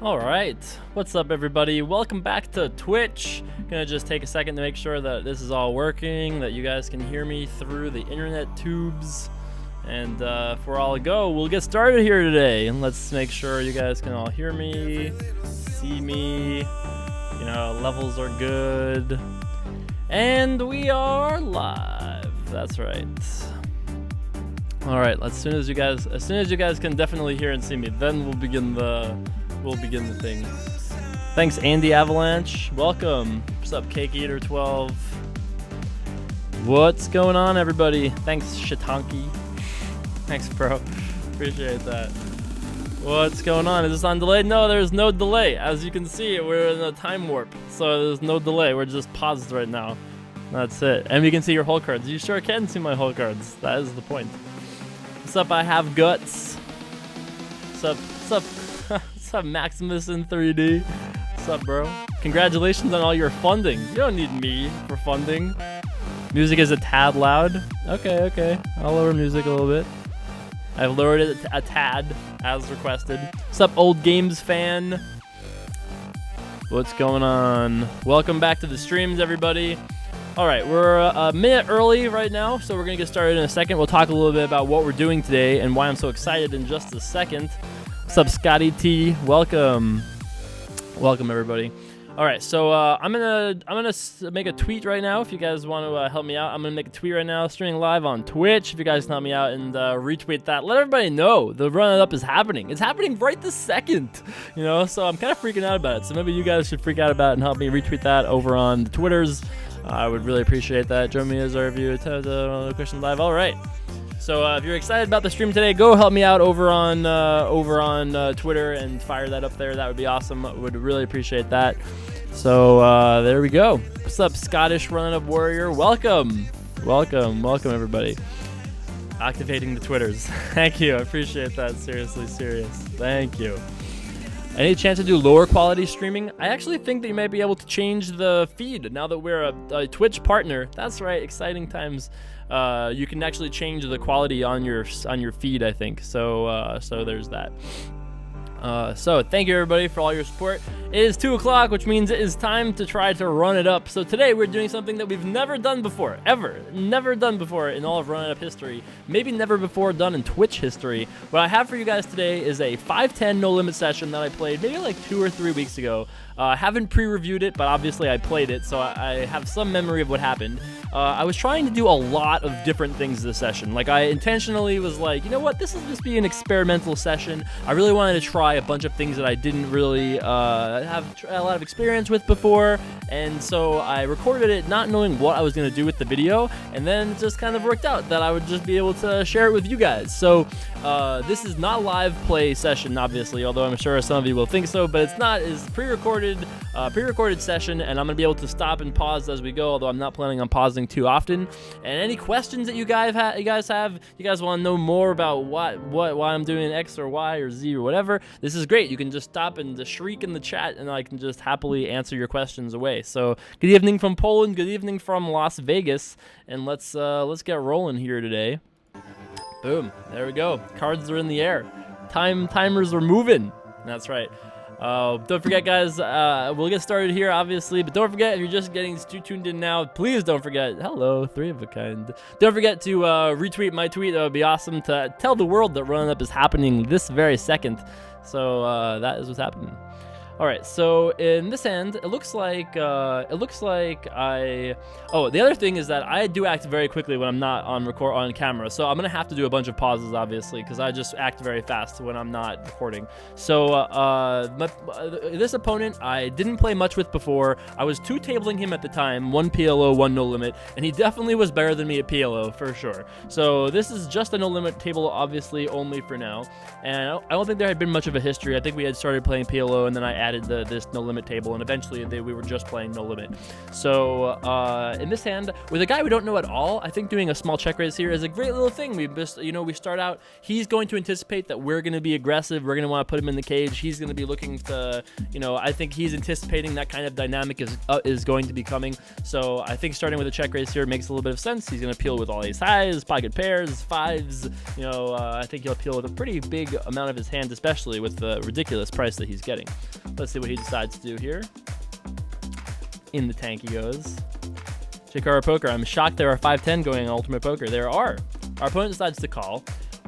All right, what's up everybody? Welcome back to Twitch. Gonna just take a second to make sure that this is all working, that you guys can hear me through the internet tubes. And if we're all a go, we'll get started here today. And let's make sure you guys can all hear me, see me, you know, levels are good. And we are live, that's right. All right, as soon as you guys can definitely hear and see me, then we'll begin the thing. Thanks, Andy Avalanche. Welcome. What's up, Cake Eater 12? What's going on, everybody? Thanks, Shitanki. Thanks, bro. Appreciate that. What's going on? Is this on delay? No, there's no delay. As you can see, we're in a time warp, so there's no delay. We're just paused right now. That's it. And we can see your whole cards. You sure can see my whole cards. That is the point. What's up? I have guts. What's up? What's up? What's up, Maximus in 3D? What's up, bro? Congratulations on all your funding. You don't need me for funding. Music is a tad loud. Okay. I'll lower music a little bit. I've lowered it a tad, as requested. What's up, old games fan? What's going on? Welcome back to the streams, everybody. All right, we're a minute early right now, so we're gonna get started in a second. We'll talk a little bit about what we're doing today and why I'm so excited in just a second. What's up, Scotty T? Welcome, everybody. All right, so I'm gonna make a tweet right now. If you guys want to help me out, I'm gonna make a tweet right now, streaming live on Twitch. If you guys can help me out and retweet that, let everybody know the run up is happening. It's happening right this second, you know. So I'm kind of freaking out about it. So maybe you guys should freak out about it and help me retweet that over on the Twitters. I would really appreciate that. Join me as our review. Question live. All right. So if you're excited about the stream today, go help me out over on Twitter and fire that up there. That would be awesome. Would really appreciate that. So there we go. What's up, Scottish Running Up Warrior? Welcome, everybody. Activating the Twitters. Thank you. I appreciate that. Seriously, serious. Thank you. Any chance to do lower quality streaming? I actually think that you might be able to change the feed now that we're a Twitch partner. That's right. Exciting times. You can actually change the quality on your feed, I think. So there's that. So thank you everybody for all your support. It is 2 o'clock, which means it is time to try to run it up. So today we're doing something that we've never done before, never done before in all of Run It Up history, maybe never before done in Twitch history. What I have for you guys today is a 5-10 no limit session that I played maybe like 2 or 3 weeks ago. I haven't pre-reviewed it, but obviously I played it, so I have some memory of what happened. I was trying to do a lot of different things this session. Like, I intentionally was like, you know what, this will just be an experimental session. I really wanted to try a bunch of things that I didn't really have a lot of experience with before, and so I recorded it not knowing what I was going to do with the video, and then it just kind of worked out that I would just be able to share it with you guys. So this is not a live play session, obviously, although I'm sure some of you will think so, but it's not. It's pre-recorded session, and I'm going to be able to stop and pause as we go, although I'm not planning on pausing too often. And any questions that you guys have, you guys want to know more about why I'm doing X or Y or Z or whatever, this is great. You can just stop and just shriek in the chat, and I can just happily answer your questions away. So good evening from Poland, good evening from Las Vegas, and let's get rolling here today. Boom, there we go. Cards are in the air. Timers are moving. That's right. Don't forget, guys, we'll get started here, obviously, but don't forget, if you're just getting tuned in now, please don't forget, hello, 3 of a kind. Don't forget to retweet my tweet. That would be awesome to tell the world that Run Up is happening this very second. So that is what's happening. All right, so in this end, it looks like the other thing is that I do act very quickly when I'm not on camera, so I'm gonna have to do a bunch of pauses, obviously, because I just act very fast when I'm not recording. So this opponent I didn't play much with before. I was 2-tabling him at the time, 1 PLO, 1 no limit, and he definitely was better than me at PLO for sure. So this is just a no limit table, obviously, only for now, and I don't think there had been much of a history. I think we had started playing PLO, and then I added this no limit table, and eventually we were just playing no limit. So in this hand, with a guy we don't know at all, I think doing a small check raise here is a great little thing. We just, we start out, he's going to anticipate that we're going to be aggressive. We're going to want to put him in the cage. He's going to be looking to, I think he's anticipating that kind of dynamic is going to be coming. So I think starting with a check raise here makes a little bit of sense. He's going to appeal with all ace highs, pocket pairs, fives. I think he'll appeal with a pretty big amount of his hands, especially with the ridiculous price that he's getting. Let's see what he decides to do here. In the tank he goes. Chikara Poker, I'm shocked there are 5-10 going on Ultimate Poker. There are. Our opponent decides to call.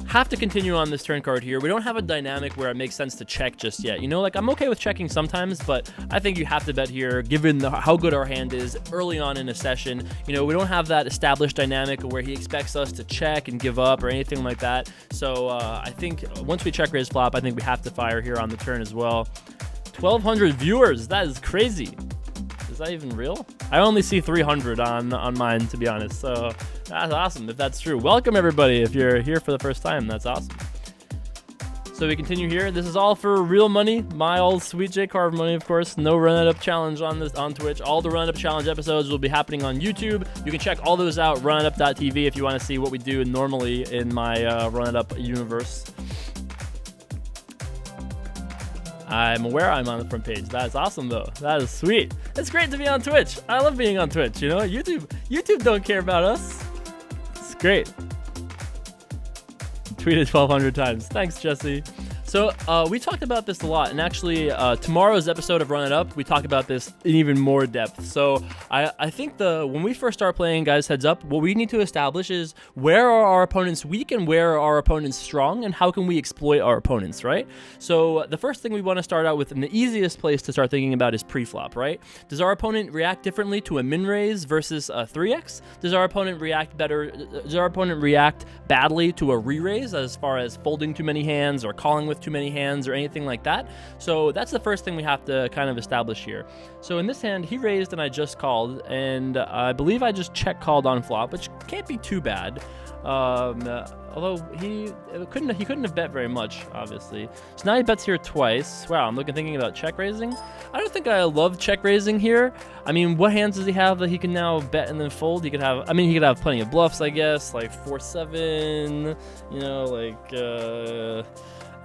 Have to continue on this turn card here. We don't have a dynamic where it makes sense to check just yet. I'm okay with checking sometimes, but I think you have to bet here, given how good our hand is early on in a session. We don't have that established dynamic where he expects us to check and give up or anything like that. So I think once we check raise flop, I think we have to fire here on the turn as well. 1,200 viewers. That is crazy. Is that even real? I only see 300 on mine, to be honest. So that's awesome if that's true. Welcome everybody. If you're here for the first time, that's awesome. So we continue here. This is all for real money. My old sweet J Carve money, of course. No run it up challenge on Twitch. All the run it up challenge episodes will be happening on YouTube. You can check all those out. Runitup.tv if you want to see what we do normally in my run it up universe. I'm aware I'm on the front page. That's awesome, though. That is sweet. It's great to be on Twitch. I love being on Twitch. YouTube don't care about us. It's great. Tweeted 1,200 times. Thanks, Jesse. So we talked about this a lot, and actually tomorrow's episode of Run It Up, we talk about this in even more depth. So I think when we first start playing, guys, heads up, what we need to establish is where are our opponents weak and where are our opponents strong, and how can we exploit our opponents, right? So the first thing we want to start out with, and the easiest place to start thinking about, is pre-flop, right? Does our opponent react differently to a min raise versus a 3x? Does our opponent react better? Does our opponent react badly to a re-raise as far as folding too many hands or calling with too many hands or anything like that? So that's the first thing we have to kind of establish here. So in this hand, he raised and I just called, and I believe I just check called on flop, which can't be too bad. Although he couldn't have bet very much, obviously. So now he bets here twice. Wow, I'm thinking about check raising. I don't think I love check raising here. I mean, what hands does he have that he can now bet and then fold? He could have plenty of bluffs, I guess, like 4-7.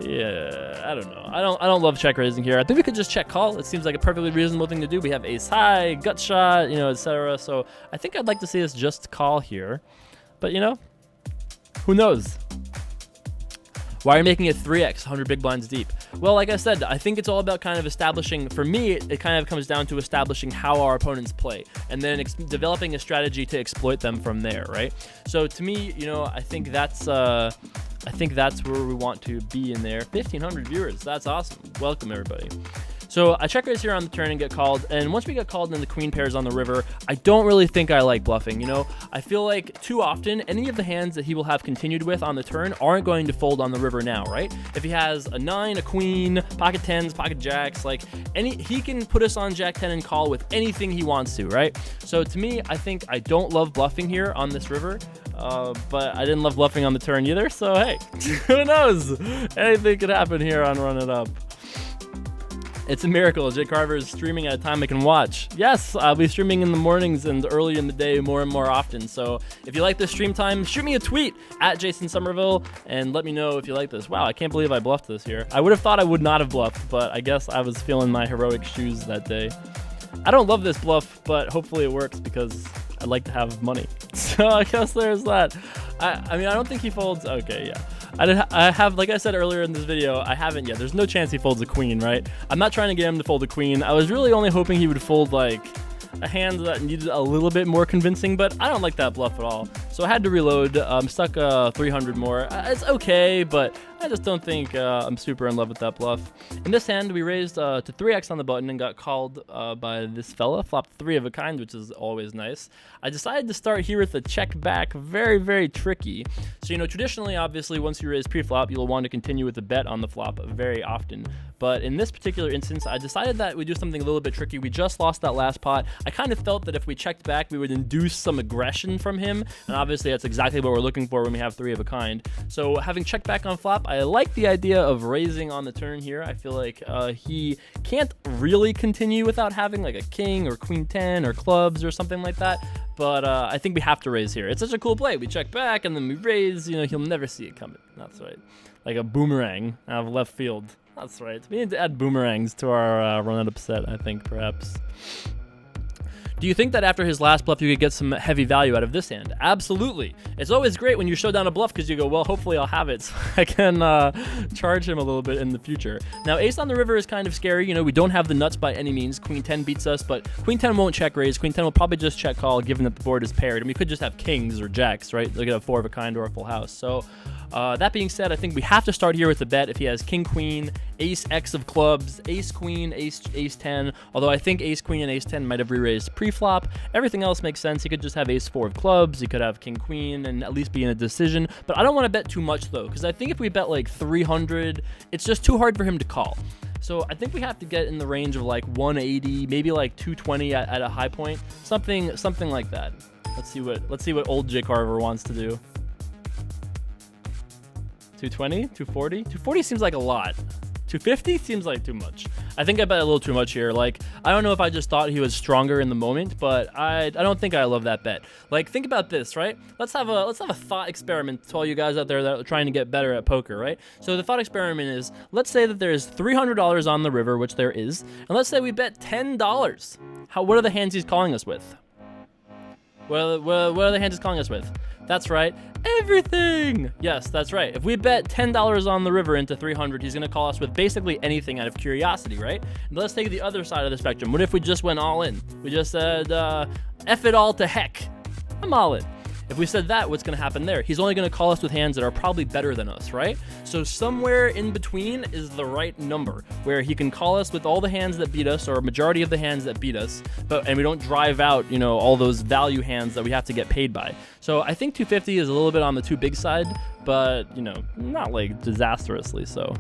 Yeah, I don't know. I don't love check raising here. I think we could just check call. It seems like a perfectly reasonable thing to do. We have ace high, gut shot, etc. So I think I'd like to see us just call here. But who knows? Why are you making it 3x, 100 big blinds deep? Well, like I said, I think it's all about kind of establishing, for me, it kind of comes down to establishing how our opponents play, and then developing a strategy to exploit them from there, right? So to me, I think that's where we want to be in there. 1,500 viewers, that's awesome. Welcome, everybody. So I check raise here on the turn and get called, and once we get called and the queen pairs on the river, I don't really think I like bluffing. I feel like too often any of the hands that he will have continued with on the turn aren't going to fold on the river now, right? If he has a 9, a queen, pocket tens, pocket jacks, he can put us on jack 10 and call with anything he wants to, right? So to me, I think I don't love bluffing here on this river. But I didn't love bluffing on the turn either, so hey, who knows? Anything could happen here on Run It Up. It's a miracle. Jay Carver is streaming at a time I can watch. Yes, I'll be streaming in the mornings and early in the day more and more often. So if you like this stream time, shoot me a tweet at Jason Somerville and let me know if you like this. Wow, I can't believe I bluffed this here. I would have thought I would not have bluffed, but I guess I was feeling my heroic shoes that day. I don't love this bluff, but hopefully it works because I'd like to have money. So I guess there's that. I mean, I don't think he folds. Okay, yeah. I have, like I said earlier in this video, I haven't yet. There's no chance he folds a queen, right? I'm not trying to get him to fold a queen. I was really only hoping he would fold like a hand that needed a little bit more convincing, but I don't like that bluff at all. So I had to reload. I'm stuck 300 more. It's okay, but I just don't think I'm super in love with that bluff. In this hand, we raised to 3x on the button and got called by this fella. Flopped 3 of a kind, which is always nice. I decided to start here with a check back. Very, very tricky. So, traditionally, obviously, once you raise pre-flop, you'll want to continue with the bet on the flop very often. But in this particular instance, I decided that we do something a little bit tricky. We just lost that last pot. I kind of felt that if we checked back, we would induce some aggression from him. And obviously, that's exactly what we're looking for when we have 3 of a kind. So having checked back on flop, I like the idea of raising on the turn here. I feel like he can't really continue without having like a king or queen 10 or clubs or something like that. But I think we have to raise here. It's such a cool play. We check back and then we raise. You know, he'll never see it coming. That's right. Like a boomerang out of left field. That's right. We need to add boomerangs to our run-it-up set, I think, perhaps. Do you think that after his last bluff, you could get some heavy value out of this hand? Absolutely. It's always great when you show down a bluff because you go, well, hopefully I'll have it so I can charge him a little bit in the future. Now, ace on the river is kind of scary. You know, we don't have the nuts by any means. Queen 10 beats us, but queen 10 won't check raise. Queen 10 will probably just check call given that the board is paired. And we could just have kings or jacks, right? They could have 4 of a kind or a full house. So that being said, I think we have to start here with the bet if he has king, queen, ace, X of clubs, ace, queen, ace 10. Although I think ace, queen, and ace 10 might have re-raised pre-flop. Everything else makes sense. He could just have ace 4 of clubs. He could have king, queen, and at least be in a decision. But I don't want to bet too much, though, because I think if we bet like 300, it's just too hard for him to call. So I think we have to get in the range of like 180, maybe like 220 at a high point, something like that. Let's see what old Jay Carver wants to do. 220, 240, 240 seems like a lot. 250 seems like too much. I think I bet a little too much here. Like, I don't know if I just thought he was stronger in the moment, but I don't think I love that bet. Like, think about this, right? Let's have a thought experiment to all you guys out there that are trying to get better at poker, right? So the thought experiment is, let's say that there's $300 on the river, which there is, and let's say we bet $10. What are the hands he's calling us with? What are the hands he's calling us with? That's right, everything! Yes, that's right. If we bet $10 on the river into 300, he's going to call us with basically anything out of curiosity, right? And let's take the other side of the spectrum. What if we just went all in? We just said, F it all to heck. I'm all in. If we said that, what's going to happen there? He's only going to call us with hands that are probably better than us, right? So somewhere in between is the right number, where he can call us with all the hands that beat us, or a majority of the hands that beat us, and we don't drive out, you know, all those value hands that we have to get paid by. So I think 250 is a little bit on the too big side, but, you know, not like disastrously so.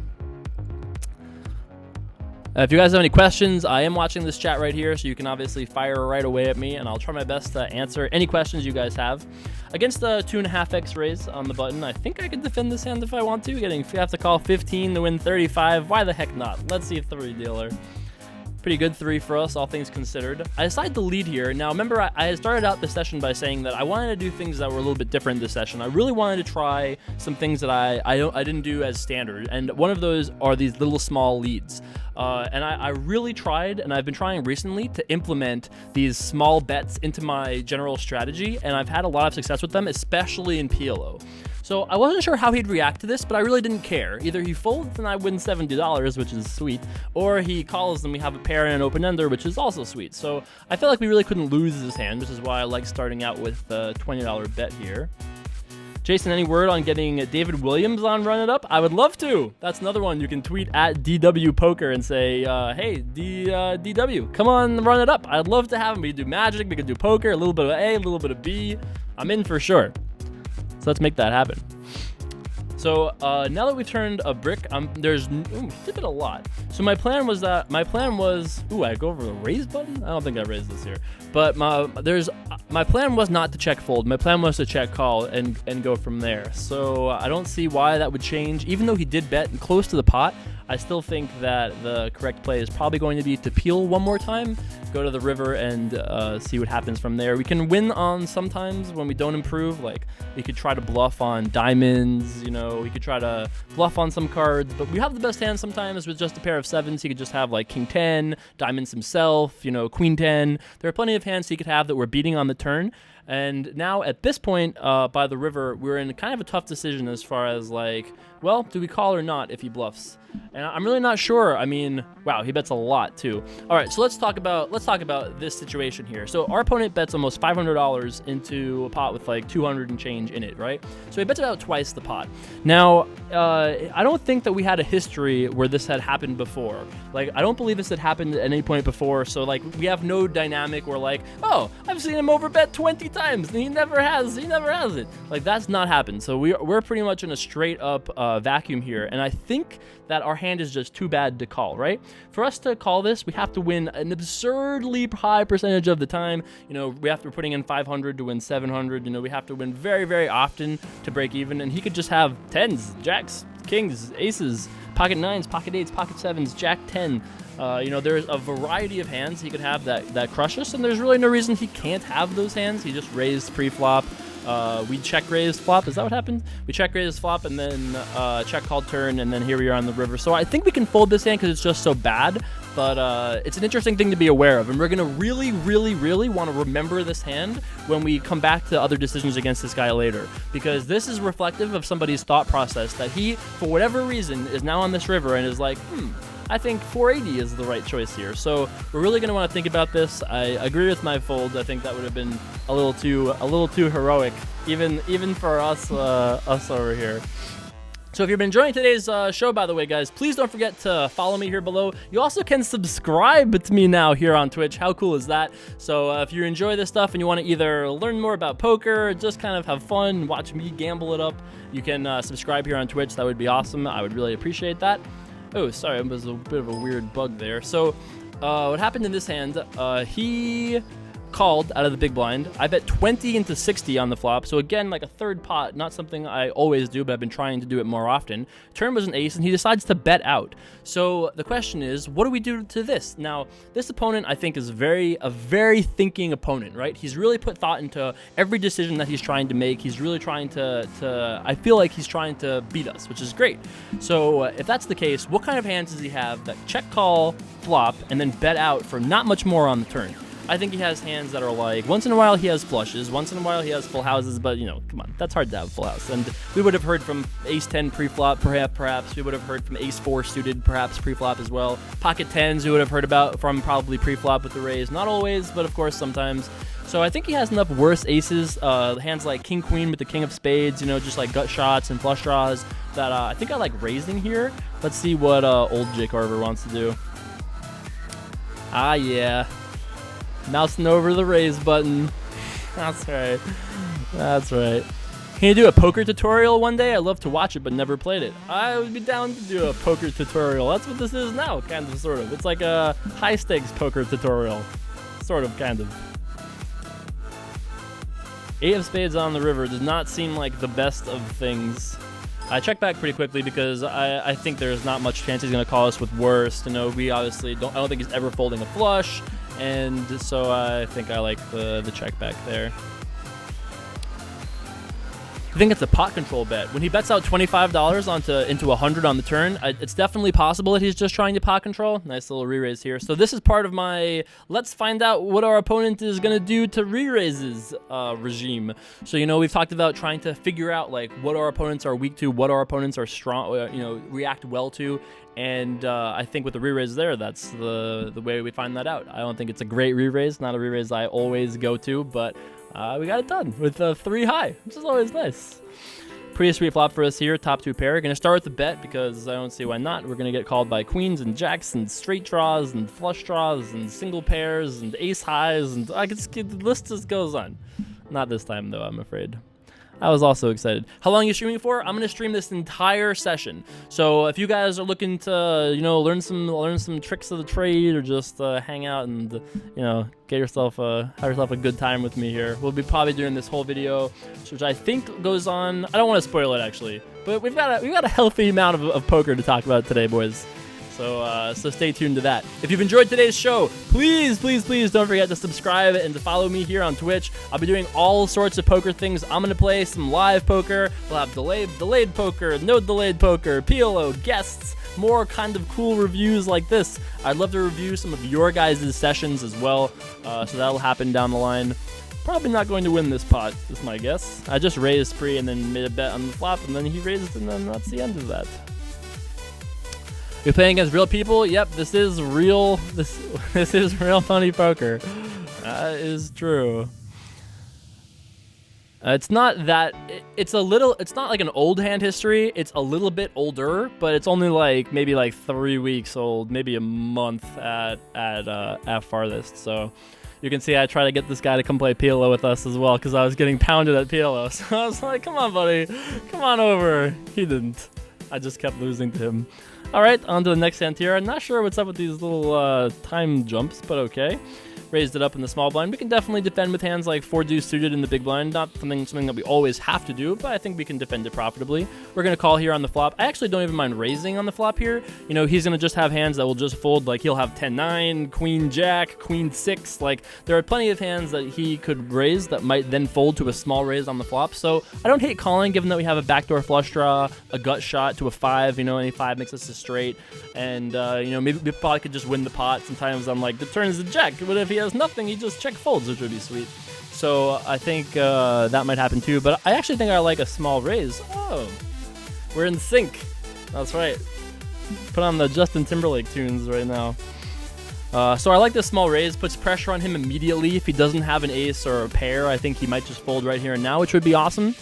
If you guys have any questions, I am watching this chat right here, so you can obviously fire right away at me, and I'll try my best to answer any questions you guys have. Against the 2.5x raise on the button, I think I could defend this hand if I want to. You have to call 15 to win 35. Why the heck not? Let's see 3-dealer. Pretty good 3 for us, all things considered. I decided to lead here. Now, remember, I had started out the session by saying that I wanted to do things that were a little bit different this session. I really wanted to try some things that I didn't do as standard, and one of those are these little small leads. And I really tried, and I've been trying recently to implement these small bets into my general strategy, and I've had a lot of success with them, especially in PLO. So I wasn't sure how he'd react to this, but I really didn't care. Either he folds and I win $70, which is sweet, or he calls and we have a pair and an open-ender, which is also sweet. So I felt like we really couldn't lose this hand, which is why I like starting out with a $20 bet here. Jason, any word on getting David Williams on Run It Up? I would love to. That's another one. You can tweet at DW Poker and say, hey, DW, come on, Run It Up. I'd love to have him. We could do Magic, we could do poker, a little bit of A, a little bit of B. I'm in for sure. So let's make that happen. So now that we've turned a brick, dip it a lot. So my plan was, I go over the raise button? I don't think I raised this here. But my plan was not to check fold. My plan was to check call and go from there. So I don't see why that would change. Even though he did bet close to the pot, I still think that the correct play is probably going to be to peel one more time, go to the river, and see what happens from there. We can win on sometimes when we don't improve. Like, we could try to bluff on diamonds, you know, we could try to bluff on some cards, but we have the best hand sometimes with just a pair of sevens. He could just have like king 10, diamonds himself, you know, queen 10. There are plenty of hands he could have that we're beating on the turn. And now at this point by the river, we're in kind of a tough decision as far as like, well, do we call or not if he bluffs? And I'm really not sure. I mean, wow, he bets a lot too. All right, so let's talk about this situation here. So our opponent bets almost $500 into a pot with like 200 and change in it, right? So he bets about twice the pot. Now, I don't think that we had a history where this had happened before. Like, I don't believe this had happened at any point before. So like, we have no dynamic where like, oh, I've seen him overbet 20 times and he never has it. Like, that's not happened. So we're pretty much in a straight up vacuum here. And I think that our hand is just too bad to call, right? For us to call this, we have to win an absurdly high percentage of the time. You know, we're putting in 500 to win 700. You know, we have to win very, very often to break even. And he could just have tens, jacks, kings, aces, pocket nines, pocket eights, pocket sevens, jack 10. There's a variety of hands he could have that crush us, and there's really no reason he can't have those hands. He just raised pre-flop. We check raised flop. Is that what happened? We check raised flop and then check called turn, and then here we are on the river. So I think we can fold this hand because it's just so bad. But it's an interesting thing to be aware of, and we're gonna really, really, really want to remember this hand when we come back to other decisions against this guy later, because this is reflective of somebody's thought process that he, for whatever reason, is now on this river and is like, I think 480 is the right choice here. So we're really going to want to think about this. I agree with my fold. I think that would have been a little too heroic, even for us over here. So if you've been enjoying today's show, by the way, guys, please don't forget to follow me here below. You also can subscribe to me now here on Twitch. How cool is that? So if you enjoy this stuff and you want to either learn more about poker or just kind of have fun, watch me gamble it up, you can subscribe here on Twitch. That would be awesome. I would really appreciate that. Oh, sorry, it was a bit of a weird bug there. So what happened in this hand, he called out of the big blind. I bet 20 into 60 on the flop. So again, like a third pot, not something I always do, but I've been trying to do it more often. Turn was an ace, and he decides to bet out. So the question is, what do we do to this? Now, this opponent, I think, is a very thinking opponent, right? He's really put thought into every decision that he's trying to make. He's really trying I feel like he's trying to beat us, which is great. So if that's the case, what kind of hands does he have that check call, flop, and then bet out for not much more on the turn? I think he has hands that are like, once in a while he has flushes, once in a while he has full houses, but, come on, that's hard to have full house. And we would have heard from ace-10 pre-flop, perhaps. We would have heard from ace-4 suited, perhaps pre-flop as well. Pocket 10s we would have heard about from probably pre-flop with the raise. Not always, but of course sometimes. So I think he has enough worse aces, hands like king-queen with the king of spades, just like gut shots and flush draws, that I think I like raising here. Let's see what old Jake Carver wants to do. Ah, yeah. Mousing over the raise button. That's right. That's right. Can you do a poker tutorial one day? I'd love to watch it, but never played it. I would be down to do a poker tutorial. That's what this is now, kind of, sort of. It's like a high-stakes poker tutorial. Sort of, kind of. Eight of spades on the river does not seem like the best of things. I check back pretty quickly because I think there's not much chance he's going to call us with worst. We obviously don't. I don't think he's ever folding a flush. And so I think I like the check back there. I think it's a pot control bet. When he bets out $25 into 100 on the turn, it's definitely possible that he's just trying to pot control. Nice little re-raise here. So this is part of my let's find out what our opponent is going to do to re-raises regime. So, we've talked about trying to figure out like what our opponents are weak to, what our opponents are strong, react well to. And I think with the re-raise there, that's the way we find that out. I don't think it's a great re-raise, not a re-raise I always go to, but we got it done with a 3 high, which is always nice. Pretty sweet flop for us here, top 2 pair. Gonna start with the bet because I don't see why not. We're gonna get called by queens and jacks and straight draws and flush draws and single pairs and ace highs, and the list just goes on. Not this time though, I'm afraid. I was also excited. How long are you streaming for? I'm gonna stream this entire session. So if you guys are looking to, learn some tricks of the trade or just hang out and, have yourself a good time with me here, we'll be probably doing this whole video, which I think goes on. I don't want to spoil it actually, but we've got a healthy amount of poker to talk about today, boys. So stay tuned to that. If you've enjoyed today's show, please don't forget to subscribe and to follow me here on Twitch. I'll be doing all sorts of poker things. I'm going to play some live poker. We'll have delayed poker, no delayed poker, PLO, guests, more kind of cool reviews like this. I'd love to review some of your guys' sessions as well. So that'll happen down the line. Probably not going to win this pot, is my guess. I just raised pre and then made a bet on the flop, and then he raised, and then that's the end of that. You're playing against real people? Yep, this is real. This is real money poker. That is true. It's not that. It's not like an old hand history. It's a little bit older, but it's only like maybe like 3 weeks old, maybe a month at farthest. So you can see I try to get this guy to come play PLO with us as well because I was getting pounded at PLO. So I was like, come on, buddy, come on over. He didn't. I just kept losing to him. All right, on to the next hand here. I'm not sure what's up with these little time jumps, but okay. Raised it up in the small blind. We can definitely defend with hands like 4 deuce suited in the big blind. Not something that we always have to do, but I think we can defend it profitably. We're going to call here on the flop. I actually don't even mind raising on the flop here. You know, he's going to just have hands that will just fold. Like, he'll have 10-9, Queen-Jack, Queen-6. Like, there are plenty of hands that he could raise that might then fold to a small raise on the flop. So I don't hate calling, given that we have a backdoor flush draw, a gut shot to a 5. You know, any 5 makes us a straight. And, you know, maybe we probably could just win the pot. Sometimes I'm like, the turn is a jack. What if he has nothing? He just check folds, which would be sweet. So I think that might happen too. But I actually think I like a small raise. Oh, we're in sync. That's right. Put on the Justin Timberlake tunes right now. So I like this small raise. Puts pressure on him immediately. If he doesn't have an ace or a pair, I think he might just fold right here and now, which would be awesome.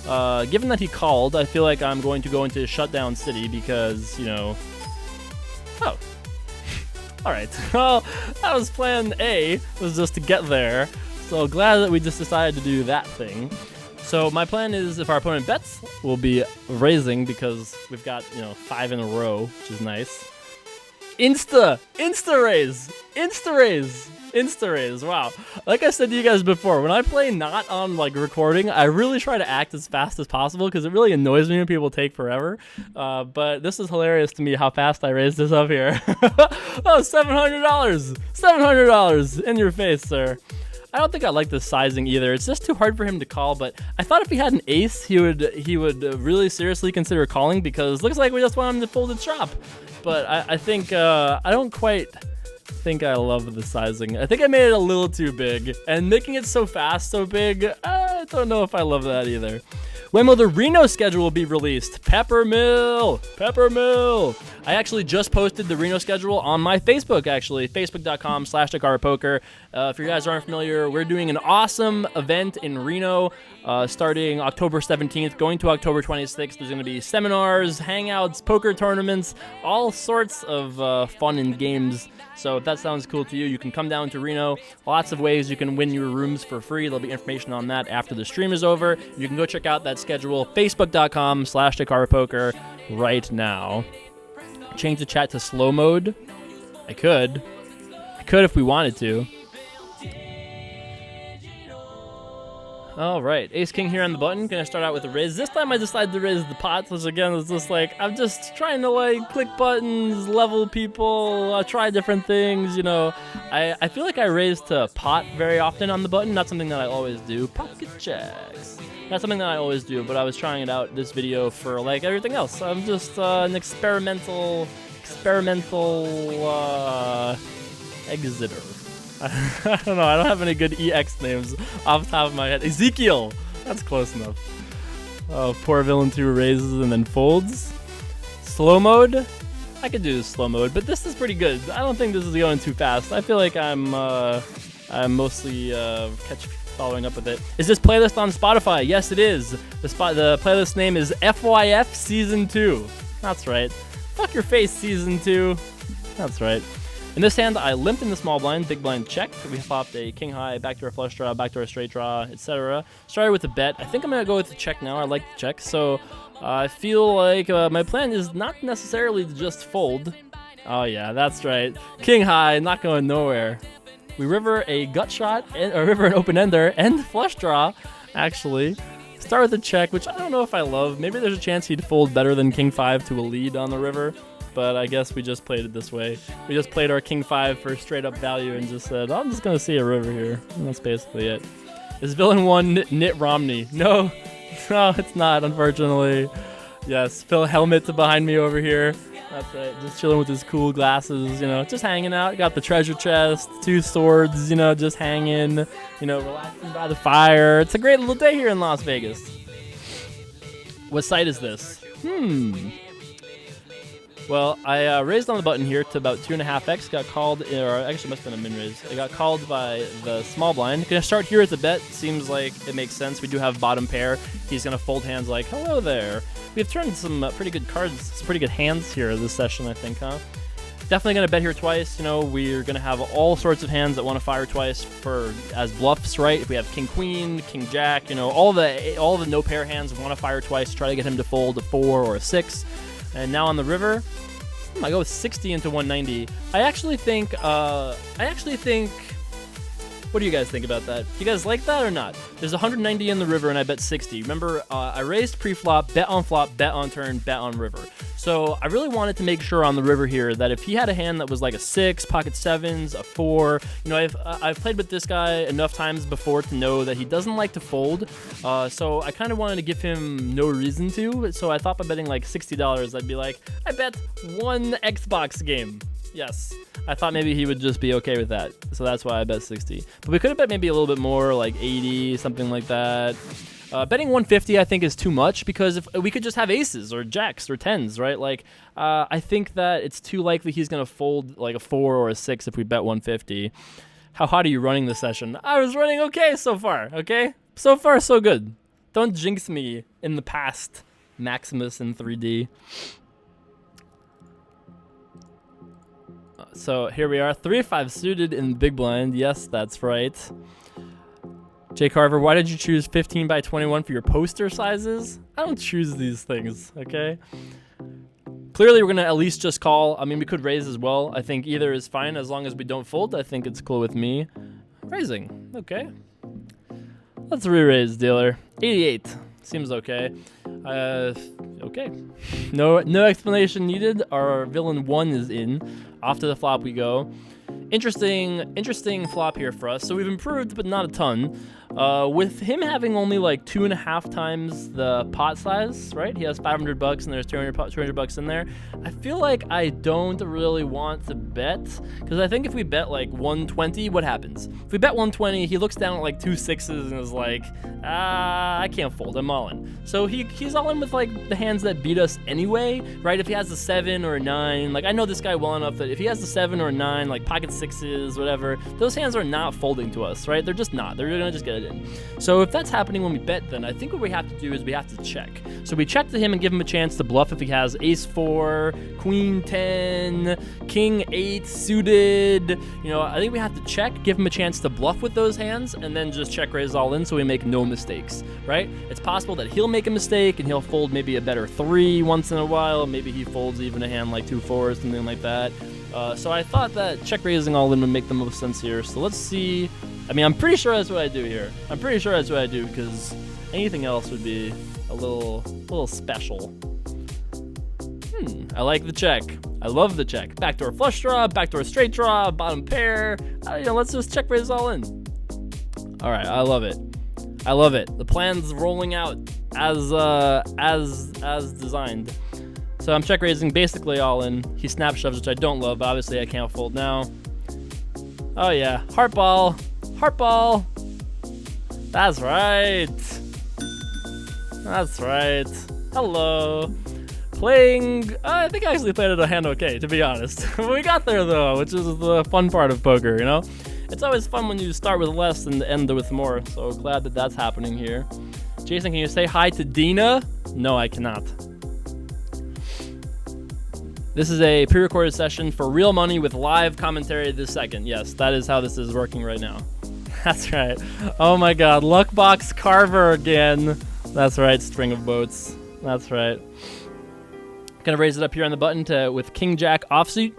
Given that he called, I feel like I'm going to go into shutdown city because, you know... Oh. Alright, well, that was plan A, was just to get there. So glad that we just decided to do that thing. So my plan is, if our opponent bets, we'll be raising because we've got, you know, 5 in a row, which is nice. Insta raise, insta raise. Wow. Like I said to you guys before, when I play not on like recording, I really try to act as fast as possible because it really annoys me when people take forever. But this is hilarious to me how fast I raised this up here. Oh, $700 in your face, sir. I don't think I like this sizing either. It's just too hard for him to call, but I thought if he had an ace, he would really seriously consider calling because it looks like we just want him to fold his chop. But I think I don't quite think I love the sizing. I think I made it a little too big, and making it so fast, so big, I don't know if I love that either. When will the Reno schedule will be released? Peppermill! I actually just posted the Reno schedule on my Facebook, actually. Facebook.com/DakaraPoker. If you guys aren't familiar, we're doing an awesome event in Reno starting October 17th, going to October 26th. There's going to be seminars, hangouts, poker tournaments, all sorts of fun and games. So if that sounds cool to you, you can come down to Reno. Lots of ways you can win your rooms for free. There'll be information on that after the stream is over. You can go check out that schedule, facebook.com/DakaraPoker right now. Change the chat to slow mode. I could if we wanted to. All right, ace king here on the button. Gonna start out with a raise. This time I decided to raise the pot, which again is just like, I'm just trying to like click buttons, level people, try different things, you know. I feel like I raise to pot very often on the button, not something that I always do. Pocket checks. Not something that I always do, but I was trying it out this video for like everything else. I'm just an experimental exiter. I don't know, I don't have any good EX names off the top of my head. Ezekiel! That's close enough. Oh, poor villain 2 raises and then folds. Slow mode? I could do slow mode, but this is pretty good. I don't think this is going too fast. I feel like I'm mostly following up with it. Is this playlist on Spotify? Yes, it is. The playlist name is FYF Season 2. That's right. Fuck your face, Season 2. That's right. In this hand, I limped in the small blind, big blind checked. We popped a king high, backdoor flush draw, backdoor straight draw, etc. Started with a bet. I think I'm going to go with the check now. I like the check. So I feel like my plan is not necessarily to just fold. Oh yeah, that's right. King high, not going nowhere. We river a gut shot, or river an open ender, and flush draw, actually. Start with a check, which I don't know if I love. Maybe there's a chance he'd fold better than king 5 to a lead on the river. But I guess we just played it this way. We just played our king 5 for straight up value and just said, I'm just going to see a river here. And that's basically it. Is villain 1 Mitt Romney? No, it's not, unfortunately. Yes, Phil Helmet behind me over here. That's right, just chilling with his cool glasses, you know, just hanging out. Got the treasure chest, 2 swords, you know, just hanging, you know, relaxing by the fire. It's a great little day here in Las Vegas. What site is this? Well, I raised on the button here to about 2.5x, got called, or actually must have been a min raise. I got called by the small blind. Gonna start here at the bet, seems like it makes sense. We do have bottom pair. He's gonna fold hands like, hello there. We've turned some pretty good cards, some pretty good hands here this session, I think, huh? Definitely gonna bet here twice. You know, we're gonna have all sorts of hands that want to fire twice as bluffs, right? If we have king queen, king jack, you know, all the no pair hands want to fire twice to try to get him to fold a 4 or a 6. And now on the river, I go with 60 into 190. I actually think, what do you guys think about that? You guys like that or not? There's 190 in the river and I bet 60. Remember, I raised pre-flop, bet on flop, bet on turn, bet on river. So I really wanted to make sure on the river here that if he had a hand that was like a 6, pocket 7s, a 4, you know, I've played with this guy enough times before to know that he doesn't like to fold. So I kind of wanted to give him no reason to. So I thought by betting like $60, I'd be like, I bet one Xbox game. Yes, I thought maybe he would just be okay with that, so that's why I bet 60. But we could have bet maybe a little bit more, like 80, something like that. Betting 150 I think is too much, because if we could just have aces or jacks or 10s, right? Like, I think that it's too likely he's going to fold like a 4 or a 6 if we bet 150. How hot are you running the session? I was running okay so far, okay? So far, so good. Don't jinx me in the past, Maximus in 3D. So here we are, 3-5 suited in the big blind. Yes, that's right. Jay Carver, why did you choose 15 by 21 for your poster sizes? I don't choose these things, okay? Clearly, we're going to at least just call. I mean, we could raise as well. I think either is fine as long as we don't fold. I think it's cool with me. Raising, okay. Let's re-raise, dealer. 88, seems okay. Okay. No explanation needed. Our villain 1 is in. Off to the flop we go. Interesting flop here for us. So we've improved, but not a ton. With him having only like 2.5 times the pot size, right? He has $500 and there's 200 bucks in there. I feel like I don't really want to bet, because I think if we bet like 120, what happens? If we bet 120, he looks down at like 2 6s and is like, I can't fold, I'm all in. So he's all in with like the hands that beat us anyway, right? If he has a 7 or a 9, like I know this guy well enough that if he has a 7 or a 9, like pocket 6s, whatever, those hands are not folding to us, right? They're just not. They're gonna just get it in. So if that's happening when we bet, then I think what we have to do is we have to check. So we check to him and give him a chance to bluff if he has ace 4, queen 10, king 8 suited. You know, I think we have to check, give him a chance to bluff with those hands, and then just check raise all in so we make no mistakes, right? It's possible that he'll make a mistake and he'll fold maybe a better 3 once in a while. Maybe he folds even a hand like 2 4 or something like that. So I thought that check raising all in would make the most sense here. So let's see. I mean, I'm pretty sure that's what I do here. I'm pretty sure that's what I do, because anything else would be a little special. I like the check. I love the check. Backdoor flush draw, backdoor straight draw, bottom pair. You know, let's just check raise all in. All right, I love it. I love it. The plan's rolling out as designed. So I'm check raising basically all in. He snap shoves, which I don't love. Obviously, I can't fold now. Oh yeah, heart ball. Heart ball. That's right. That's right. Hello. Playing. I think I actually played it a hand okay, to be honest. We got there though, which is the fun part of poker, you know? It's always fun when you start with less and end with more, so glad that that's happening here. Jason, can you say hi to Dina? No, I cannot. This is a pre-recorded session for real money with live commentary this second. Yes, that is how this is working right now. That's right. Oh my god, Luckbox Carver again. That's right, string of boats. That's right. Gonna raise it up here on the button with King Jack offsuit.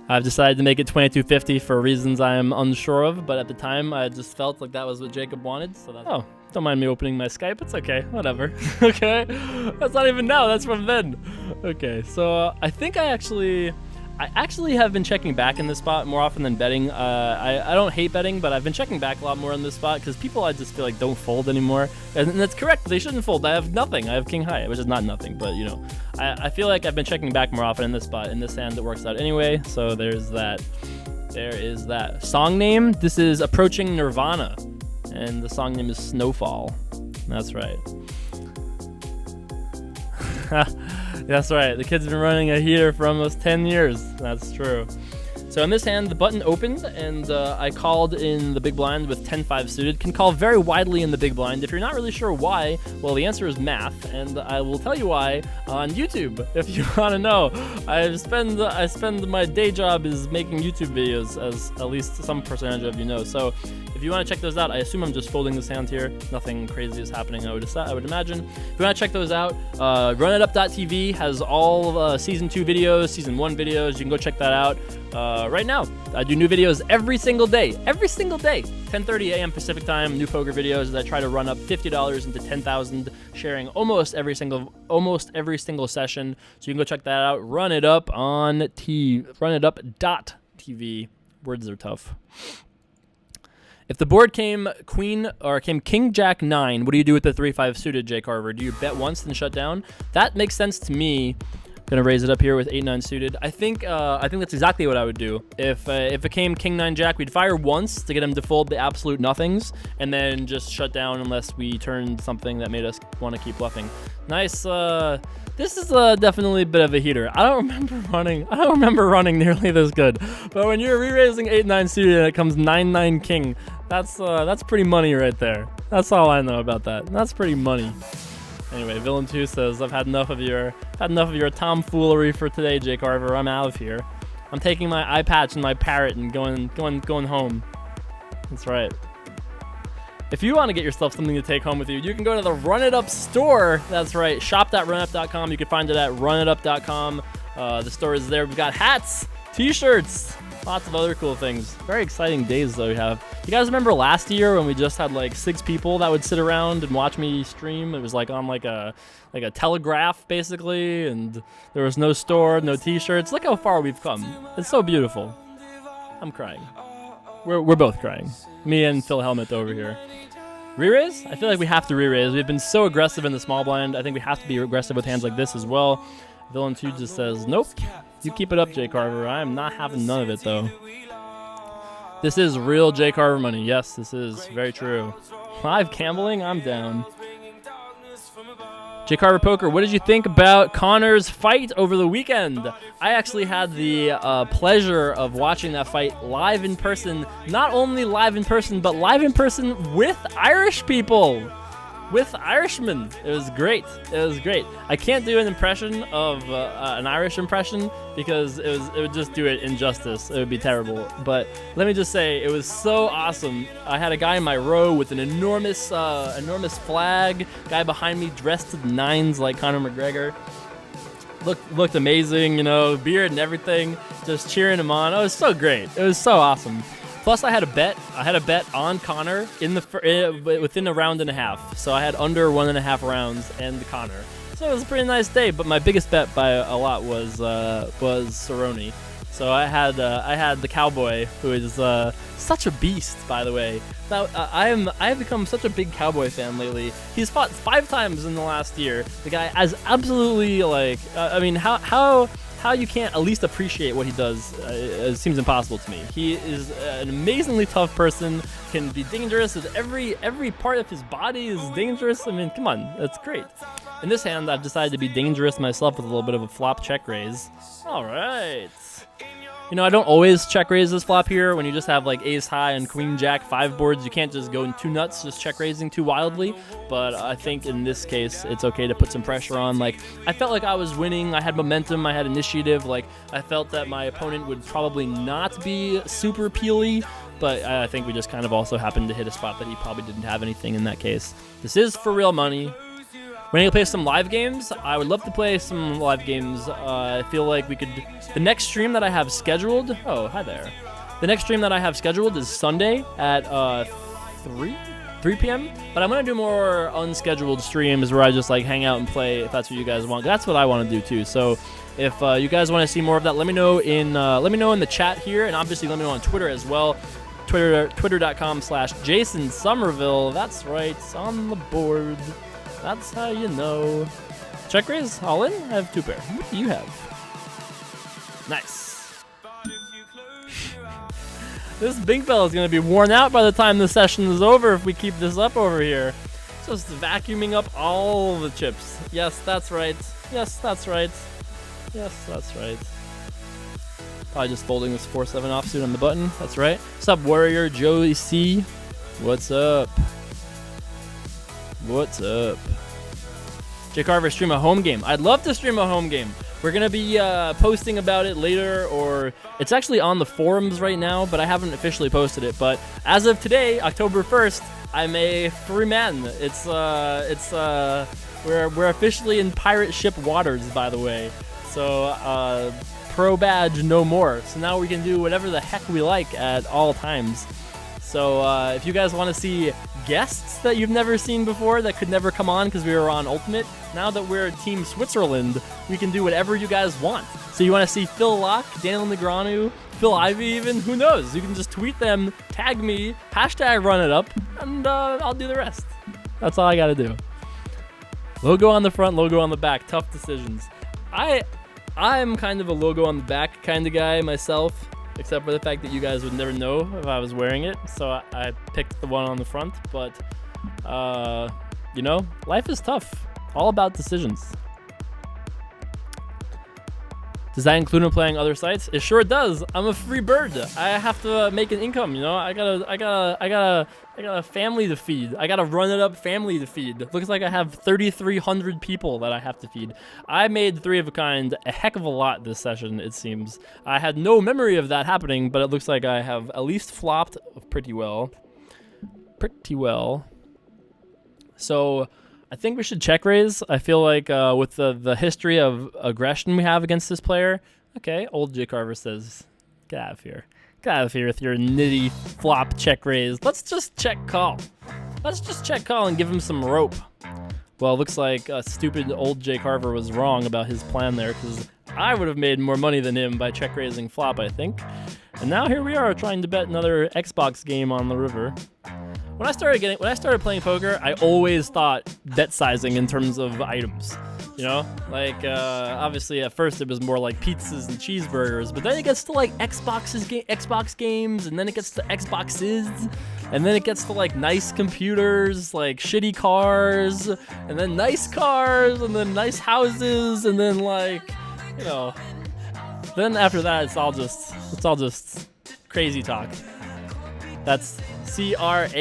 I've decided to make it 2250 for reasons I am unsure of, but at the time I just felt like that was what Jacob wanted, so that's... Oh, don't mind me opening my Skype, it's okay, whatever. Okay, that's not even now, that's from then. Okay, so I think I actually have been checking back in this spot more often than betting. I don't hate betting, but I've been checking back a lot more in this spot because people I just feel like don't fold anymore. And that's correct, they shouldn't fold. I have nothing. I have king high, which is not nothing, but you know. I feel like I've been checking back more often in this spot. In this hand, it works out anyway, so there's that. There is that. Song name, this is Approaching Nirvana. And the song name is Snowfall. That's right. That's right, the kid's been running a heater for almost 10 years. That's true. So in this hand, the button opened, and I called in the big blind with 10-5 suited. Can call very widely in the big blind. If you're not really sure why, well, the answer is math, and I will tell you why on YouTube, if you want to know. I spend my day job is making YouTube videos, as at least some percentage of you know. So if if you want to check those out, I assume I'm just folding this hand here. Nothing crazy is happening, I would imagine. If you want to check those out, runitup.tv has all of season 2 videos, season 1 videos. You can go check that out right now. I do new videos every single day, 10:30 a.m. Pacific time. New poker videos that I try to run up $50 into 10,000, sharing almost every single session. So you can go check that out. Runitup.tv. Words are tough. If the board came King Jack 9, what do you do with the 3-5 suited, Jay Carver? Do you bet once and shut down? That makes sense to me. Gonna raise it up here with 8-9 suited. I think that's exactly what I would do. If it came King 9 Jack, we'd fire once to get him to fold the absolute nothings, and then just shut down unless we turned something that made us want to keep bluffing. Nice. This is definitely a bit of a heater. I don't remember running nearly this good. But when you're re-raising 8-9 suited and it comes 9-9 king, that's pretty money right there. That's all I know about that. That's pretty money. Anyway, Villain 2 says, I've had enough of your tomfoolery for today, Jay Carver. I'm out of here. I'm taking my eye patch and my parrot and going home. That's right. If you want to get yourself something to take home with you, you can go to the Run It Up store. That's right, shop.runitup.com. You can find it at runitup.com. The store is there. We've got hats, t-shirts, lots of other cool things. Very exciting days though we have. You guys remember last year when we just had like 6 people that would sit around and watch me stream? It was like on like a telegraph basically, and there was no store, no t-shirts. Look how far we've come. It's so beautiful. I'm crying. We're both crying. Me and Phil Helmet over here. Re-raise? I feel like we have to re-raise. We've been so aggressive in the small blind. I think we have to be aggressive with hands like this as well. Villain 2 just says, nope. You keep it up, Jay Carver. I am not having none of it, though. This is real Jay Carver money. Yes, this is very true. Live gambling? I'm down. Jay Carver Poker, what did you think about Connor's fight over the weekend? I actually had the pleasure of watching that fight live in person. Not only live in person, but live in person with Irish people. With Irishmen. It was great. It was great. I can't do an impression of an Irish impression because it would just do it injustice. It would be terrible. But let me just say, it was so awesome. I had a guy in my row with an enormous flag. Guy behind me dressed to the nines like Conor McGregor. Looked amazing, you know, beard and everything. Just cheering him on. Oh, it was so great. It was so awesome. Plus, I had a bet. On Connor within a round and a half. So I had under 1.5 rounds and Connor. So it was a pretty nice day. But my biggest bet by a lot was Cerrone. So I had the Cowboy, who is such a beast, by the way. Now I have become such a big Cowboy fan lately. He's fought 5 times in the last year. The guy is absolutely like. I mean, how you can't at least appreciate what he does it seems impossible to me. He is an amazingly tough person, can be dangerous with every part of his body is dangerous. I mean, come on, that's great. In this hand, I've decided to be dangerous myself with a little bit of a flop check raise. All right. You know, I don't always check raise this flop here. When you just have like ace high and queen jack 5 boards, you can't just go too nuts, just check raising too wildly. But I think in this case, it's okay to put some pressure on. Like, I felt like I was winning. I had momentum. I had initiative. Like, I felt that my opponent would probably not be super peely. But I think we just kind of also happened to hit a spot that he probably didn't have anything in that case. This is for real money. When you play some live games, I would love to play some live games. I feel like we could. The next stream that I have scheduled. Oh, hi there. The next stream that I have scheduled is Sunday at 3 p.m. But I'm gonna do more unscheduled streams where I just like hang out and play if that's what you guys want. That's what I want to do too. So if you guys want to see more of that, let me know in the chat here, and obviously let me know on Twitter as well. Twitter.com/Jason Somerville. That's right, it's on the board. That's how you know. Check raise, all in? I have 2 pair. What do you have? Nice. This big fella is going to be worn out by the time the session is over if we keep this up over here. Just vacuuming up all the chips. Yes, that's right. Yes, that's right. Yes, that's right. Probably just folding this 4-7 offsuit on the button. That's right. What's up, Warrior Joey C? What's up? What's up? Jay Carver, stream a home game. I'd love to stream a home game. We're going to be posting about it later, or it's actually on the forums right now, but I haven't officially posted it. But as of today, October 1st, I'm a free man. We're officially in pirate ship waters, by the way. So pro badge no more. So now we can do whatever the heck we like at all times. So if you guys want to see guests that you've never seen before that could never come on because we were on Ultimate, now that we're Team Switzerland, we can do whatever you guys want. So you want to see Phil Locke, Daniel Negreanu, Phil Ivey even, who knows? You can just tweet them, tag me, hashtag run it up, and I'll do the rest. That's all I got to do. Logo on the front, logo on the back, tough decisions. I'm kind of a logo on the back kind of guy myself, except for the fact that you guys would never know if I was wearing it, so I picked the one on the front. But you know, life is tough, all about decisions. Does that include him playing other sites? It sure does. I'm a free bird. I have to make an income, you know. I got a family to feed. I got to run it up family to feed. Looks like I have 3,300 people that I have to feed. I made 3 of a kind a heck of a lot this session, it seems. I had no memory of that happening, but it looks like I have at least flopped pretty well. So I think we should check raise. I feel like with the history of aggression we have against this player. Okay, old J Carver says, get out of here. Get out of here with your nitty flop check raise. Let's just check call. Let's just check call and give him some rope. Well, it looks like stupid old J Carver was wrong about his plan there, because I would have made more money than him by check raising flop, I think. And now here we are trying to bet another Xbox game on the river. When I started playing poker, I always thought bet sizing in terms of items. You know, like obviously at first it was more like pizzas and cheeseburgers, but then it gets to like Xbox games, and then it gets to Xboxes, and then it gets to like nice computers, like shitty cars, and then nice cars, and then nice houses, and then like, you know, then after that it's all just crazy talk. That's CRAZTAWK.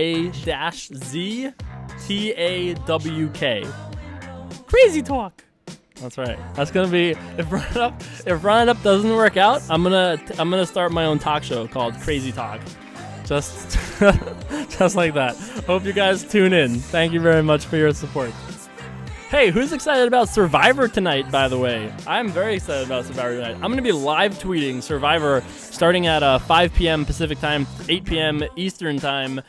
Crazy talk. That's right. That's gonna be if Run It Up doesn't work out, I'm gonna start my own talk show called Crazy Talk. Just just like that. Hope you guys tune in. Thank you very much for your support. Hey, who's excited about Survivor tonight, by the way? I'm very excited about Survivor tonight. I'm going to be live tweeting Survivor starting at 5 p.m. Pacific time, 8 p.m. Eastern time.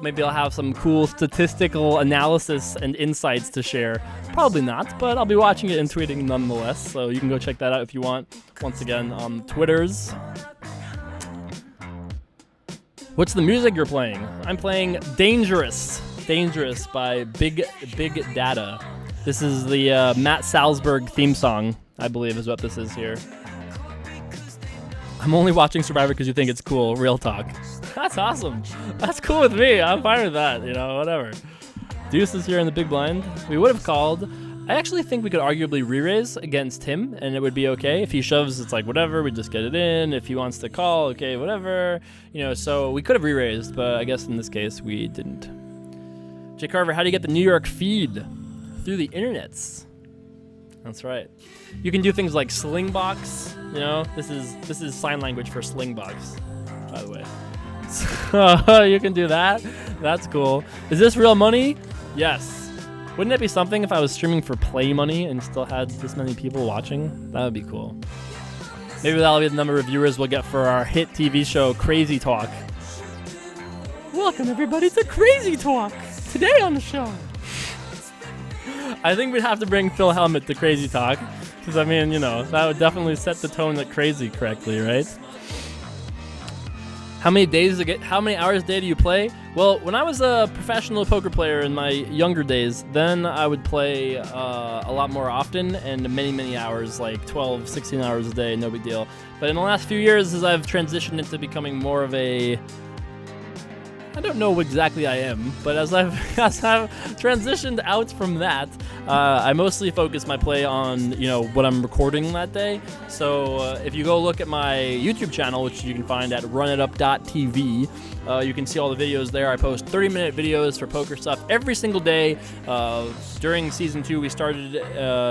Maybe I'll have some cool statistical analysis and insights to share. Probably not, but I'll be watching it and tweeting nonetheless, so you can go check that out if you want. Once again, on Twitters. What's the music you're playing? I'm playing Dangerous by Big Data. This is the Matt Salzberg theme song, I believe is what this is here. I'm only watching Survivor because you think it's cool. Real talk. That's awesome. That's cool with me. I'm fine with that, you know, whatever. Deuce is here in the big blind. We would have called. I actually think we could arguably re-raise against him, and it would be okay. If he shoves, it's like, whatever, we just get it in. If he wants to call, okay, whatever. You know, so we could have re-raised, but I guess in this case, we didn't. J. Carver, how do you get the New York feed? Through the internets. That's right. You can do things like Slingbox. You know, this is sign language for Slingbox, by the way. So you can do that. That's cool. Is this real money? Yes. Wouldn't it be something if I was streaming for play money and still had this many people watching? That would be cool. Maybe that'll be the number of viewers we'll get for our hit TV show Crazy Talk. Welcome everybody to Crazy Talk. Today on the show. I think we'd have to bring Phil Helmut to Crazy Talk, because I mean, you know, that would definitely set the tone at crazy correctly, right? How many hours a day do you play? Well, when I was a professional poker player in my younger days, then I would play a lot more often and many hours, like 12, 16 hours a day, no big deal. But in the last few years, as I've transitioned into becoming more of a I don't know what exactly I am, but as I've transitioned out from that, I mostly focus my play on, you know, what I'm recording that day. So if you go look at my YouTube channel, which you can find at runitup.tv, You can see all the videos there. I post 30-minute videos for poker stuff every single day. During Season 2, we started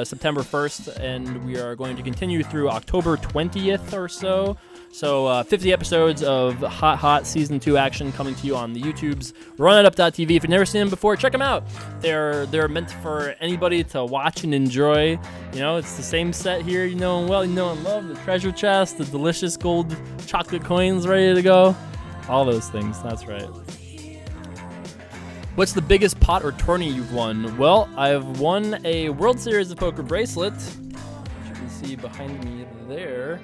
September 1st, and we are going to continue through October 20th or so. So 50 episodes of hot Season 2 action coming to you on the YouTubes. RunItUp.tv. If you've never seen them before, check them out. They're meant for anybody to watch and enjoy. You know, it's the same set here. You know them well, you know and love. The treasure chest, the delicious gold chocolate coins ready to go. All those things, that's right. What's the biggest pot or tourney you've won? Well, I've won a World Series of Poker bracelet, which you can see behind me there.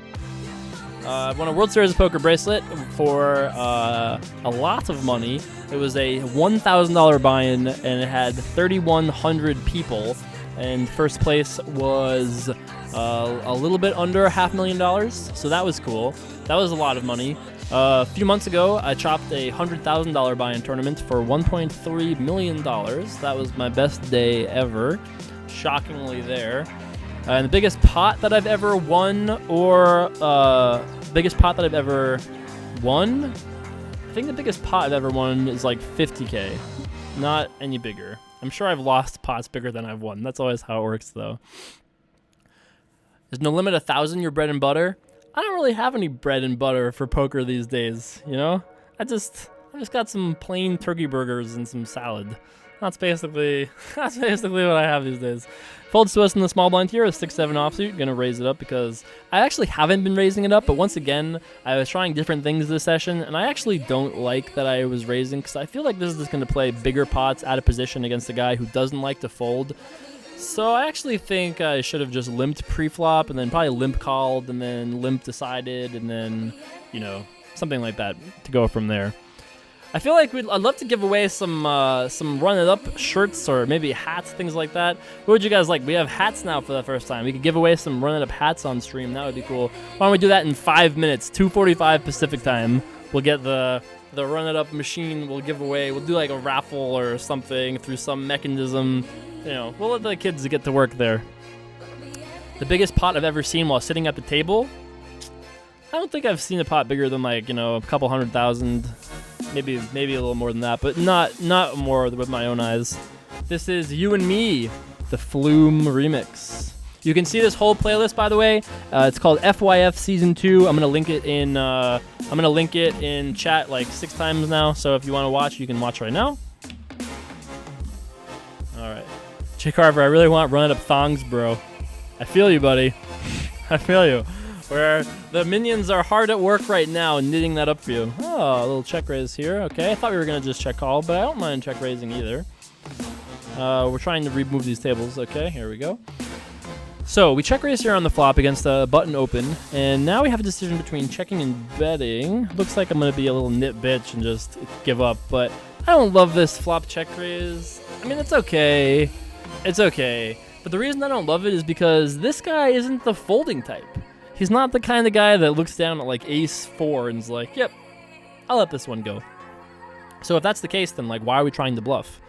I've won a World Series of Poker bracelet for a lot of money. It was a $1,000 buy-in, and it had 3,100 people. And first place was a little bit under $500,000, so that was cool. That was a lot of money. A few months ago, I chopped a $100,000 buy-in tournament for $1.3 million. That was my best day ever, shockingly there. And the biggest pot that I've ever won, I think the biggest pot I've ever won is like 50K, not any bigger. I'm sure I've lost pots bigger than I've won. That's always how it works, though. There's no limit 1,000 your bread and butter. I don't really have any bread and butter for poker these days, you know? I just got some plain turkey burgers and some salad. That's basically what I have these days. Folds to us in the small blind here, a 6-7 offsuit. Gonna raise it up because I actually haven't been raising it up, but once again, I was trying different things this session, and I actually don't like that I was raising, because I feel like this is just gonna play bigger pots out of position against a guy who doesn't like to fold. So I actually think I should have just limped pre-flop, and then probably limp called, and then limp decided, and then, you know, something like that to go from there. I feel like I'd love to give away some Run It Up shirts or maybe hats, things like that. What would you guys like? We have hats now for the first time. We could give away some Run It Up hats on stream. That would be cool. Why don't we do that in 5 minutes, 2:45 Pacific time. We'll get the Run It Up machine. We'll give away. We'll do like a raffle or something through some mechanism. You know, we'll let the kids get to work there. The biggest pot I've ever seen while sitting at the table? I don't think I've seen a pot bigger than like, you know, a couple 100,000. Maybe a little more than that, but not more with my own eyes. This is You and Me, the Flume remix. You can see this whole playlist, by the way. It's called FYF Season 2. I'm gonna link it in chat like 6 times now. So if you want to watch, you can watch right now. All right, Jay Carver, I really want Run It Up thongs, bro. I feel you, buddy. I feel you. Where the minions are hard at work right now knitting that up for you. Oh, a little check raise here. Okay, I thought we were going to just check call, but I don't mind check raising either. We're trying to remove these tables. Okay, here we go. So we check raise here on the flop against a button open, and now we have a decision between checking and betting. Looks like I'm going to be a little nit bitch and just give up, but I don't love this flop check raise. I mean, it's okay. It's okay. But the reason I don't love it is because this guy isn't the folding type. He's not the kind of guy that looks down at like ace-4 and is like, yep, I'll let this one go. So if that's the case, then like, why are we trying to bluff?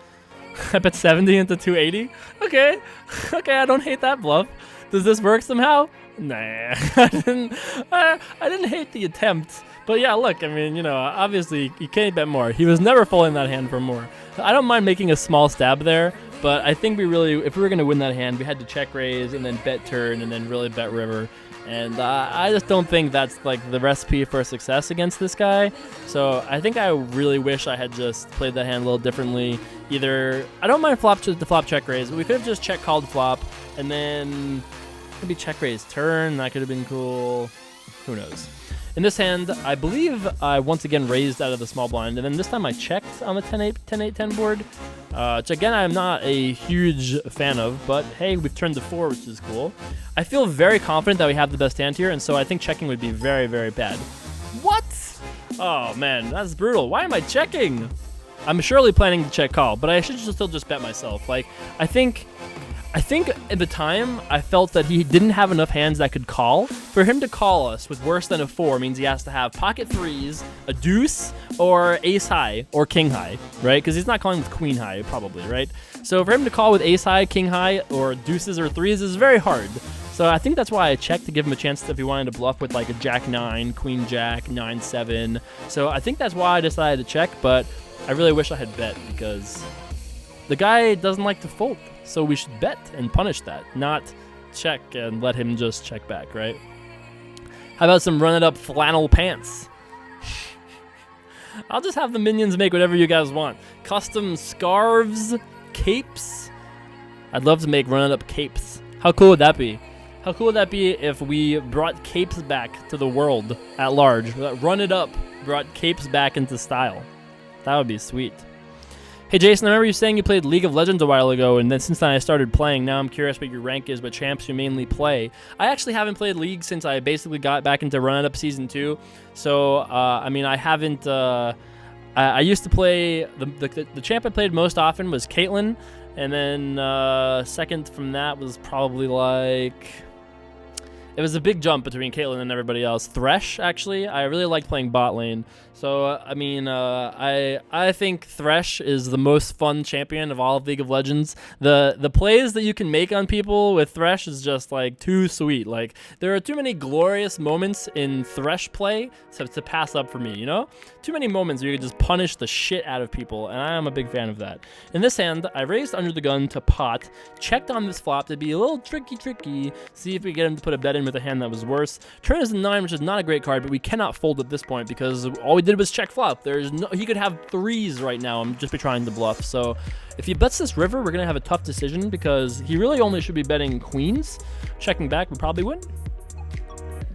I bet 70 into 280? Okay, I don't hate that bluff. Does this work somehow? Nah, I didn't hate the attempt. But yeah, look, I mean, you know, obviously you can't bet more. He was never folding that hand for more. I don't mind making a small stab there, but I think if we were going to win that hand, we had to check raise and then bet turn and then really bet river. And I just don't think that's like the recipe for success against this guy. So I think I really wish I had just played that hand a little differently. Either I don't mind the flop check raise, but we could have just check called flop and then maybe check raise turn. That could have been cool. Who knows? In this hand, I believe I once again raised out of the small blind, and then this time I checked on the 10-8, 10-8-10 board, which again I'm not a huge fan of, but hey, we've turned to 4, which is cool. I feel very confident that we have the best hand here, and so I think checking would be very, very bad. What? Oh man, that's brutal. Why am I checking? I'm surely planning to check call, but I should still just bet myself. Like, I think at the time, I felt that he didn't have enough hands that could call. For him to call us with worse than a 4 means he has to have pocket 3s, a deuce, or ace high, or king high, right? Because he's not calling with queen high, probably, right? So for him to call with ace high, king high, or deuces or 3s is very hard. So I think that's why I checked to give him a chance if he wanted to bluff with like a jack 9, queen jack, 9-7. So I think that's why I decided to check, but I really wish I had bet because the guy doesn't like to fold. So we should bet and punish that, not check and let him just check back, right? How about some run it up flannel pants? I'll just have the minions make whatever you guys want. Custom scarves, capes. I'd love to make run it up capes. How cool would that be? How cool would that be if we brought capes back to the world at large? Run it up brought capes back into style. That would be sweet. Hey Jason, I remember you saying you played League of Legends a while ago, and then since then I started playing. Now I'm curious what your rank is, what champs you mainly play. I actually haven't played League since I basically got back into Run It Up Season 2. So, I mean, I haven't... I used to play... The champ I played most often was Caitlyn, and then second from that was probably like... It was a big jump between Caitlyn and everybody else. Thresh, actually. I really liked playing bot lane. So, I mean, I think Thresh is the most fun champion of all of League of Legends. The plays that you can make on people with Thresh is just, like, too sweet. Like, there are too many glorious moments in Thresh play to pass up for me, you know? Too many moments where you can just punish the shit out of people, and I am a big fan of that. In this hand, I raised under the gun to pot, checked on this flop to be a little tricky, see if we get him to put a bet in with a hand that was worse. Turn is a 9, which is not a great card, but we cannot fold at this point because all we did was check flop. He could have 3s right now and just be trying to bluff. So if he bets this river, we're gonna have a tough decision because he really only should be betting queens. Checking back would probably win.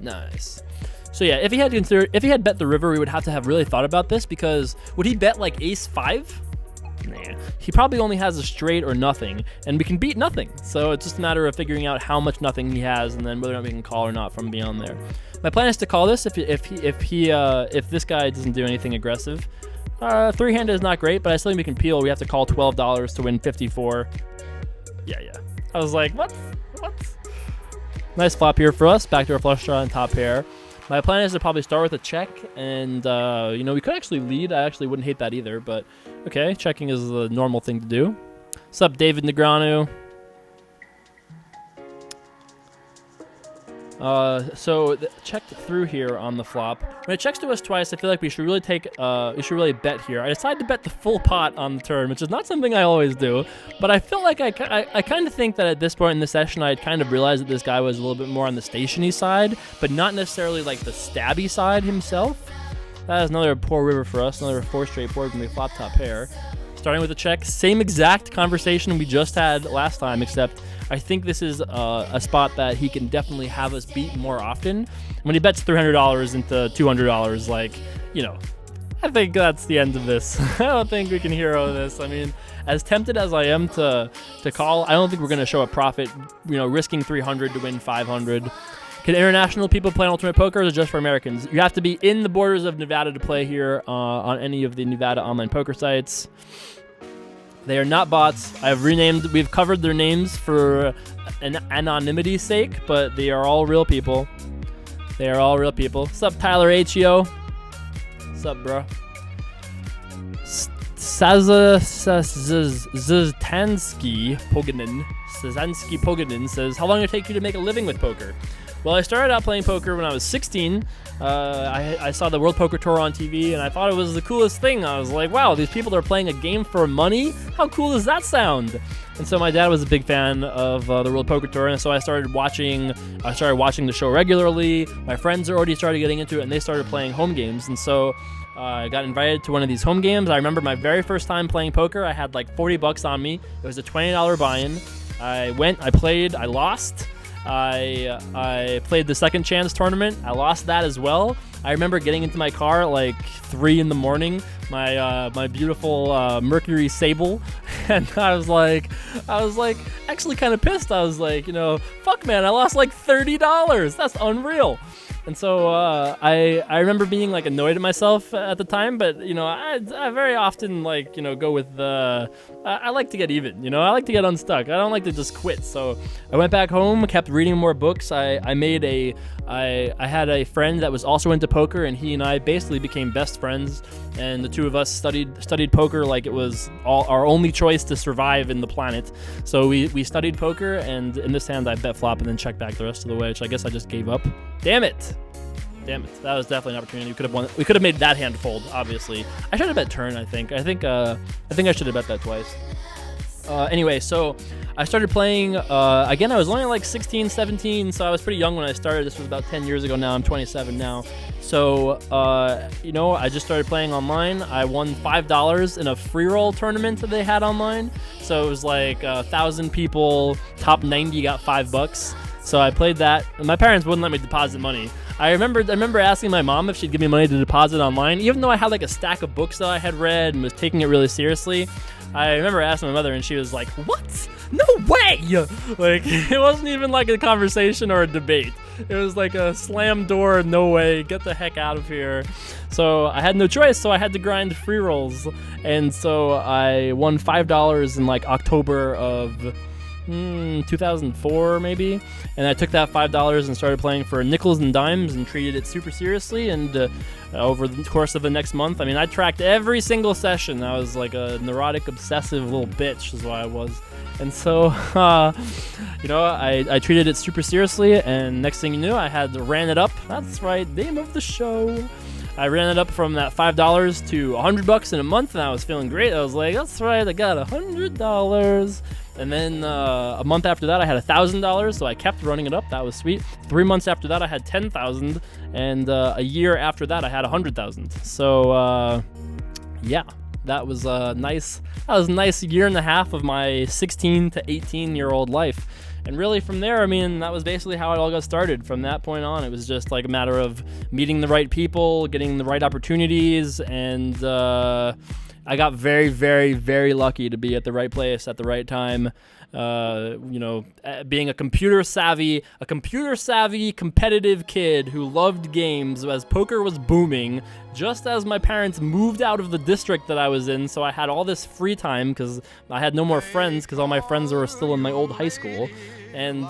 Nice. So yeah, if he had bet the river, we would have to have really thought about this because would he bet like ace 5? Nah. He probably only has a straight or nothing, and we can beat nothing. So it's just a matter of figuring out how much nothing he has, and then whether or not we can call or not from beyond there. My plan is to call this if this guy doesn't do anything aggressive. 3-handed is not great, but I still think we can peel. We have to call $12 to win 54. Yeah. I was like, what? Nice flop here for us. Back to our flush draw and top pair. My plan is to probably start with a check, and, you know, we could actually lead. I actually wouldn't hate that either, but okay, checking is the normal thing to do. What's up, David Negreanu? Checked through here on the flop. When it checks to us twice, I feel like we should really bet here. I decided to bet the full pot on the turn, which is not something I always do, but I feel like I kind of think that at this point in the session, I had kind of realized that this guy was a little bit more on the stationy side, but not necessarily like the stabby side himself. That is another poor river for us, another 4 straight board when we flop top pair. Starting with a check, same exact conversation we just had last time, except I think this is a spot that he can definitely have us beat more often. When he bets $300 into $200, like, you know, I think that's the end of this. I don't think we can hero this. I mean, as tempted as I am to call, I don't think we're going to show a profit, you know, risking 300 to win 500. Can international people play Ultimate Poker, or is it just for Americans? You have to be in the borders of Nevada to play here on any of the Nevada online poker sites. They are not bots. We've covered their names for an anonymity's sake, but they are all real people. They are all real people. What's up, Tyler H.E.O.? What's up, bro? Szanski Poganin says, how long did it take you to make a living with poker? Well, I started out playing poker when I was 16. I saw the World Poker Tour on TV, and I thought it was the coolest thing. I was like, wow, these people are playing a game for money? How cool does that sound? And so my dad was a big fan of the World Poker Tour, and so I started watching the show regularly. My friends already started getting into it, and they started playing home games. And so I got invited to one of these home games. I remember my very first time playing poker. I had like $40 on me. It was a $20 buy-in. I went, I played, I lost. I played the second chance tournament. I lost that as well. I remember getting into my car at like 3 in the morning, my beautiful Mercury Sable, and I was like actually kind of pissed. I was like, you know, fuck man, I lost like $30. That's unreal. And so I remember being like annoyed at myself at the time, but I very often like go with the I like to get even. I like to get unstuck. I don't like to just quit. So I went back home, kept reading more books. I had a friend that was also into poker, and he and I basically became best friends. And the two of us studied poker like it was our only choice to survive in the planet. So we studied poker, and in this hand I bet flop and then checked back the rest of the way, which I guess I just gave up. Damn it. That was definitely an opportunity. We could have made that hand fold, obviously. I should have bet turn, I think. I think I should have bet that twice. Anyway, so I started playing, again, I was only like 16, 17, so I was pretty young when I started. This was about 10 years ago now. I'm 27 now. So, I just started playing online. I won $5 in a free roll tournament that they had online. So it was like 1,000 people, top 90 got $5. So I played that. My parents wouldn't let me deposit money. I remember asking my mom if she'd give me money to deposit online, even though I had like a stack of books that I had read and was taking it really seriously. I remember asking my mother, and she was like, "What? No way!" Like, it wasn't even like a conversation or a debate. It was like a slam door, no way, get the heck out of here. So I had no choice, so I had to grind free rolls. And so I won $5 in like October of 2004 maybe, and I took that $5 and started playing for nickels and dimes and treated it super seriously. And over the course of the next month, I mean, I tracked every single session. I was like a neurotic, obsessive little bitch is what I was. And so I treated it super seriously, and next thing you knew, I had ran it up. That's right, name of the show. I ran it up from that $5 to $100 in a month, and I was feeling great. I was like, that's right, I got $100. And then a month after that, I had $1,000, so I kept running it up. That was sweet. 3 months after that, I had $10,000, and a year after that, I had $100,000. So yeah, that was a nice year and a half of my 16 to 18-year-old life. And really from there, I mean, that was basically how it all got started. From that point on, it was just like a matter of meeting the right people, getting the right opportunities, and I got very, very, very lucky to be at the right place at the right time. Being a computer savvy competitive kid who loved games as poker was booming, just as my parents moved out of the district that I was in. So I had all this free time because I had no more friends because all my friends were still in my old high school. And,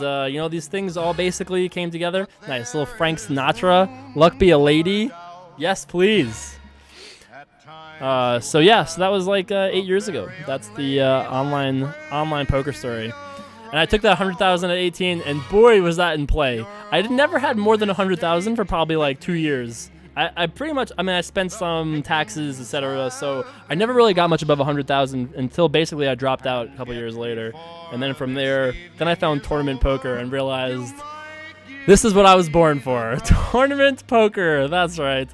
these things all basically came together. Nice little Frank Sinatra. Luck be a lady. Yes, please. So that was like 8 years ago. That's the online poker story. And I took that 100,000 at 18, and boy, was that in play. I never had more than 100,000 for probably like 2 years. I pretty much, I spent some taxes, etc. So I never really got much above 100,000 until basically I dropped out a couple years later. And then from there, then I found tournament poker and realized this is what I was born for. Tournament poker, that's right.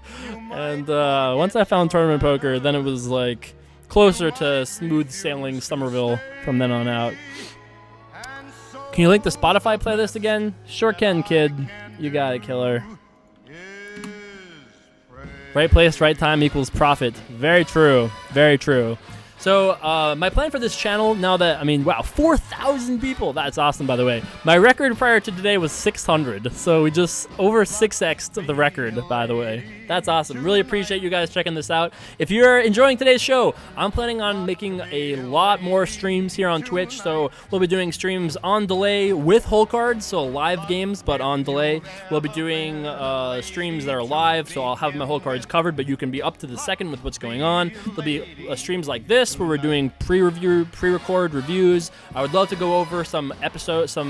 And once I found tournament poker, then it was like closer to smooth sailing Somerville from then on out. Can you link the Spotify playlist again? Sure can, kid. You got it, killer. Right place, right time equals profit. Very true. Very true. So my plan for this channel now that, 4,000 people. That's awesome, by the way. My record prior to today was 600. So we just over 6x'd the record, by the way. That's awesome. Really appreciate you guys checking this out. If you're enjoying today's show, I'm planning on making a lot more streams here on Twitch. So we'll be doing streams on delay with hole cards, so live games, but on delay. We'll be doing streams that are live, so I'll have my hole cards covered, but you can be up to the second with what's going on. There'll be streams like this where we're doing pre-record reviews. I would love to go over some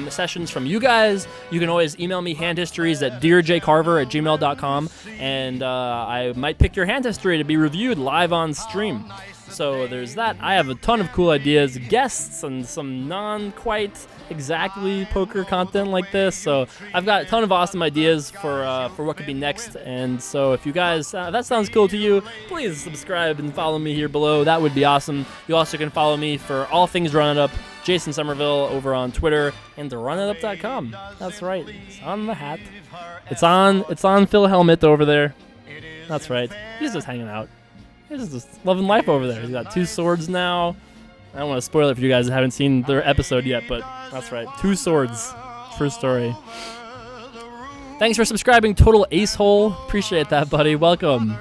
sessions from you guys. You can always email me handhistories@dearjcarver@gmail.com, and I might pick your hand history to be reviewed live on stream. So there's that. I have a ton of cool ideas, guests, and some non-quite exactly poker content like this. So I've got a ton of awesome ideas for what could be next. And so if you guys, if that sounds cool to you, please subscribe and follow me here below. That would be awesome. You also can follow me for all things Run It Up, Jason Somerville over on Twitter, and runitup.com. That's right. It's on the hat. It's on Phil Helmet over there. That's right. He's just hanging out. He's just loving life over there. He's got 2 swords now. I don't want to spoil it for you guys that haven't seen their episode yet, but that's right. 2 swords. True story. Thanks for subscribing, Total Ace Hole. Appreciate that, buddy. Welcome.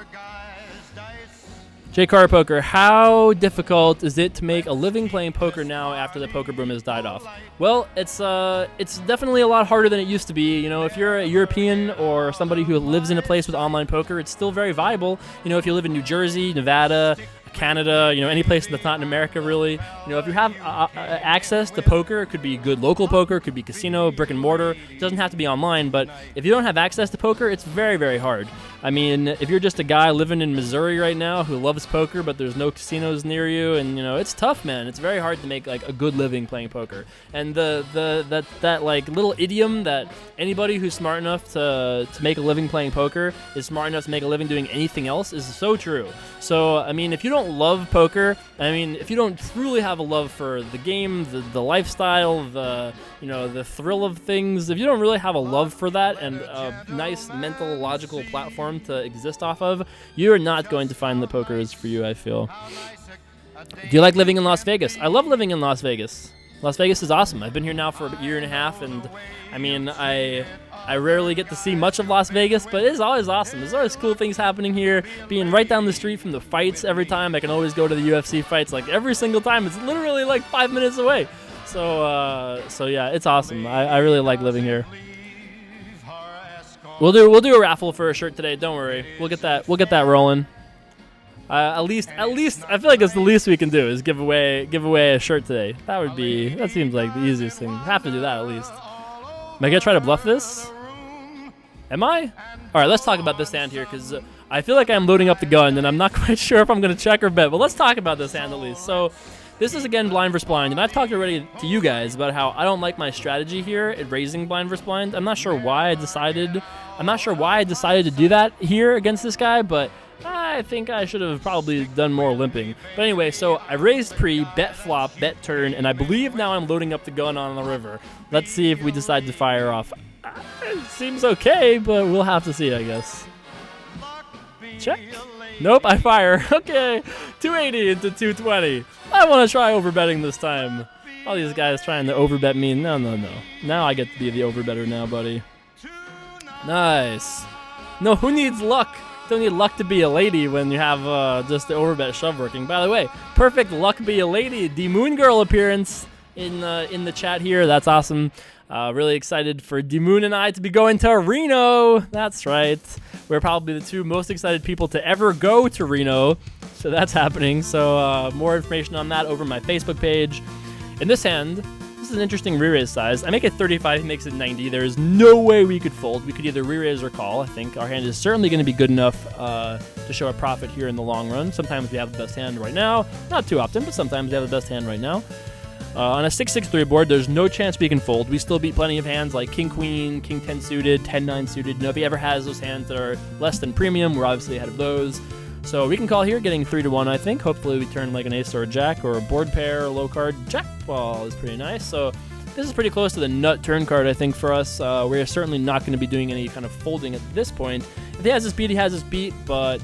J. Carter Poker, how difficult is it to make a living playing poker now after the poker boom has died off? Well, it's definitely a lot harder than it used to be. You know, if you're a European or somebody who lives in a place with online poker, it's still very viable. You know, if you live in New Jersey, Nevada, Canada, you know, any place that's not in America, really. You know, if you have access to poker, it could be good local poker, it could be casino, brick and mortar. It doesn't have to be online, but if you don't have access to poker, it's very, very hard. I mean, if you're just a guy living in Missouri right now who loves poker, but there's no casinos near you, and you know, it's tough, man. It's very hard to make like a good living playing poker. And that like little idiom that anybody who's smart enough to make a living playing poker is smart enough to make a living doing anything else is so true. So, I mean, if you don't love poker, I mean, if you don't truly have a love for the game, the lifestyle, the thrill of things, if you don't really have a love for that and a nice mental, logical platform to exist off of, you are not going to find that poker is for you, I feel. Do you like living in Las Vegas? I love living in Las Vegas. Las Vegas is awesome. I've been here now for a year and a half, and I mean, I rarely get to see much of Las Vegas, but it's always awesome. There's always cool things happening here. Being right down the street from the fights every time, I can always go to the UFC fights. Like every single time, it's literally like 5 minutes away. So yeah, it's awesome. I really like living here. We'll do a raffle for a shirt today. Don't worry. We'll get that rolling. At least I feel like it's the least we can do is give away a shirt today. That seems like the easiest thing. Have to do that at least. Am I gonna try to bluff this? Am I? All right, let's talk about this hand here because I feel like I'm loading up the gun and I'm not quite sure if I'm gonna check or bet. But let's talk about this hand at least. So this is again blind versus blind, and I've talked already to you guys about how I don't like my strategy here at raising blind versus blind. I'm not sure why I decided to do that here against this guy, but I think I should have probably done more limping. But anyway, so I raised pre, bet flop, bet turn, and I believe now I'm loading up the gun on the river. Let's see if we decide to fire off. It seems okay, but we'll have to see, I guess. Check. Nope, I fire. Okay, 280 into 220. I want to try overbetting this time. All these guys trying to overbet me. No. Now I get to be the overbetter now, buddy. Nice. No, who needs luck? Don't need luck to be a lady when you have just the overbet shove working. By the way, perfect luck be a lady. The Moon Girl appearance in the chat here. That's awesome. Really excited for D-Moon and I to be going to Reno. That's right. We're probably the two most excited people to ever go to Reno. So that's happening. So more information on that over my Facebook page. In this hand, this is an interesting re-raise size. I make it 35, he makes it 90. There is no way we could fold. We could either re-raise or call. I think our hand is certainly going to be good enough to show a profit here in the long run. Sometimes we have the best hand right now. Not too often, but sometimes we have the best hand right now. On a 6-6-3 board, there's no chance we can fold. We still beat plenty of hands like King-Queen, King-10 suited, 10-9 suited. You know, if he ever has those hands that are less than premium, we're obviously ahead of those. So we can call here, getting 3-1, I think. Hopefully we turn like an ace or a jack or a board pair, low card. Jack ball is pretty nice. So this is pretty close to the nut turn card, I think, for us. We're certainly not going to be doing any kind of folding at this point. If he has his beat, he has his beat, but...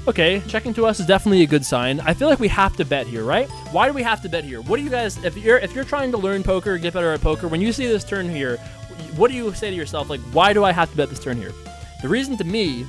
Okay, checking to us is definitely a good sign. I feel like we have to bet here, right? Why do we have to bet here? What do you guys, if you're trying to learn poker, get better at poker, when you see this turn here, what do you say to yourself? Like, why do I have to bet this turn here? The reason to me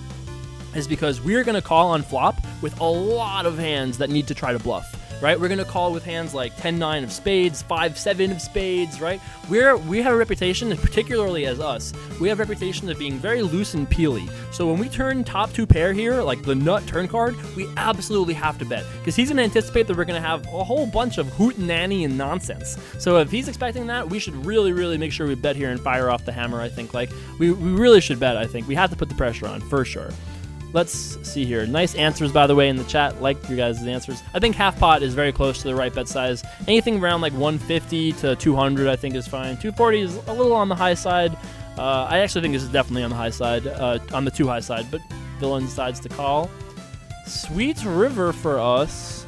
is because we're going to call on flop with a lot of hands that need to try to bluff, right? We're going to call with hands like 10-9 of spades, 5-7 of spades, right? We have a reputation, particularly as us, we have a reputation of being very loose and peely. So when we turn top two pair here, like the nut turn card, we absolutely have to bet because he's going to anticipate that we're going to have a whole bunch of hootenanny and nonsense. So if he's expecting that, we should really, really make sure we bet here and fire off the hammer, I think. Like, we really should bet, I think. We have to put the pressure on, for sure. Let's see here. Nice answers, by the way, in the chat. Like your guys' answers. I think half pot is very close to the right bet size. Anything around like 150 to 200, I think, is fine. 240 is a little on the high side. I actually think this is definitely on the high side, on the too high side, but villain decides to call. Sweet river for us.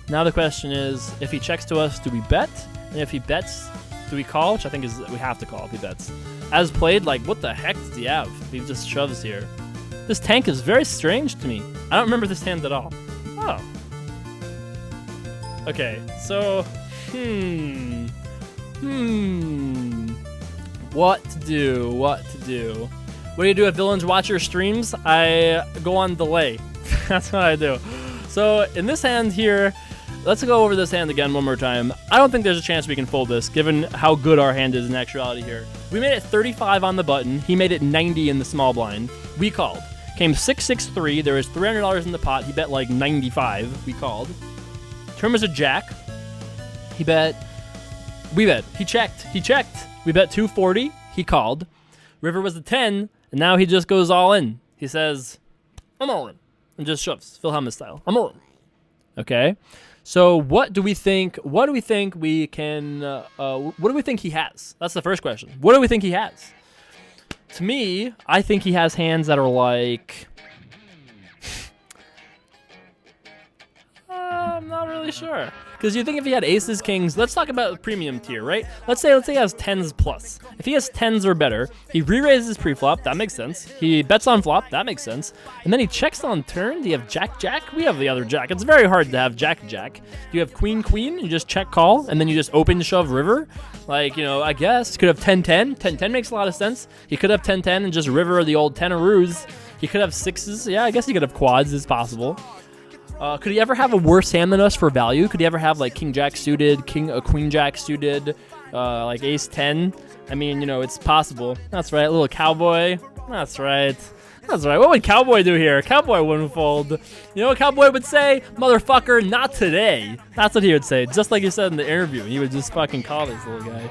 Now the question is, if he checks to us, do we bet? And if he bets, do we call? Which I think is we have to call if he bets. As played, like, what the heck does he have if he just shoves here? This tank is very strange to me. I don't remember this hand at all. Oh. Okay, so, what to do? What do you do if villains watch your streams? I go on delay. That's what I do. So in this hand here, let's go over this hand again one more time. I don't think there's a chance we can fold this, given how good our hand is in actuality here. We made it 35 on the button. He made it 90 in the small blind. We called. Came 6-6-3. There was $300 in the pot. He bet like 95. We called. Turn was a jack. He bet. We bet. He checked. He checked. We bet 240. He called. River was a 10, and now he just goes all in. He says, I'm all in. And just shoves, Phil Hellmuth style. I'm all in. Okay. So what do we think? What do we think we can? What do we think he has? That's the first question. What do we think he has? To me, I think he has hands that are like. I'm not really sure. Because you think if he had aces, kings, let's talk about premium tier, right? Let's say he has 10s plus. If he has 10s or better, he re-raises pre-flop, that makes sense. He bets on flop, that makes sense. And then he checks on turn. Do you have jack-jack? We have the other jack. It's very hard to have jack-jack. You have queen-queen, you just check call, and then you just open shove river. Like, you know, I guess. Could have 10-10. 10-10 makes a lot of sense. He could have 10-10 and just river the old 10-a-roos. He could have sixes. Yeah, I guess he could have quads. It's possible. Could he ever have a worse hand than us for value? Could he ever have like king jack suited, queen jack suited, like ace 10? I mean, you know, it's possible. That's right, a little cowboy. That's right. That's right. What would cowboy do here? Cowboy wouldn't fold. You know what cowboy would say? Motherfucker, not today. That's what he would say, just like you said in the interview. He would just fucking call this little guy.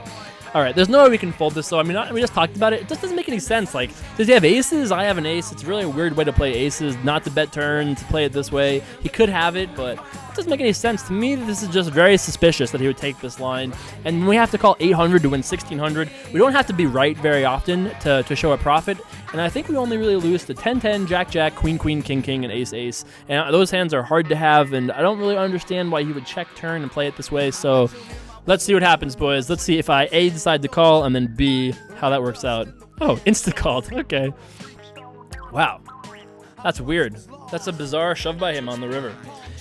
All right, there's no way we can fold this, so I mean, we just talked about it. It just doesn't make any sense. Like, does he have aces? I have an ace. It's really a weird way to play aces, not to bet turn, to play it this way. He could have it, but it doesn't make any sense. To me, this is just very suspicious that he would take this line. And when we have to call 800 to win 1600, we don't have to be right very often to show a profit. And I think we only really lose to 10-10, jack-jack, queen-queen, king-king, and ace-ace. And those hands are hard to have, and I don't really understand why he would check turn and play it this way, so... Let's see what happens, boys. Let's see if I A, decide to call, and then B, how that works out. Oh, insta-called. Okay. Wow. That's weird. That's a bizarre shove by him on the river.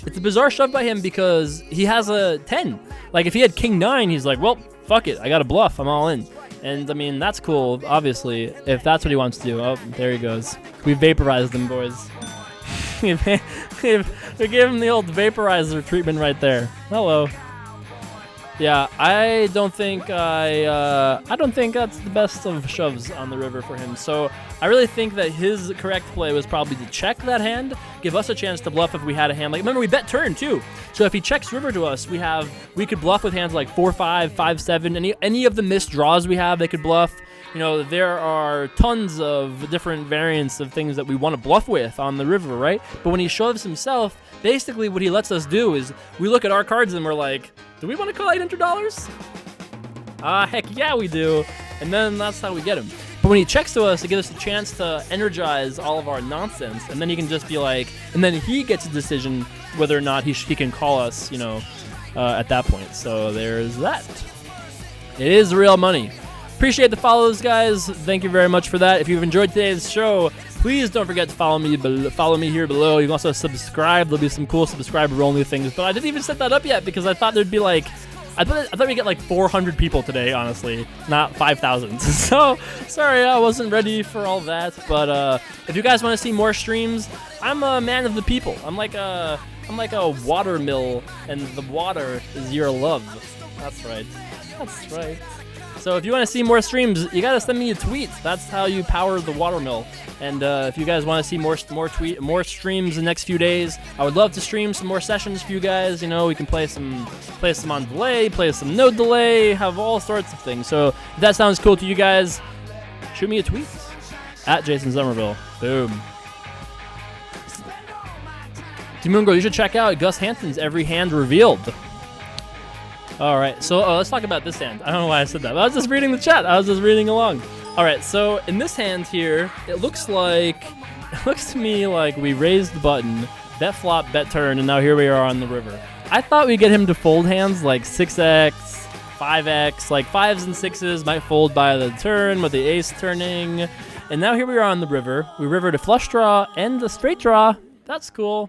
It's a bizarre shove by him because he has a 10. Like, if he had king 9, he's like, well, fuck it. I got a bluff. I'm all in. And, I mean, that's cool, obviously, if that's what he wants to do. Oh, there he goes. We vaporized him, boys. we gave him the old vaporizer treatment right there. Hello. Yeah, I don't think that's the best of shoves on the river for him. So I really think that his correct play was probably to check that hand, give us a chance to bluff if we had a hand. Like, remember, we bet turn too. So if he checks river to us, we could bluff with hands like 4-5, 5-7, any of the missed draws we have, they could bluff. You know, there are tons of different variants of things that we want to bluff with on the river, right? But when he shoves himself, basically what he lets us do is we look at our cards and we're like, do we want to call $800? Heck yeah, we do. And then that's how we get him. But when he checks to us, it gives us a chance to energize all of our nonsense. And then he can just be like, and then he gets a decision whether or not he can call us, you know, at that point. So there's that. It is real money. Appreciate the follows, guys. Thank you very much for that. If you've enjoyed today's show, please don't forget to follow me here below. You can also subscribe. There'll be some cool subscriber-only things. But I didn't even set that up yet because I thought there'd be like... I thought we'd get like 400 people today, honestly, not 5,000. So, sorry, I wasn't ready for all that. But if you guys want to see more streams, I'm a man of the people. I'm like a water mill, and the water is your love. That's right. That's right. So if you want to see more streams, you gotta send me a tweet. That's how you power the watermill. And if you guys want to see more streams in the next few days, I would love to stream some more sessions for you guys. You know, we can play some on delay, play some no delay, have all sorts of things. So if that sounds cool to you guys, shoot me a tweet at Jason Somerville. Boom. Moon Girl, you should check out Gus Hanson's Every Hand Revealed. All right, so let's talk about this hand. I don't know why I said that, but I was just reading the chat. I was just reading along. All right, so in this hand here, it looks to me like we raised the button, bet flop, bet turn, and now here we are on the river. I thought we'd get him to fold hands like 6x, 5x, like 5s and 6s might fold by the turn with the ace turning. And now here we are on the river. We river to flush draw and the straight draw. That's cool.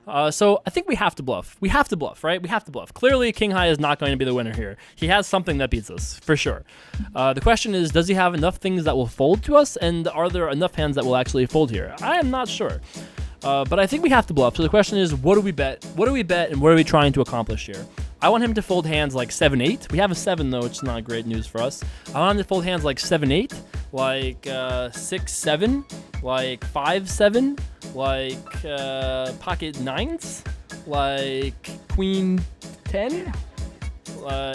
So I think we have to bluff. We have to bluff, right? We have to bluff. Clearly, King High is not going to be the winner here. He has something that beats us, for sure. The question is, does he have enough things that will fold to us, and are there enough hands that will actually fold here? I am not sure. But I think we have to bluff. So the question is, what do we bet? What do we bet, and what are we trying to accomplish here? I want him to fold hands like 7-8. We have a 7, though, which is not great news for us. I want him to fold hands like 7-8, like 6-7, like 5-7, like pocket 9s, like queen 10,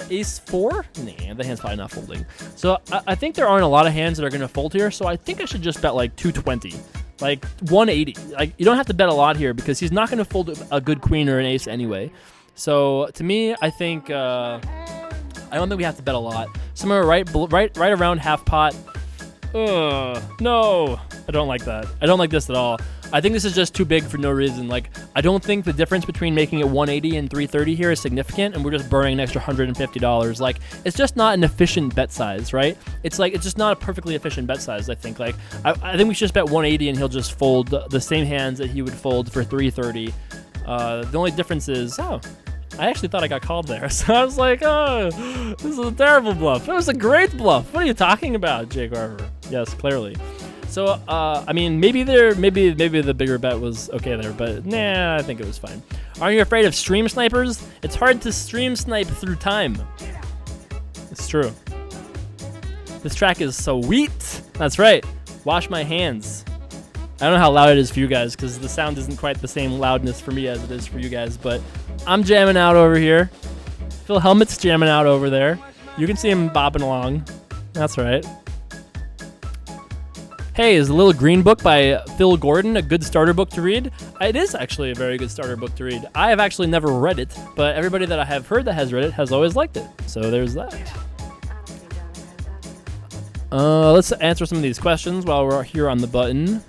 ace 4. Nah, the hand's probably not folding. So I think there aren't a lot of hands that are going to fold here, so I think I should just bet like 220. Like 180. Like, you don't have to bet a lot here because he's not going to fold a good queen or an ace anyway. So to me, I think I don't think we have to bet a lot. Somewhere right around half pot. No, I don't like that. I don't like this at all. I think this is just too big for no reason. Like, I don't think the difference between making it 180 and 330 here is significant, and we're just burning an extra $150. Like, it's just not an efficient bet size, right? It's just not a perfectly efficient bet size, I think. Like, I think we should just bet 180 and he'll just fold the same hands that he would fold for 330. The only difference is, I actually thought I got called there. So I was like, this is a terrible bluff. It was a great bluff. What are you talking about, Jay Carver? Yes, clearly. So, I mean, maybe the bigger bet was okay there, but nah, I think it was fine. Aren't you afraid of stream snipers? It's hard to stream snipe through time. It's true. This track is sweet. That's right. Wash my hands. I don't know how loud it is for you guys because the sound isn't quite the same loudness for me as it is for you guys, but I'm jamming out over here. Phil Helmet's jamming out over there. You can see him bopping along. That's right. Hey, is The Little Green Book by Phil Gordon a good starter book to read? It is actually a very good starter book to read. I have actually never read it, but everybody that I have heard that has read it has always liked it. So there's that. Let's answer some of these questions while we're here on the button.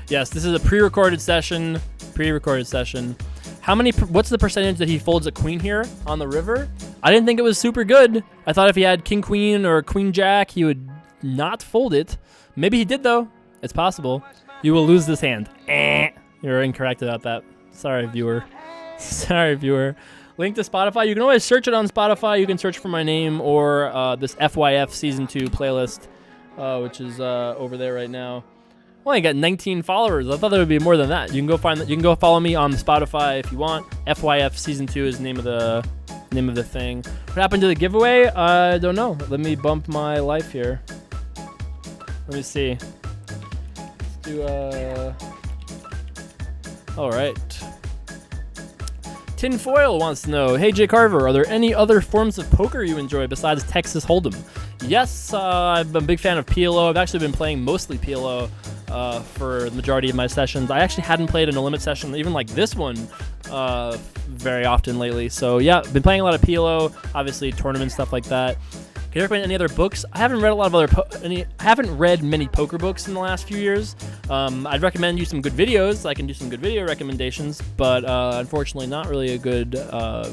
Yes, this is a pre-recorded session. What's the percentage that he folds a queen here on the river? I didn't think it was super good. I thought if he had king queen or queen jack, he would not fold it. Maybe he did though. It's possible. You will lose this hand. You're incorrect about that. Sorry, viewer. Link to Spotify. You can always search it on Spotify. You can search for my name or this FYF Season 2 playlist, which is over there right now. Well, I got 19 followers. I thought there would be more than that. You can go find that. You can go follow me on Spotify if you want. FYF Season 2 is the name of the thing. What happened to the giveaway? I don't know. Let me bump my life here. Let me see. Let's do all right. Tinfoil wants to know, hey Jay Carver, are there any other forms of poker you enjoy besides Texas Hold'em? Yes, I'm a big fan of PLO. I've actually been playing mostly PLO for the majority of my sessions. I actually hadn't played in a limit session, even like this one, very often lately. So yeah, been playing a lot of PLO, obviously tournament stuff like that. Can you recommend any other books? I haven't read a lot of I haven't read many poker books in the last few years. I'd recommend you some good videos. I can do some good video recommendations, but unfortunately not really a good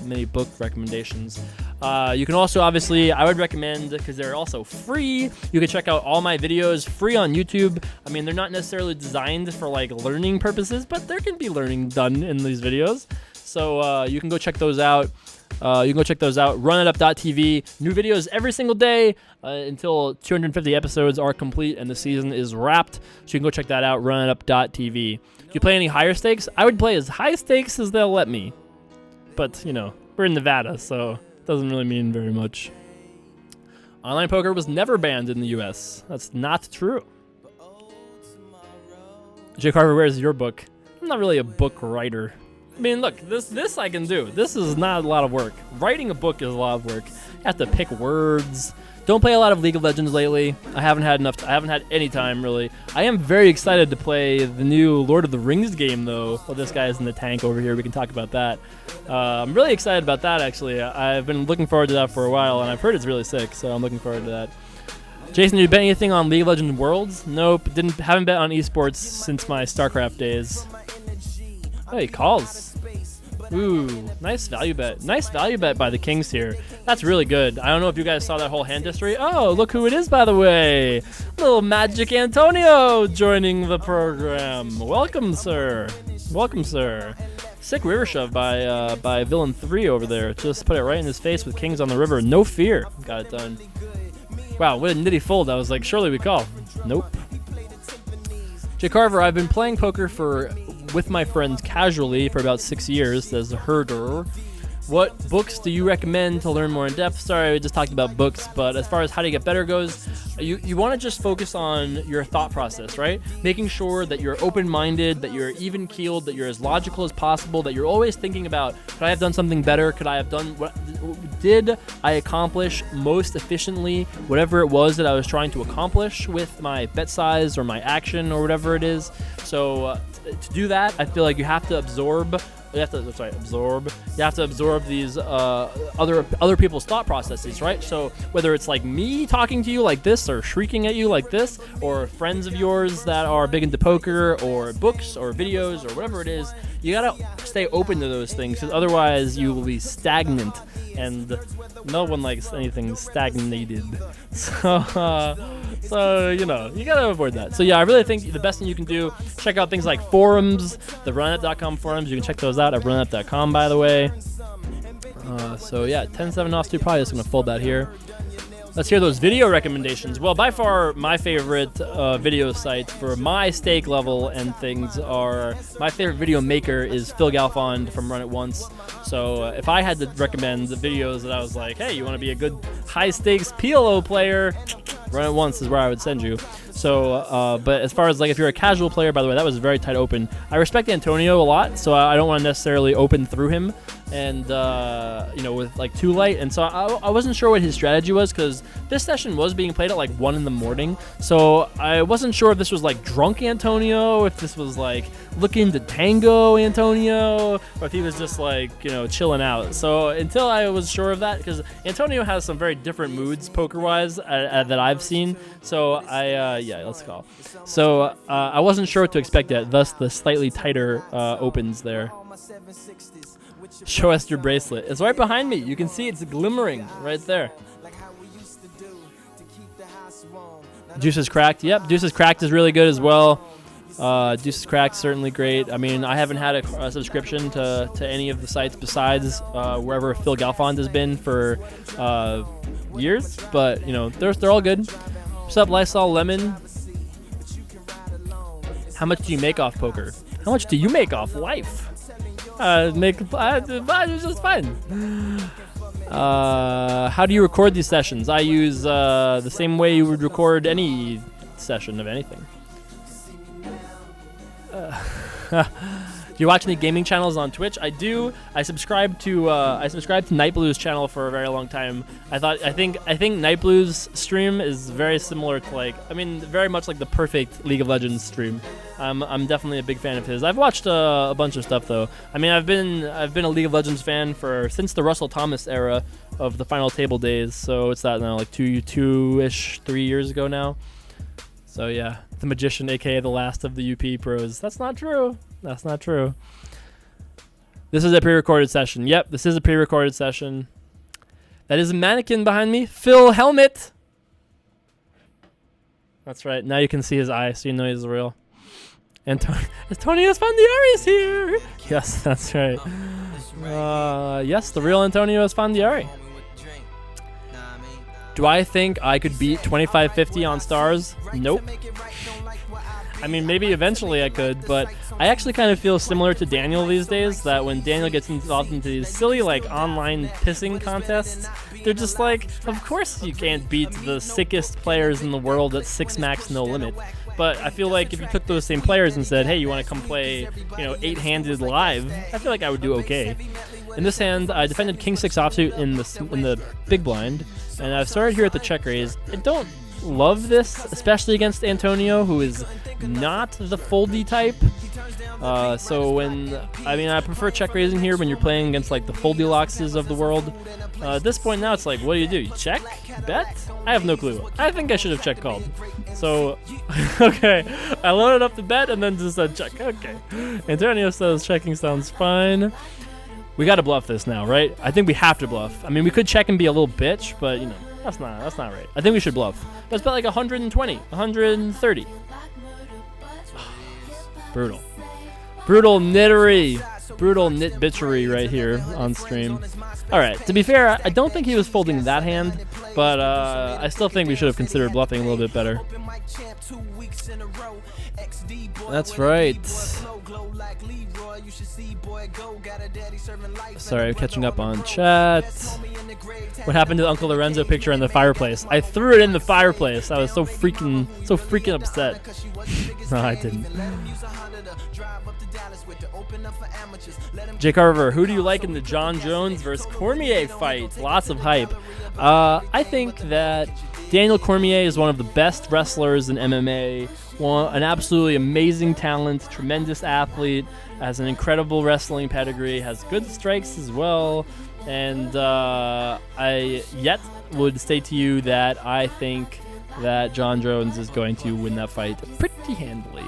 many book recommendations. You can also, obviously, I would recommend, because they're also free, you can check out all my videos free on YouTube. I mean, they're not necessarily designed for like learning purposes, but there can be learning done in these videos. So you can go check those out. Runutup.tv. New videos every single day until 250 episodes are complete and the season is wrapped. So you can go check that out, runutup.tv. Do you play any higher stakes? I would play as high stakes as they'll let me. But, you know, we're in Nevada, so it doesn't really mean very much. Online poker was never banned in the US. That's not true. Jay Carver, where's your book? I'm not really a book writer. I mean, look, this I can do. This is not a lot of work. Writing a book is a lot of work. You have to pick words. Don't play a lot of League of Legends lately. I haven't had any time, really. I am very excited to play the new Lord of the Rings game, though. Well, this guy's in the tank over here. We can talk about that. I'm really excited about that, actually. I've been looking forward to that for a while, and I've heard it's really sick, so I'm looking forward to that. Jason, did you bet anything on League of Legends Worlds? Nope. Haven't bet on esports since my StarCraft days. Oh, he calls. Ooh, nice value bet. Nice value bet by the Kings here. That's really good. I don't know if you guys saw that whole hand history. Oh, look who it is, by the way. Little Magic Antonio joining the program. Welcome, sir. Welcome, sir. Sick river shove by Villain 3 over there. Just put it right in his face with Kings on the river. No fear. Got it done. Wow, what a nitty fold. I was like, surely we call. Nope. Jay Carver, I've been playing poker with my friends casually for about 6 years as a herder. What books do you recommend to learn more in depth? Sorry, we just talked about books, but as far as how to get better goes, you want to just focus on your thought process, right? Making sure that you're open-minded, that you're even-keeled, that you're as logical as possible, that you're always thinking about, could I have done something better? Could I have done what? Did I accomplish most efficiently whatever it was that I was trying to accomplish with my bet size or my action or whatever it is? So to do that, I feel like you have to absorb. You have to absorb these other people's thought processes, right? So whether it's like me talking to you like this or shrieking at you like this, or friends of yours that are big into poker or books or videos or whatever it is, you gotta stay open to those things, because otherwise you will be stagnant, and no one likes anything stagnated. So you know, you gotta avoid that. So yeah, I really think the best thing you can do, check out things like forums, the runup.com forums. You can check those out at runup.com, by the way. So yeah, 10-7 offsuit, probably just gonna fold that here. Let's hear those video recommendations. Well, by far my favorite video sites for my stake level and things are, my favorite video maker is Phil Galfond from Run It Once. So if I had to recommend the videos that I was like, hey, you want to be a good high stakes PLO player, Run It Once is where I would send you. So, but as far as like if you're a casual player, by the way, that was very tight open. I respect Antonio a lot, so I don't want to necessarily open through him, and you know, with like too light. And so I wasn't sure what his strategy was, because this session was being played at like 1 in the morning. So I wasn't sure if this was like drunk Antonio, if this was like looking to tango Antonio, or if he was just like, you know, chilling out. So until I was sure of that, because Antonio has some very different moods poker-wise that I've seen. So yeah, let's call. So I wasn't sure what to expect yet, thus the slightly tighter opens there. Show us your bracelet. It's right behind me. You can see it's glimmering right there. Juice is cracked. Yep, Juice is cracked is really good as well. Juice is cracked, certainly great. I mean, I haven't had a subscription to any of the sites besides wherever Phil Galfond has been for years, but you know, they're all good. What's up, Lysol Lemon? How much do you make off poker? How much do you make off life? It's just fun. How do you record these sessions? I use the same way you would record any session of anything. Do you watch any gaming channels on Twitch? I do. I subscribe to Night Blue's channel for a very long time. I think Night Blue's stream is very similar to, like, I mean, very much like the perfect League of Legends stream. I'm definitely a big fan of his. I've watched a bunch of stuff though. I mean, I've been a League of Legends fan since the Russell Thomas era of the Final Table days. So it's that now, like 2-ish, 3 years ago now. So yeah, the Magician, aka the last of the UP pros. That's not true. That's not true. This is a pre-recorded session. Yep, this is a pre-recorded session. That is a mannequin behind me. Phil Helmet. That's right. Now you can see his eye, so you know he's real. Antonio Esfandiari is here. Yes, that's right. Yes, the real Antonio Esfandiari. Do I think I could beat 2550 on stars? Nope. I mean, maybe eventually I could, but I actually kind of feel similar to Daniel these days, that when Daniel gets involved into these silly, like, online pissing contests, they're just like, of course you can't beat the sickest players in the world at 6 max no limit. But I feel like if you took those same players and said, hey, you want to come play, 8-handed live, I feel like I would do okay. In this hand, I defended King 6 offsuit in the big blind, and I've started here at the check raise. I don't love this, especially against Antonio, who is not the foldy type. So I prefer check raising here when you're playing against like the Foldyloxes of the world. At this point now, it's like, what do? You check? Bet? I have no clue. I think I should have check called. So, okay, I loaded up the bet and then just said check. Okay, Antonio says checking sounds fine. We got to bluff this now, right? I think we have to bluff. I mean, we could check and be a little bitch, but you know, that's not right. I think we should bluff. Let's bet like 120, 130. Brutal. Brutal nittery. Brutal nit bitchery right here on stream. All right, to be fair, I don't think he was folding that hand, but I still think we should have considered bluffing a little bit better. That's right. Sorry, I'm catching up on chat. What happened to the Uncle Lorenzo picture in the fireplace? I threw it in the fireplace. I was so freaking upset. No, I didn't. Jay Carver, who do you like in the John Jones versus Cormier fight? Lots of hype. I think that Daniel Cormier is one of the best wrestlers in MMA. An absolutely amazing talent, tremendous athlete, has an incredible wrestling pedigree, has good strikes as well. And I yet would say to you that I think that John Jones is going to win that fight pretty handily.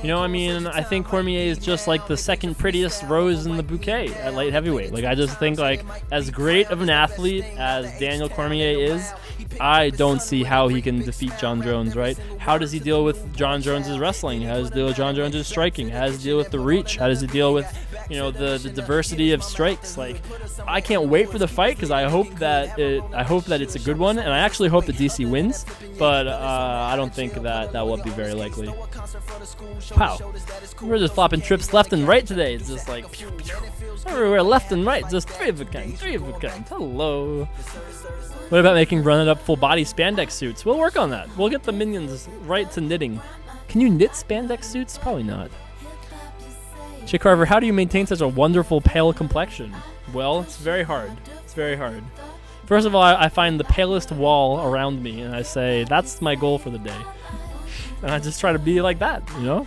You know, I mean, I think Cormier is just like the second prettiest rose in the bouquet at light heavyweight. Like, I just think, like, as great of an athlete as Daniel Cormier is, I don't see how he can defeat John Jones, right? How does he deal with John Jones's wrestling? How does he deal with John Jones's striking? How does he deal with the reach? How does he deal with, you know, the diversity of strikes? Like, I can't wait for the fight because I hope that it's a good one, and I actually hope that DC wins, but I don't think that will be very likely. Wow, we're just flopping trips left and right today. It's just like pew, pew. Everywhere left and right, just three of a kind. Hello. What about making run-it-up full-body spandex suits? We'll work on that. We'll get the minions right to knitting. Can you knit spandex suits? Probably not. Jay Carver, how do you maintain such a wonderful pale complexion? Well, it's very hard. It's very hard. First of all, I find the palest wall around me, and I say, that's my goal for the day. And I just try to be like that, you know?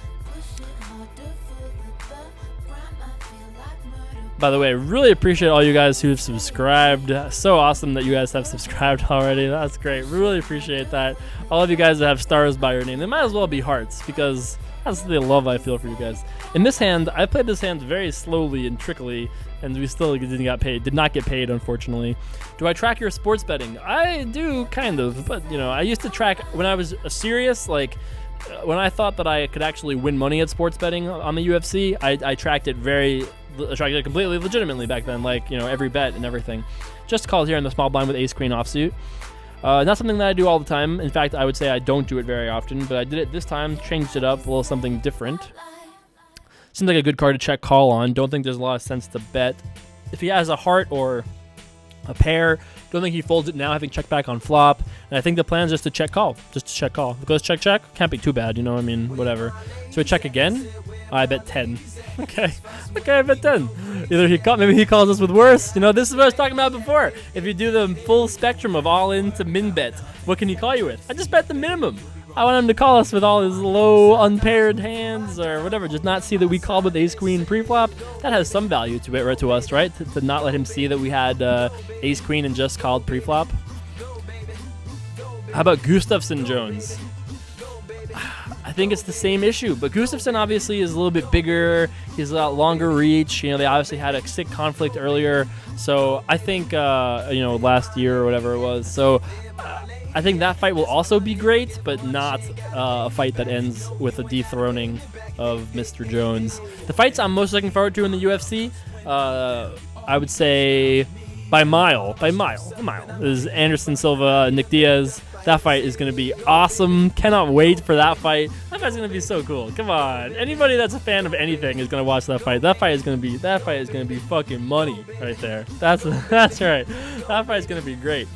By the way, really appreciate all you guys who've subscribed. So awesome that you guys have subscribed already. That's great. Really appreciate that. All of you guys that have stars by your name, they might as well be hearts because that's the love I feel for you guys. In this hand, I played this hand very slowly and trickily, and we still did not get paid, unfortunately. Do I track your sports betting? I do, kind of, but you know, I used to track when I was serious, like when I thought that I could actually win money at sports betting on the UFC, I tracked it completely legitimately back then, like, you know, every bet and everything. Just called here in the small blind with ace queen offsuit. Not something that I do all the time. In fact, I would say I don't do it very often, but I did it this time, changed it up, a little something different. Seems like a good card to check call on. Don't think there's a lot of sense to bet. If he has a heart or a pair, don't think he folds it now, having checked back on flop. And I think the plan is just to check call. Just to check call. If it goes check, can't be too bad, you know, I mean, whatever. So we check again. I bet 10. Okay, I bet 10. Maybe he calls us with worse. You know, this is what I was talking about before. If you do the full spectrum of all in to min bet, what can he call you with? I just bet the minimum. I want him to call us with all his low unpaired hands or whatever. Just not see that we called with ace queen pre-flop. That has some value to it, right, to us, right? To not let him see that we had ace queen and just called pre-flop. How about Gustafsson Jones? I think it's the same issue, but Gustafsson obviously is a little bit bigger. He's a lot longer reach. You know, they obviously had a sick conflict earlier. So I think, you know, last year or whatever it was. So I think that fight will also be great, but not a fight that ends with a dethroning of Mr. Jones. The fights I'm most looking forward to in the UFC, I would say by mile, is Anderson Silva, Nick Diaz. That fight is going to be awesome. Cannot wait for that fight. That fight's going to be so cool. Come on. Anybody that's a fan of anything is going to watch that fight. That fight is going to be fucking money right there. That's right. That fight's going to be great.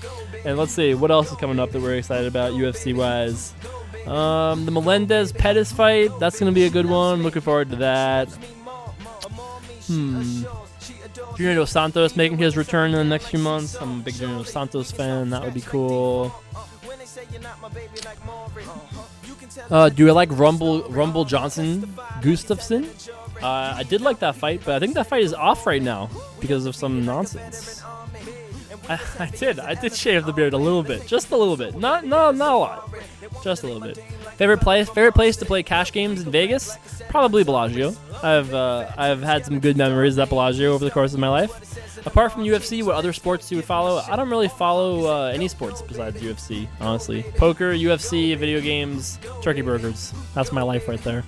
And let's see, what else is coming up that we're excited about UFC-wise? The Melendez-Pettis fight. That's going to be a good one. Looking forward to that. Junior Dos Santos making his return in the next few months. I'm a big Junior Dos Santos fan. That would be cool. Do I like Rumble Johnson Gustafsson? I did like that fight, but I think that fight is off right now because of some nonsense. I did shave the beard a little bit, just a little bit, not a lot, just a little bit. Favorite place to play cash games in Vegas? Probably Bellagio. I've had some good memories at Bellagio over the course of my life. Apart from UFC, what other sports do you follow? I don't really follow any sports besides UFC, honestly. Poker, UFC, video games, turkey burgers. That's my life right there.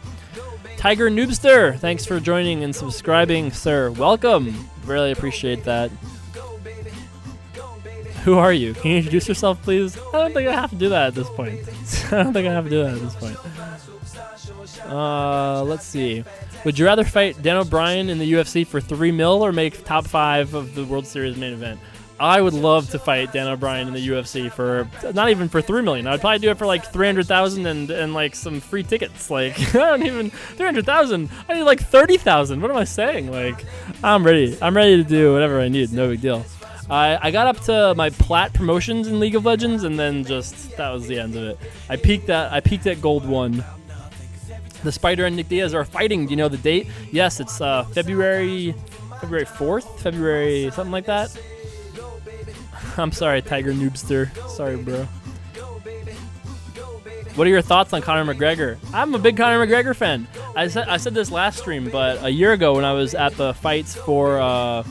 Tiger Noobster, thanks for joining and subscribing, sir. Welcome. Really appreciate that. Who are you? Can you introduce yourself, please? I don't think I have to do that at this point. Let's see. Would you rather fight Dan O'Brien in the UFC for $3 million or make top 5 of the World Series main event? I would love to fight Dan O'Brien in the UFC for not even for $3 million. I'd probably do it for like $300,000 and like some free tickets. Like I don't even $300,000. I need like $30,000. What am I saying? Like I'm ready. I'm ready to do whatever I need. No big deal. I got up to my plat promotions in League of Legends and then just that was the end of it. I peaked at gold 1. The Spider and Nick Diaz are fighting. Do you know the date? Yes, it's February 4th, February something like that. I'm sorry, Tiger Noobster. Sorry, bro. What are your thoughts on Conor McGregor? I'm a big Conor McGregor fan. I said this last stream, but a year ago when I was at the fights for I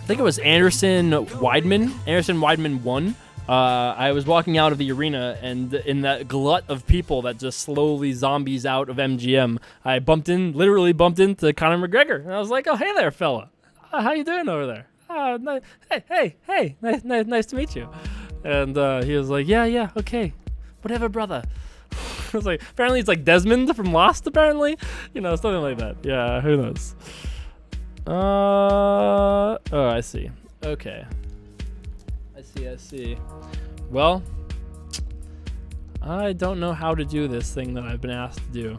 think it was Anderson Weidman. Anderson Weidman won. I was walking out of the arena, and in that glut of people that just slowly zombies out of MGM, I literally bumped into Conor McGregor. And I was like, oh, hey there, fella. How you doing over there? Hey, nice to meet you. And he was like, yeah, okay. Whatever, brother. I was like, apparently it's like Desmond from Lost, apparently. You know, something like that. Yeah, who knows? Oh, I see. Okay. I see. Well, I don't know how to do this thing that I've been asked to do.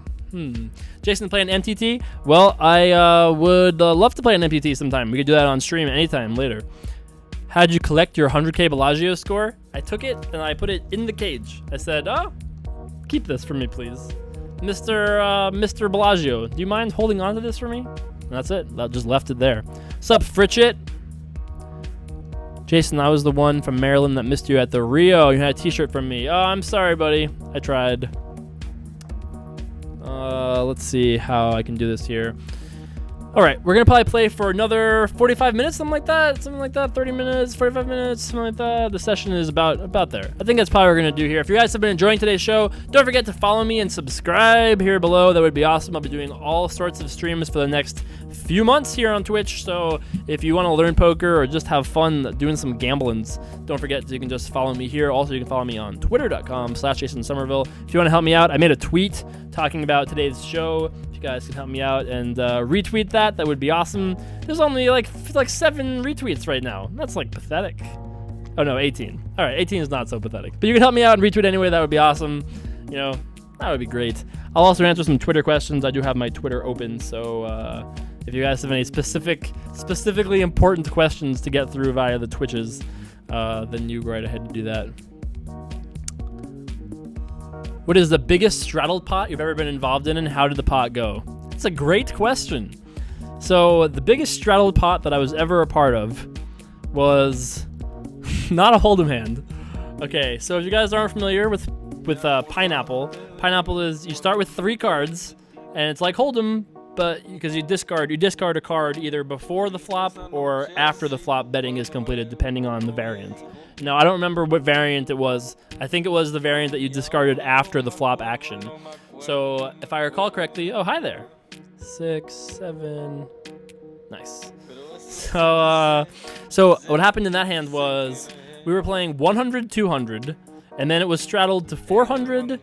Jason, play an MTT? Well, I would love to play an MTT sometime. We could do that on stream anytime later. How'd you collect your 100k Bellagio score? I took it and I put it in the cage. I said, oh, keep this for me, please. Mr. Bellagio, do you mind holding on to this for me? And that's it. I just left it there. Sup, Fritchit? Jason, I was the one from Maryland that missed you at the Rio. You had a t-shirt from me. Oh, I'm sorry, buddy. I tried. Let's see how I can do this here. All right, we're going to probably play for another 45 minutes, something like that, 30 minutes, 45 minutes, something like that. The session is about there. I think that's probably what we're going to do here. If you guys have been enjoying today's show, don't forget to follow me and subscribe here below. That would be awesome. I'll be doing all sorts of streams for the next few months here on Twitch, so if you want to learn poker or just have fun doing some gamblings, don't forget you can just follow me here. Also, you can follow me on twitter.com/JasonSomerville. If you want to help me out, I made a tweet talking about today's show. You guys can help me out and retweet that would be awesome. There's only like 7 retweets right now. That's like pathetic. Oh no, 18. All right, 18 is not so pathetic, but you can help me out and retweet anyway. That would be awesome. You know, that would be great. I'll also answer some Twitter questions. I do have my Twitter open, so if you guys have any specifically important questions to get through via the Twitches, then you go right ahead and do that. What is the biggest straddled pot you've ever been involved in, and how did the pot go? It's a great question. So the biggest straddled pot that I was ever a part of was not a hold'em hand. Okay, so if you guys aren't familiar with Pineapple, Pineapple is you start with 3 cards, and it's like hold'em, but because you discard a card either before the flop or after the flop betting is completed, depending on the variant. Now, I don't remember what variant it was. I think it was the variant that you discarded after the flop action. So, if I recall correctly, oh, hi there. 6, 7, nice. So what happened in that hand was we were playing 100, 200, and then it was straddled to 400,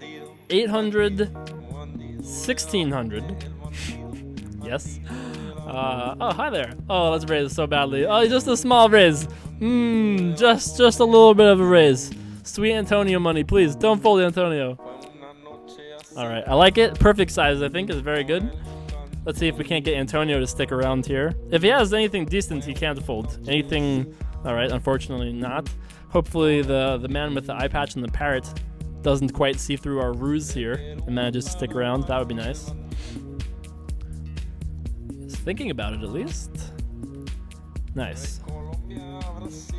800, 1600. Yes. Oh, hi there. Oh, let's raise so badly. Oh, just a small raise. Just a little bit of a raise. Sweet Antonio money, please. Don't fold Antonio. All right, I like it. Perfect size, I think, is very good. Let's see if we can't get Antonio to stick around here. If he has anything decent, he can't fold. Anything, all right, unfortunately not. Hopefully the man with the eye patch and the parrot doesn't quite see through our ruse here and manages to stick around. That would be nice. Thinking about it, at least. Nice.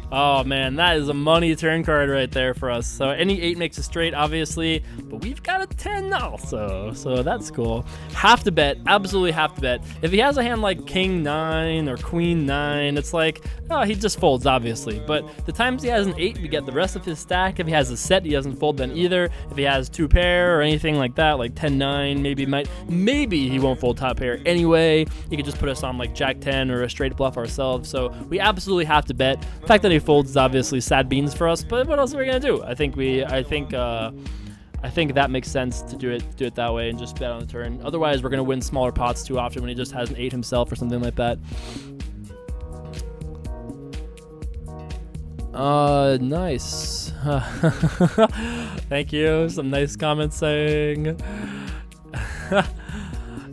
Oh man, that is a money turn card right there for us. So any 8 makes a straight, obviously, but we've got a 10 also, so that's cool. Have to bet, absolutely have to bet. If he has a hand like King 9 or Queen 9, it's like, oh, he just folds, obviously. But the times he has an 8, we get the rest of his stack. If he has a set, he doesn't fold then either. If he has 2 pair or anything like that, like 10-9, maybe he won't fold top pair anyway. He could just put us on like Jack 10 or a straight bluff ourselves. So we absolutely have to bet. The fact that he folds is obviously sad beans for us, but what else are we gonna do? I think that makes sense to do it that way and just bet on the turn. Otherwise, we're gonna win smaller pots too often when he just has an 8 himself or something like that. Nice. Thank you. Some nice comments saying.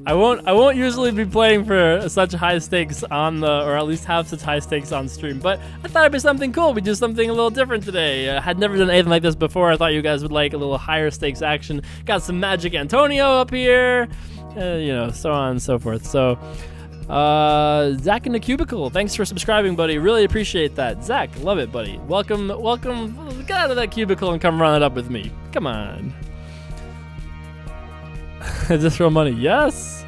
I won't usually be playing for such high stakes or at least have such high stakes on stream, but I thought it'd be something cool. We do something a little different today. I had never done anything like this before. I thought you guys would like a little higher stakes action. Got some Magic Antonio up here, so on and so forth. So, Zach in the cubicle, thanks for subscribing, buddy. Really appreciate that. Zach, love it, buddy. Welcome. Get out of that cubicle and come run it up with me. Come on. Is this real money? Yes.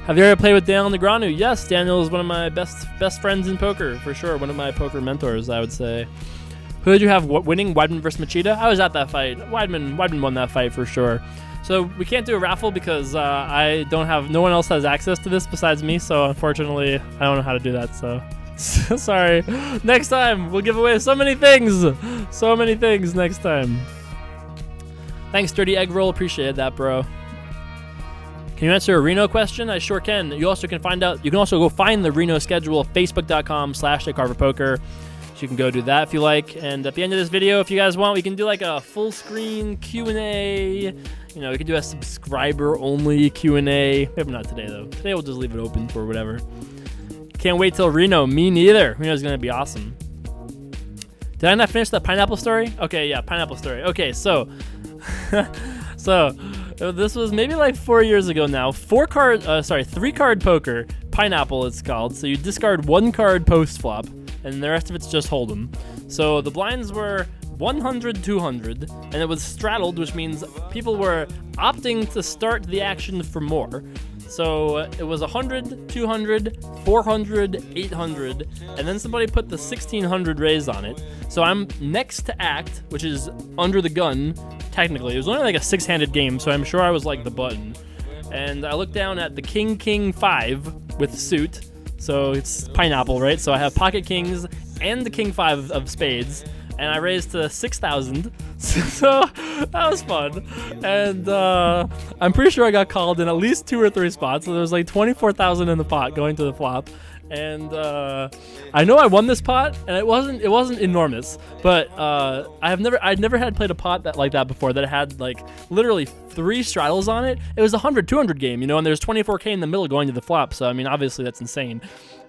Have you ever played with Daniel Negreanu? Yes, Daniel is one of my best friends in poker, for sure. One of my poker mentors, I would say. Who did you have winning? Weidman versus Machida? I was at that fight. Weidman won that fight for sure. So we can't do a raffle because no one else has access to this besides me. So unfortunately, I don't know how to do that. So sorry. Next time we'll give away so many things. So many things next time. Thanks, Dirty Egg Roll. Appreciate that, bro. Can you answer a Reno question? I sure can. You can also go find the Reno schedule, facebook.com/JakeCarverPoker. So you can go do that if you like. And at the end of this video, if you guys want, we can do like a full screen Q&A. We can do a subscriber only Q&A. Maybe not today though. Today we'll just leave it open for whatever. Can't wait till Reno. Me neither. Reno's gonna be awesome. Did I not finish the pineapple story? Okay, yeah, pineapple story. Okay, so this was maybe like 4 years ago now. 3-card poker. Pineapple it's called. So you discard 1 card post flop, and the rest of it's just hold'em. So the blinds were 100, 200, and it was straddled, which means people were opting to start the action for more. So it was 100, 200, 400, 800, and then somebody put the 1600 raise on it. So I'm next to act, which is under the gun, technically. It was only like a 6-handed game, so I'm sure I was like the button. And I look down at the King 5 with suit, so it's pineapple, right? So I have pocket kings and the King 5 of spades, and I raised to 6,000. So that was fun. And I'm pretty sure I got called in at least 2 or 3 spots. So there was like 24,000 in the pot going to the flop. And I know I won this pot, and it wasn't enormous, but I'd never had played a pot like that before that had like literally 3 straddles on it. It was a 100, 200 game, and there's 24K in the middle going to the flop. So I mean, obviously that's insane.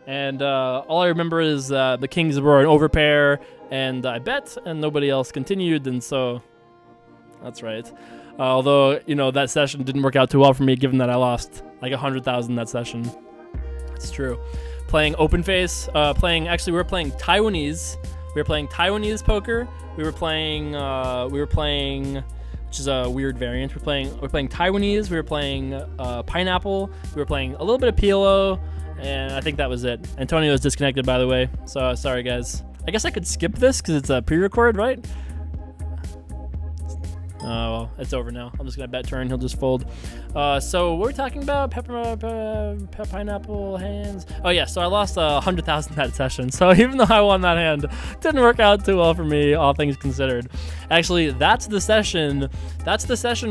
And all I remember is the kings were an overpair, and I bet, and nobody else continued, and so that's right. Although that session didn't work out too well for me, given that I lost like 100,000 that session. It's true. Playing open face. We were playing Taiwanese. We were playing Taiwanese poker. We were playing, which is a weird variant. We're playing Taiwanese. We were playing pineapple. We were playing a little bit of PLO. And I think that was it. Antonio is disconnected, by the way. So sorry, guys. I guess I could skip this because it's a pre-record, right? Oh, well, it's over now. I'm just going to bet turn. He'll just fold. So what we're talking about? Pineapple hands. Oh, yeah. So I lost 100,000 that session. So even though I won that hand, it didn't work out too well for me, all things considered. Actually, that's the session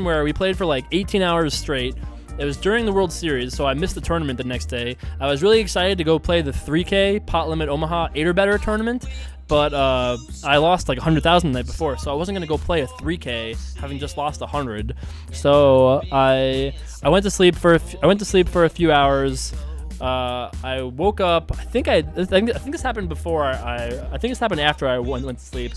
where we played for like 18 hours straight. It was during the World Series, so I missed the tournament the next day. I was really excited to go play the 3K Pot Limit Omaha 8 or better tournament, but I lost like 100,000 the night before, so I wasn't gonna go play a 3K having just lost 100. So I went to sleep for a few hours. I woke up. I think this happened before. I think this happened after I went to sleep.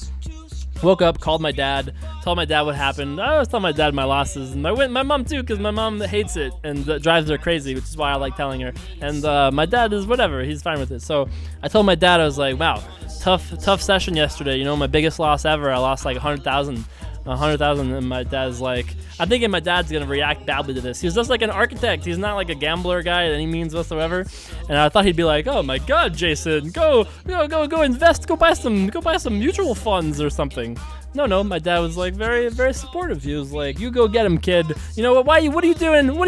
Woke up, called my dad, told my dad what happened. I always tell my dad my losses, and my mom too, because my mom hates it and drives her crazy, which is why I like telling her. And my dad is whatever, he's fine with it. So I told my dad, I was like, wow, tough session yesterday. You know, my biggest loss ever. I lost like 100,000. And my dad's like, I'm thinking my dad's gonna react badly to this. He's just like an architect. He's not like a gambler guy at any means whatsoever. And I thought he'd be like, oh my God, Jason, go invest, go buy some mutual funds or something. No, my dad was like very, very supportive. He was like, you go get him, kid. You know what? What are you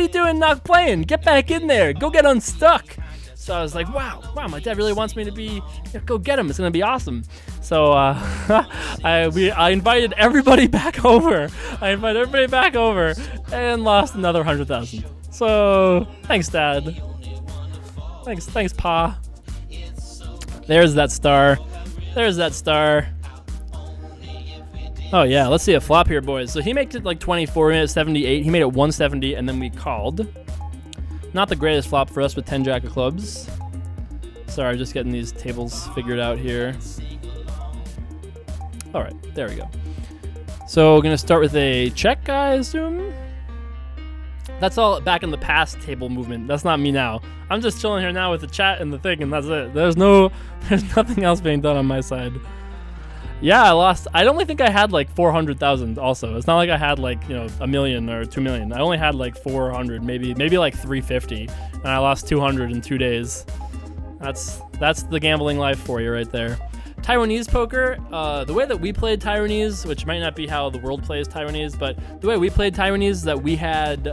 doing not playing? Get back in there. Go get unstuck. So I was like, wow, my dad really wants me to go get him. It's going to be awesome. So I invited everybody back over. And lost another 100,000. So thanks, Dad. Thanks, Pa. There's that star. Oh, yeah, let's see a flop here, boys. So he made it like 24, we made it 78. He made it 170, and then we called. Not the greatest flop for us with 10 jack of clubs. Sorry, just getting these tables figured out here. All right, there we go. So we're going to start with a check, I assume. That's all back in the past table movement. That's not me now. I'm just chilling here now with the chat and the thing, and that's it. There's nothing else being done on my side. Yeah, I lost. I don't think I had like 400,000 also. It's not like I had like, you know, 1 million or 2 million. I only had like 400, maybe like 350. And I lost 200 in 2 days. That's the gambling life for you right there. Taiwanese poker, the way that we played Taiwanese, which might not be how the world plays Taiwanese, but the way we played Taiwanese is that we had,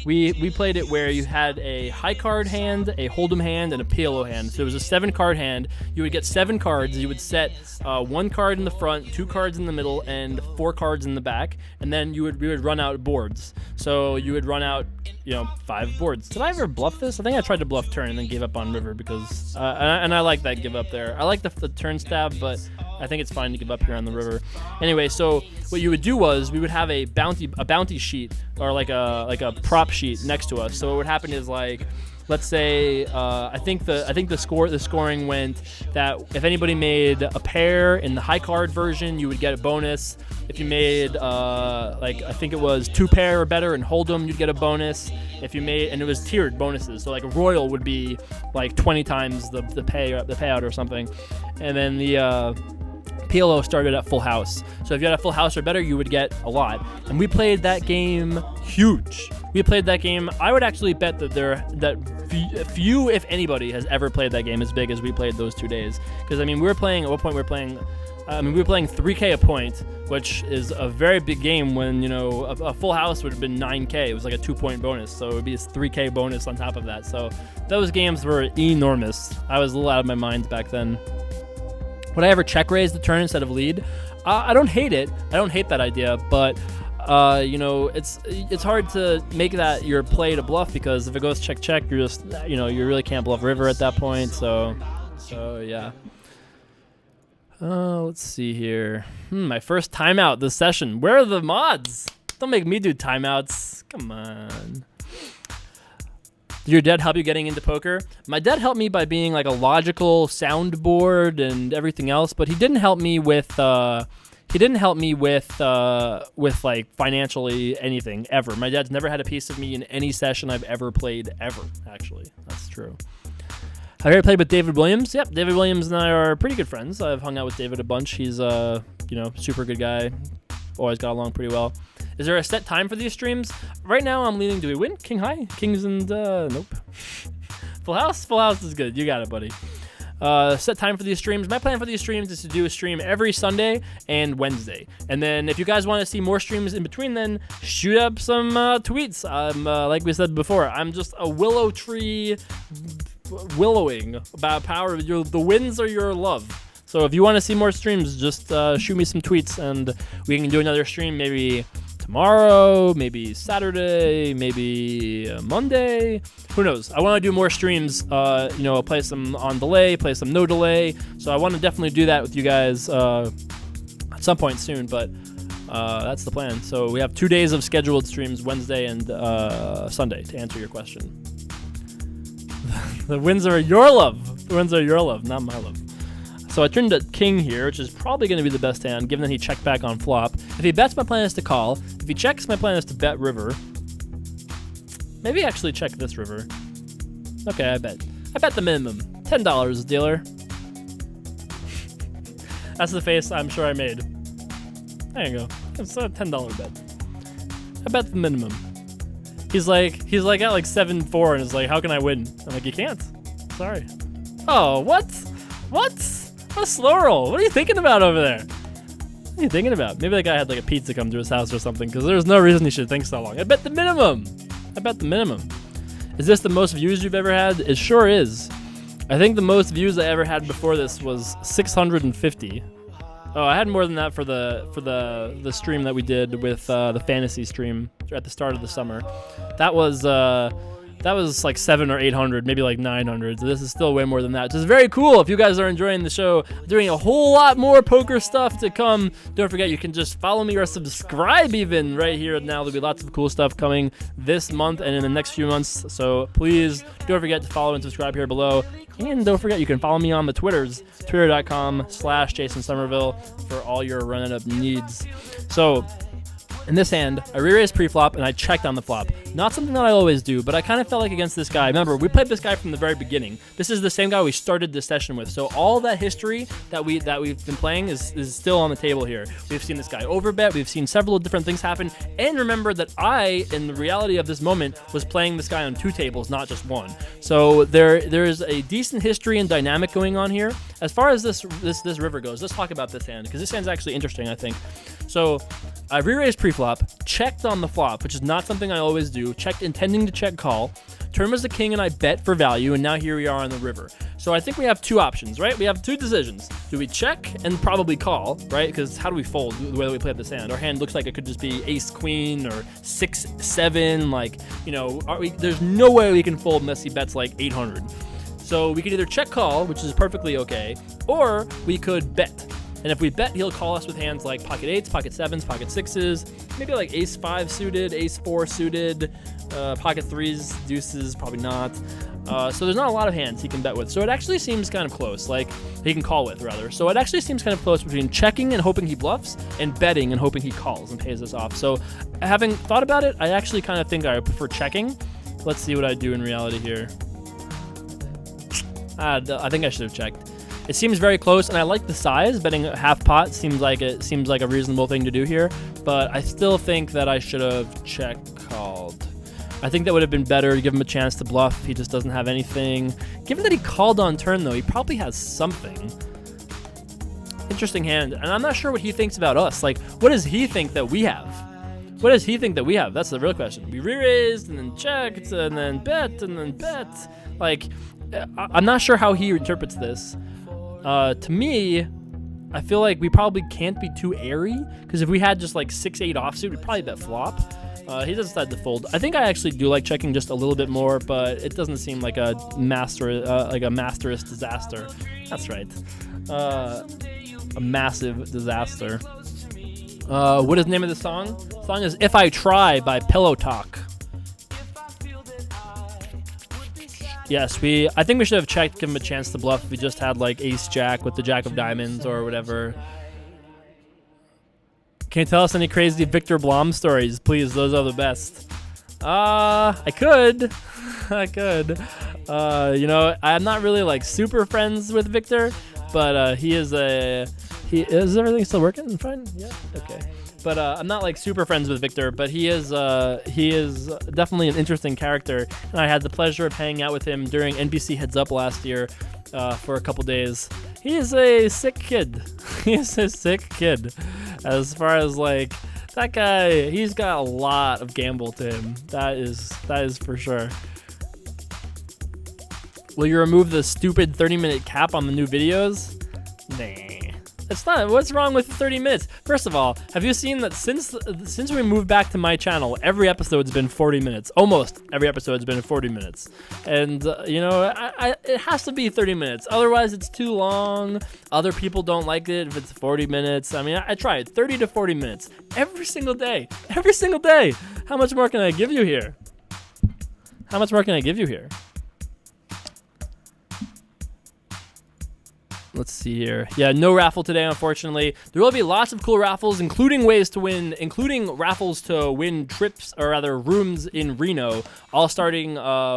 we played it where you had a high card hand, a hold'em hand, and a PLO hand. So it was a 7-card hand. You would get 7 cards. You would set 1 card in the front, 2 cards in the middle, and 4 cards in the back. And then we would run out boards. So you would run out, you know, 5 boards. Did I ever bluff this? I think I tried to bluff turn and then gave up on river because, and I like that give up there. I like the turn stab, but I think it's fine to give up here on the river. Anyway, so what you would do was we would have a bounty sheet or like a prop sheet next to us. So what would happen is, like, let's say I think the scoring went that if anybody made a pair in the high card version, you would get a bonus. If you made like I think it was 2 pair or better and hold'em, you'd get a bonus. If you made, and it was tiered bonuses, so like a royal would be like 20 times the payout or something, and then the PLO started at full house. So if you had a full house or better, you would get a lot. And we played that game huge. We played that game. I would actually bet that few, if anybody, has ever played that game as big as we played those 2 days. Because I mean, we were playing 3K a point, which is a very big game when, you know, a full house would have been 9K. It was like a 2-point bonus. So it would be a 3K bonus on top of that. So those games were enormous. I was a little out of my mind back then. Would I ever check raise the turn instead of lead? I don't hate it. I don't hate that idea, but you know, it's hard to make that your play to bluff, because if it goes check, you're just, you know, you really can't bluff river at that point. So yeah. Let's see here. My first timeout this session. Where are the mods? Don't make me do timeouts. Come on. Did your dad help you getting into poker? My dad helped me by being like a logical soundboard and everything else, but he didn't help me with like financially anything ever. My dad's never had a piece of me in any session I've ever played ever. Actually, that's true. Have you ever played with David Williams? Yep, David Williams and I are pretty good friends. I've hung out with David a bunch. He's you know, super good guy. Always got along pretty well. Is there a set time for these streams? Right now, I'm leaning. Do we win? King high? Kings and nope. Full house? Full house is good. You got it, buddy. Set time for these streams. My plan for these streams is to do a stream every Sunday and Wednesday. And then if you guys want to see more streams in between, then shoot up some tweets. Like we said before, I'm just a willow tree willowing about power. The wins are your love. So if you want to see more streams, just shoot me some tweets and we can do another stream maybe tomorrow, maybe Saturday, maybe Monday. Who knows? I want to do more streams, you know, play some on delay, play some no delay. So I want to definitely do that with you guys at some point soon, but that's the plan. So we have 2 days of scheduled streams, Wednesday and Sunday, to answer your question. The wins are your love. The wins are your love, not my love. So I turned a king here, which is probably going to be the best hand, given that he checked back on flop. If he bets, my plan is to call. If he checks, my plan is to bet river. Maybe actually check this river. Okay, I bet. I bet the minimum. $10, dealer. That's the face I'm sure I made. There you go. It's a $10 bet. I bet the minimum. He's like at like 7-4 and is like, how can I win? I'm like, you can't. Sorry. Oh, what? What? What a slow roll. What are you thinking about over there? What are you thinking about? Maybe that guy had like a pizza come to his house or something, because there's no reason he should think so long. I bet the minimum. I bet the minimum. Is this the most views you've ever had? It sure is. I think the most views I ever had before this was 650. Oh, I had more than that for the stream that we did with the fantasy stream at the start of the summer. That was like 700 or 800, maybe like 900. So this is still way more than that, which is very cool. If you guys are enjoying the show, doing a whole lot more poker stuff to come. Don't forget, you can just follow me or subscribe even right here now. There'll be lots of cool stuff coming this month and in the next few months. So please don't forget to follow and subscribe here below. And don't forget, you can follow me on the Twitters, twitter.com/JasonSomerville for all your run up needs. So in this hand, I re-raised pre-flop and I checked on the flop. Not something that I always do, but I kind of felt like against this guy. Remember, we played this guy from the very beginning. This is the same guy we started this session with. So all that history that we've been playing is still on the table here. We've seen this guy overbet. We've seen several different things happen. And remember that I, in the reality of this moment, was playing this guy on 2 tables, not just 1. So there is a decent history and dynamic going on here. As far as this river goes, let's talk about this hand, because this hand's actually interesting, I think. So I re-raised pre-flop, checked on the flop, which is not something I always do, checked intending to check call, turn was the king and I bet for value, and now here we are on the river. So I think we have 2 options, right? We have 2 decisions. Do we check and probably call, right? Because how do we fold the way that we play this hand? Our hand looks like it could just be ace queen or 6-7, like, you know, there's no way we can fold unless he bets like 800. So we could either check call, which is perfectly okay, or we could bet. And if we bet, he'll call us with hands like pocket 8s, pocket 7s, pocket 6s, maybe like ace 5 suited, ace 4 suited, pocket 3s, deuces, probably not. So there's not a lot of hands he can bet with. So it actually seems kind of close, like he can call with rather. So it actually seems kind of close between checking and hoping he bluffs and betting and hoping he calls and pays us off. So having thought about it, I actually kind of think I prefer checking. Let's see what I do in reality here. I think I should have checked. It seems very close, and I like the size. Betting half pot seems like a reasonable thing to do here, but I still think that I should have check called. I think that would have been better to give him a chance to bluff. He just doesn't have anything. Given that he called on turn, though, he probably has something. Interesting hand, and I'm not sure what he thinks about us. Like, what does he think that we have? What does he think that we have? That's the real question. We re-raised, and then checked, and then bet, and then bet. Like, I'm not sure how he interprets this. To me, I feel like we probably can't be too airy, because if we had just like 6-8 offsuit, we'd probably bet flop. He does decide to fold. I think I actually do like checking just a little bit more, but it doesn't seem like a masterous disaster. That's right. A massive disaster. What is the name of the song? The song is If I Try by Pillow Talk. Yes, I think we should have checked, give him a chance to bluff if we just had like ace-jack with the jack of diamonds or whatever. Can you tell us any crazy Victor Blom stories? Please, those are the best. I could. I could. You know, I'm not really like super friends with Victor, but is everything still working fine? Yeah, okay. But I'm not like super friends with Victor, but he is definitely an interesting character, and I had the pleasure of hanging out with him during NBC Heads Up last year for a couple days. He is a sick kid. He is a sick kid. As far as like that guy, he's got a lot of gamble to him. That is for sure. Will you remove the stupid 30-minute cap on the new videos? Nah. It's not. What's wrong with 30 minutes? First of all, have you seen that since we moved back to my channel, every episode's been 40 minutes. Almost every episode's been 40 minutes. And, you know, it has to be 30 minutes. Otherwise, it's too long. Other people don't like it if it's 40 minutes. I mean, I try it. 30 to 40 minutes. Every single day. Every single day. How much more can I give you here? How much more can I give you here? Let's see here. Yeah, no raffle today, unfortunately. There will be lots of cool raffles, including raffles to win trips, or rather rooms in Reno, all starting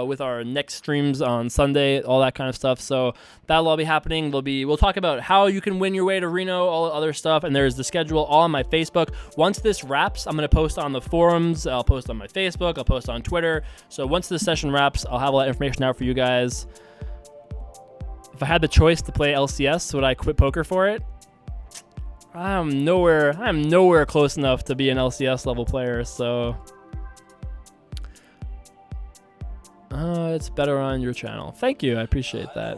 with our next streams on Sunday, all that kind of stuff. So that'll all be happening. We'll talk about how you can win your way to Reno, all the other stuff, and there's the schedule all on my Facebook. Once this wraps, I'm going to post on the forums. I'll post on my Facebook. I'll post on Twitter. So once this session wraps, I'll have all that information out for you guys. If I had the choice to play LCS, would I quit poker for it? I'm nowhere close enough to be an LCS level player, so it's better on your channel. Thank you, I appreciate that.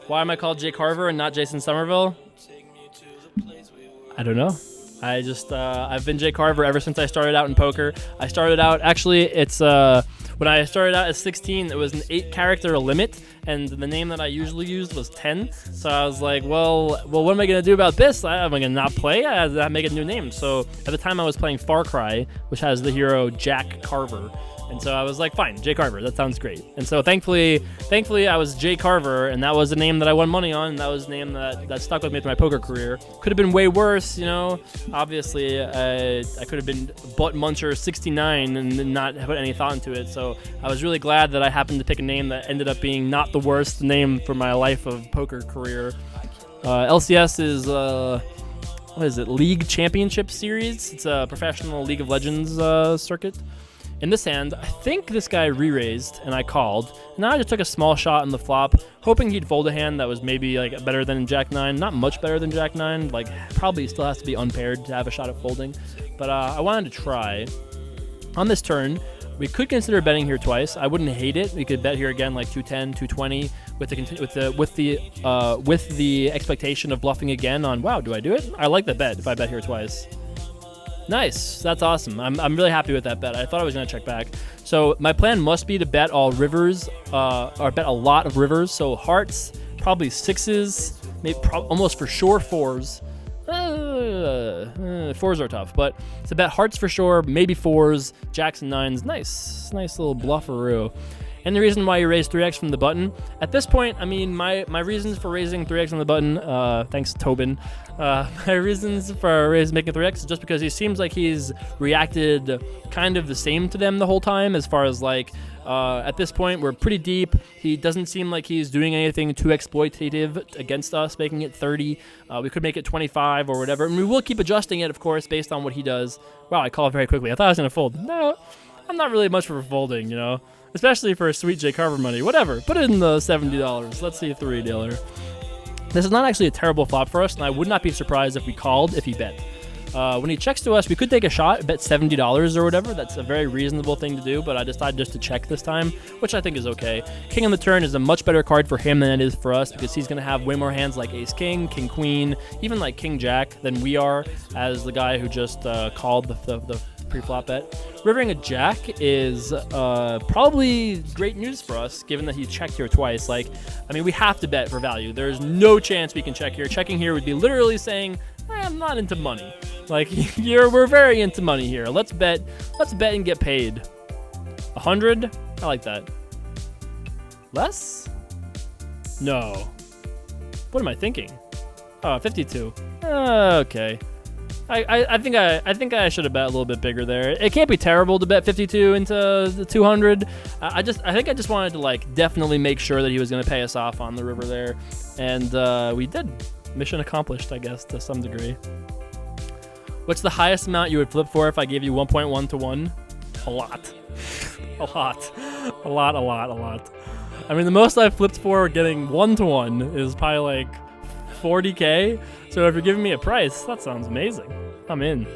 Why am I called Jay Carver and not Jason Somerville? I don't know. I just I've been Jay Carver ever since I started out in poker. I started out, actually, it's when I started out at 16, it was an 8-character limit, and the name that I usually used was 10. So I was like, well, what am I gonna do about this? Am I gonna not play? I had to make a new name. So at the time, I was playing Far Cry, which has the hero Jack Carver. And so I was like, fine, Jay Carver, that sounds great. And so thankfully I was Jay Carver, and that was the name that I won money on, and that was the name that stuck with me through my poker career. Could have been way worse, you know. Obviously, I could have been Butt Muncher 69 and not put any thought into it. So I was really glad that I happened to pick a name that ended up being not the worst name for my life of poker career. LCS is what is it? League Championship Series. It's a professional League of Legends circuit. In this hand, I think this guy re-raised, and I called. And now I just took a small shot on the flop, hoping he'd fold a hand that was maybe like better than Jack 9. Not much better than Jack 9. Like, probably still has to be unpaired to have a shot at folding. But I wanted to try. On this turn, we could consider betting here twice. I wouldn't hate it. We could bet here again like 210, 220 with the expectation of bluffing again on, wow, do I do it? I like the bet if I bet here twice. Nice. That's awesome. I'm really happy with that bet. I thought I was going to check back. So my plan must be to bet all rivers, or bet a lot of rivers. So hearts, probably sixes, maybe almost for sure fours. Fours are tough, but to bet hearts for sure, maybe fours, jacks and nines. Nice little blufferoo. And the reason why you raise 3x from the button, at this point, I mean, my reasons for raising 3x on the button, thanks Tobin, my reasons for making 3x is just because he seems like he's reacted kind of the same to them the whole time, as far as like, at this point, we're pretty deep. He doesn't seem like he's doing anything too exploitative against us, making it 30. We could make it 25 or whatever, and we will keep adjusting it, of course, based on what he does. Wow, I call it very quickly. I thought I was going to fold. No, I'm not really much for folding, you know? Especially for sweet Jay Carver money. Whatever. Put it in the $70. Let's see a 3-dealer. This is not actually a terrible flop for us, and I would not be surprised if we called if he bet. When he checks to us, we could take a shot, bet $70 or whatever. That's a very reasonable thing to do, but I decided just to check this time, which I think is okay. King on the turn is a much better card for him than it is for us, because he's going to have way more hands like Ace-King, King-Queen, even like King-Jack than we are, as the guy who just called the pre-flop bet. Rivering a jack is probably great news for us, given that he checked here twice. Like, I mean, we have to bet for value. There's no chance we can check here. Checking here would be literally saying, I'm not into money. Like, we're very into money here. Let's bet and get paid. 100? I like that. Less? No. What am I thinking? Oh, 52. Okay. I think I should have bet a little bit bigger there. It can't be terrible to bet 52 into the 200. I think I just wanted to like definitely make sure that he was going to pay us off on the river there, and we did. Mission accomplished, I guess, to some degree. What's the highest amount you would flip for if I gave you 1.1 to 1? A lot. a lot. I mean, the most I've flipped for getting 1 to 1 is probably like 40K. So if you're giving me a price, that sounds amazing. I'm in.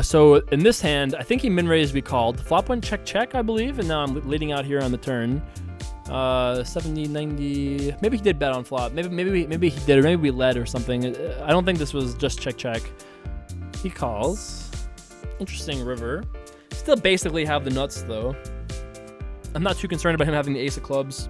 So in this hand, I think he min-raised, we called. The flop went check, I believe, and now I'm leading out here on the turn. 70, 90. Maybe he did bet on flop. Maybe he did, or maybe we led or something. I don't think this was just check. He calls. Interesting river. Still basically have the nuts though. I'm not too concerned about him having the ace of clubs.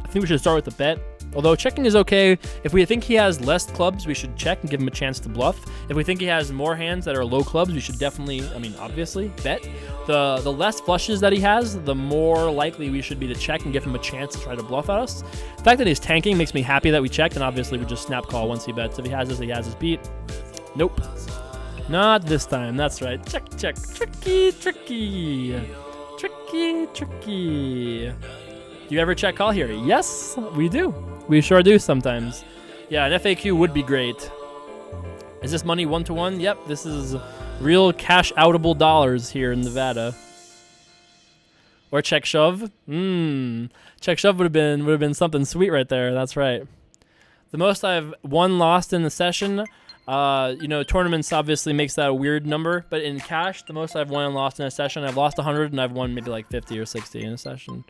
I think we should start with the bet. Although checking is okay. If we think he has less clubs, we should check and give him a chance to bluff. If we think he has more hands that are low clubs, we should definitely, obviously, bet. the less flushes that he has, the more likely we should be to check and give him a chance to try to bluff at us. The fact that he's tanking makes me happy that we checked, and obviously we just snap call once he bets. If he has his beat. Nope. Not this time. That's right. Check. Tricky. Do you ever check call here? Yes, we do. We sure do sometimes. Yeah, an FAQ would be great. Is this money 1-to-1? Yep, this is real cash outable dollars here in Nevada. Or check shove. Check shove would have been something sweet right there. That's right. The most I've won lost in the session. Tournaments obviously makes that a weird number, but in cash, the most I've won and lost in a session, I've lost 100 and I've won maybe like 50 or 60 in a session.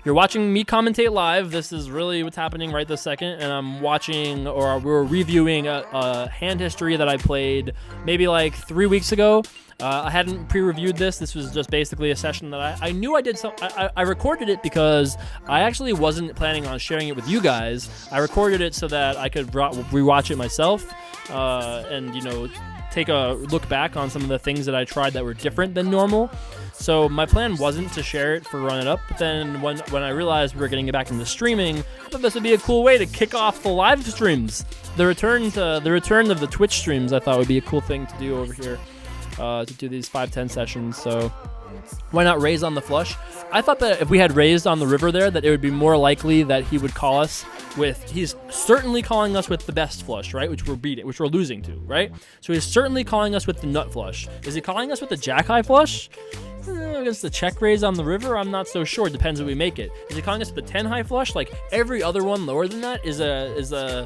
You're watching me commentate live. This is really what's happening right this second, and I'm watching, or we're reviewing a hand history that I played maybe like 3 weeks ago. I hadn't pre-reviewed this. This was just basically a session that I knew I did some. I recorded it because I actually wasn't planning on sharing it with you guys. I recorded it so that I could rewatch it myself, and take a look back on some of the things that I tried that were different than normal. So my plan wasn't to share it for Run It Up, but then when I realized we were getting back into streaming, I thought this would be a cool way to kick off the live streams. The return of the Twitch streams I thought would be a cool thing to do over here, to do these 5-10 sessions. So why not raise on the flush? I thought that if we had raised on the river there, that it would be more likely that he would call us with, he's certainly calling us with the best flush, right? Which we're losing to, right? So he's certainly calling us with the nut flush. Is he calling us with the jack high flush? Against the check raise on the river, I'm not so sure. Depends if we make it. Is he calling us with the 10 high flush? Like every other one lower than that is a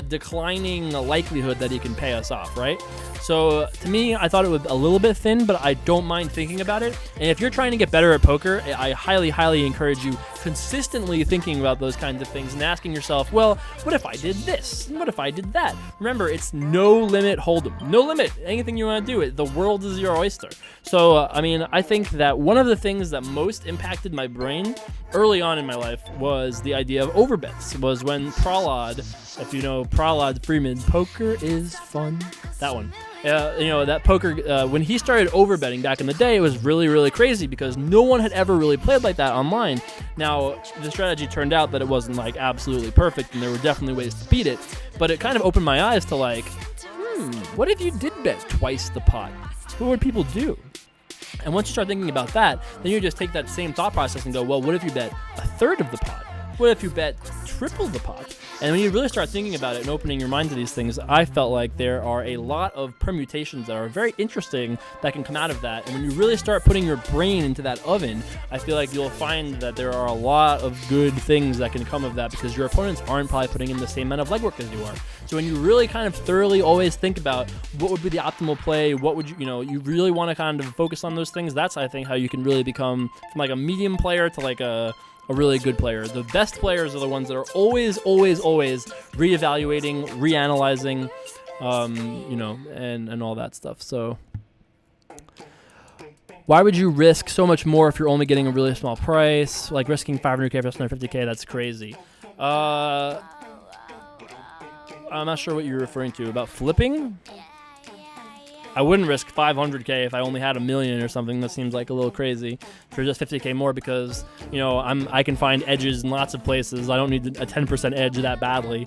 declining likelihood that he can pay us off, right? So to me, I thought it was a little bit thin, but I don't mind thinking about it. And if you're trying to get better at poker, I highly, highly encourage you consistently thinking about those kinds of things and asking yourself, well, what if I did this? What if I did that? Remember, it's no limit hold'em. No limit. Anything you want to do, the world is your oyster. So, I think that one of the things that most impacted my brain early on in my life was the idea of overbets. Was when Prahlad, if you know Prahlad Freeman, poker is fun. That one. That poker, when he started overbetting back in the day, it was really, really crazy because no one had ever really played like that online. Now, the strategy turned out that it wasn't like absolutely perfect and there were definitely ways to beat it, but it kind of opened my eyes to like, what if you did bet twice the pot? What would people do? And once you start thinking about that, then you just take that same thought process and go, well, what if you bet a third of the pot? What if you bet triple the pot? And when you really start thinking about it and opening your mind to these things, I felt like there are a lot of permutations that are very interesting that can come out of that. And when you really start putting your brain into that oven, I feel like you'll find that there are a lot of good things that can come of that because your opponents aren't probably putting in the same amount of legwork as you are. So when you really kind of thoroughly always think about what would be the optimal play, what would you really want to kind of focus on those things, that's, I think, how you can really become from like a medium player to like a really good player. The best players are the ones that are always, always, always reevaluating, reanalyzing, and all that stuff. So why would you risk so much more if you're only getting a really small price? Like risking 500K versus 150K, that's crazy. I'm not sure what you're referring to. About flipping? I wouldn't risk 500K if I only had $1 million or something. That seems like a little crazy for just 50K more because, I can find edges in lots of places. I don't need a 10% edge that badly.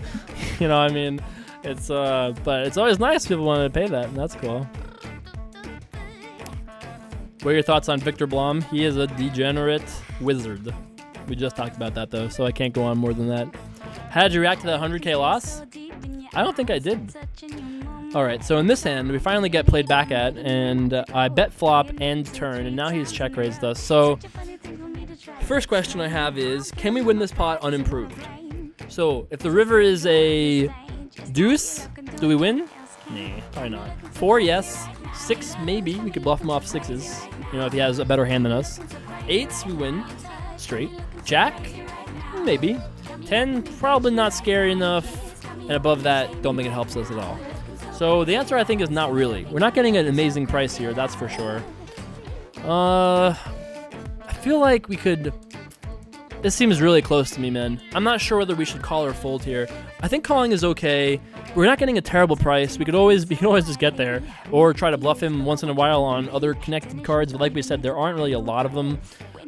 It's, but it's always nice if people want to pay that, and that's cool. What are your thoughts on Victor Blom? He is a degenerate wizard. We just talked about that, though, so I can't go on more than that. How did you react to that 100K loss? I don't think I did. All right, so in this hand, we finally get played back at, and I bet flop and turn, and now he's check raised us. So first question I have is, can we win this pot unimproved? So if the river is a deuce, do we win? Nah, probably not. 4, yes. 6, maybe. We could bluff him off 6s, if he has a better hand than us. 8s, we win. Straight. Jack? Maybe. 10, probably not scary enough. And above that, don't think it helps us at all. So the answer, I think, is not really. We're not getting an amazing price here, that's for sure. I feel like we could This seems really close to me, man. I'm not sure whether we should call or fold here. I think calling is okay. We're not getting a terrible price. We can always just get there or try to bluff him once in a while on other connected cards. But like we said, there aren't really a lot of them.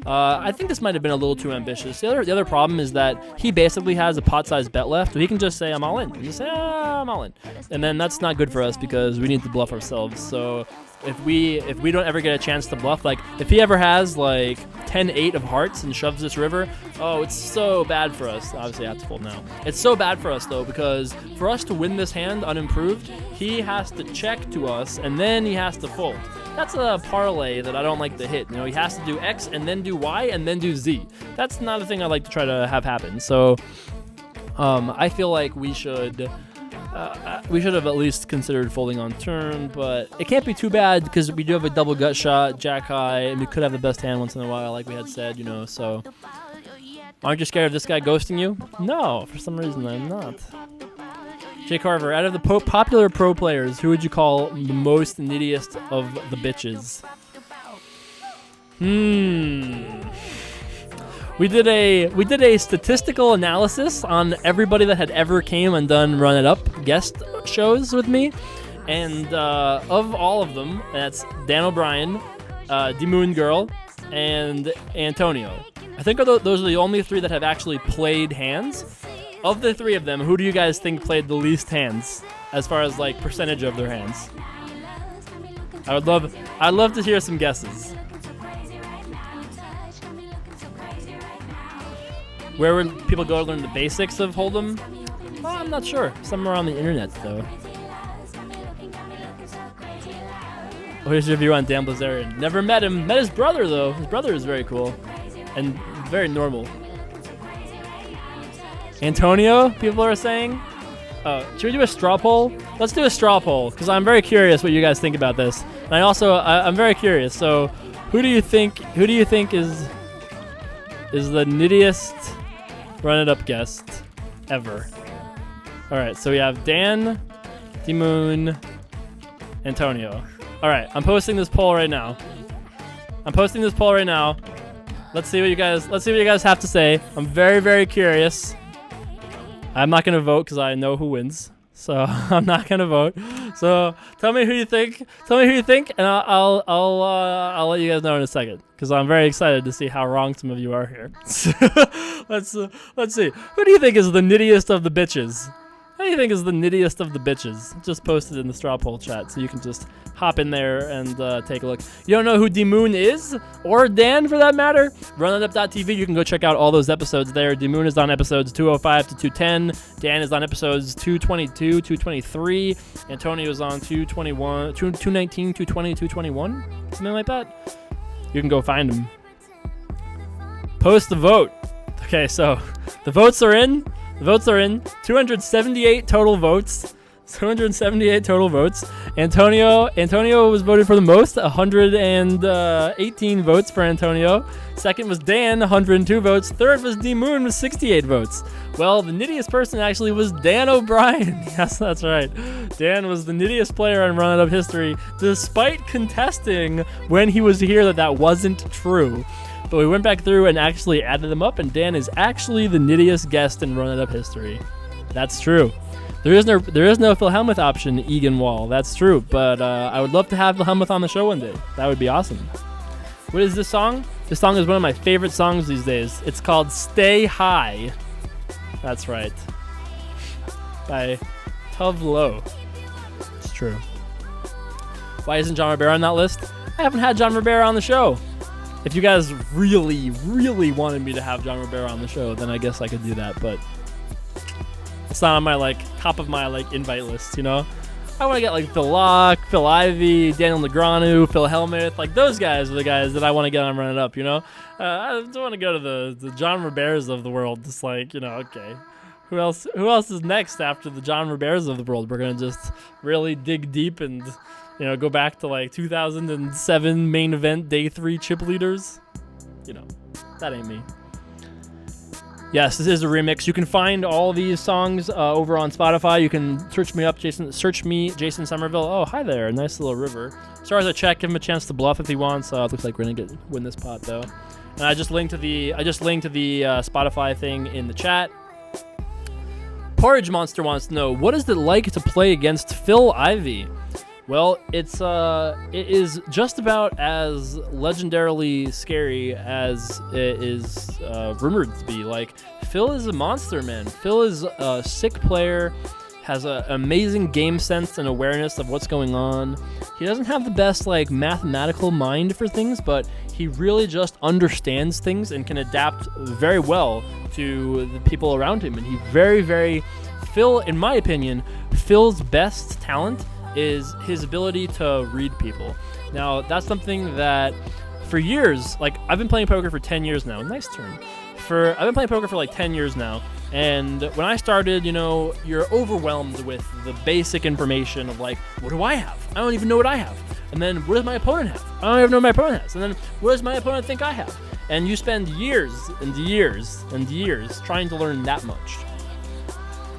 I think this might have been a little too ambitious. The other problem is that he basically has a pot-sized bet left. So he can just say, I'm all in. And just say, I'm all in. And then that's not good for us because we need to bluff ourselves. So if we don't ever get a chance to bluff, like if he ever has like 10-8 of hearts and shoves this river, oh, it's so bad for us. Obviously, I have to fold now. It's so bad for us though, because for us to win this hand unimproved, he has to check to us and then he has to fold. That's a parlay that I don't like to hit. You know, he has to do X and then do Y and then do Z. That's not a thing I like to try to have happen. So I feel like we should have at least considered folding on turn, but it can't be too bad because we do have a double gut shot, jack high, and we could have the best hand once in a while, like we had said, you know. So aren't you scared of this guy ghosting you? No, for some reason I'm not. Jay Carver, out of the popular pro players, who would you call the most nittiest of the bitches? We did a statistical analysis on everybody that had ever came and done Run It Up guest shows with me, and of all of them, that's Dan O'Brien, D-Moon Girl, and Antonio. I think those are the only three that have actually played hands. Of the three of them, who do you guys think played the least hands, as far as like percentage of their hands? I'd love to hear some guesses. Where would people go to learn the basics of Hold'em? Well, I'm not sure. Somewhere on the internet, though. What is your view on Dan Blazarian? Never met him. Met his brother, though. His brother is very cool and very normal. Antonio, people are saying. Oh, should we do a straw poll? Let's do a straw poll because I'm very curious what you guys think about this. And I'm very curious. So, who do you think is the nittiest Run It Up guest ever? All right, so we have Dan, D-Moon, Antonio. All right, I'm posting this poll right now. Let's see what you guys have to say. I'm very, very curious. I'm not gonna vote because I know who wins, so I'm not gonna vote. So tell me who you think. And I'll let you guys know in a second because I'm very excited to see how wrong some of you are here. Let's see. Who do you think is the nittiest of the bitches? Who do you think is the nittiest of the bitches? Just posted in the straw poll chat, so you can just hop in there and take a look. You don't know who D-Moon is, or Dan for that matter? RunItUp.tv, you can go check out all those episodes there. D-Moon is on episodes 205 to 210. Dan is on episodes 222, 223. Antonio is on 221, 219, 220, 221, something like that. You can go find him. Post the vote. Okay, so the votes are in. 278 total votes. 278 total votes. Antonio was voted for the most, 118 votes for Antonio. Second was Dan, 102 votes. Third was D-Moon with 68 votes. Well, the nittiest person actually was Dan O'Brien. Yes, that's right. Dan was the nittiest player in Run It Up history, despite contesting when he was here that wasn't true. But we went back through and actually added them up, and Dan is actually the nittiest guest in Run It Up history. That's true. There is no Phil Hellmuth option, Egan Wall. That's true, but I would love to have Phil Hellmuth on the show one day. That would be awesome. What is this song? This song is one of my favorite songs these days. It's called Stay High. That's right. By Tove Lo. It's true. Why isn't John Rivera on that list? I haven't had John Rivera on the show. If you guys really, really wanted me to have John Rivera on the show, then I guess I could do that, but it's not on my top of my invite list, you know? I want to get Phil Locke, Phil Ivey, Daniel Negreanu, Phil Hellmuth, those guys are the guys that I want to get on Run It Up, you know? I don't want to go to the John Riveras of the world, just okay. Who else is next after the John Riveras of the world? We're going to just really dig deep and go back to 2007 main event day 3 chip leaders. That ain't me. Yes, this is a remix. You can find all these songs over on Spotify. You can search me up, Jason Somerville. Oh, hi there. Nice little river. As far as I check, give him a chance to bluff if he wants. It looks like we're gonna win this pot though. And I just linked to the Spotify thing in the chat. Porridge Monster wants to know, what is it like to play against Phil Ivey? Well, it is just about as legendarily scary as it is rumored to be. Like, Phil is a monster, man. Phil is a sick player, has an amazing game sense and awareness of what's going on. He doesn't have the best, like, mathematical mind for things, but he really just understands things and can adapt very well to the people around him. And he Phil, in my opinion, Phil's best talent is his ability to read people. Now, that's something that for years, like, I've been playing poker for 10 years now. Nice turn. I've been playing poker for like 10 years now, and when I started, you're overwhelmed with the basic information of like, what do I have? I don't even know what I have. And then what does my opponent have? I don't even know what my opponent has. And then what does my opponent think I have? And you spend years and years and years trying to learn that much.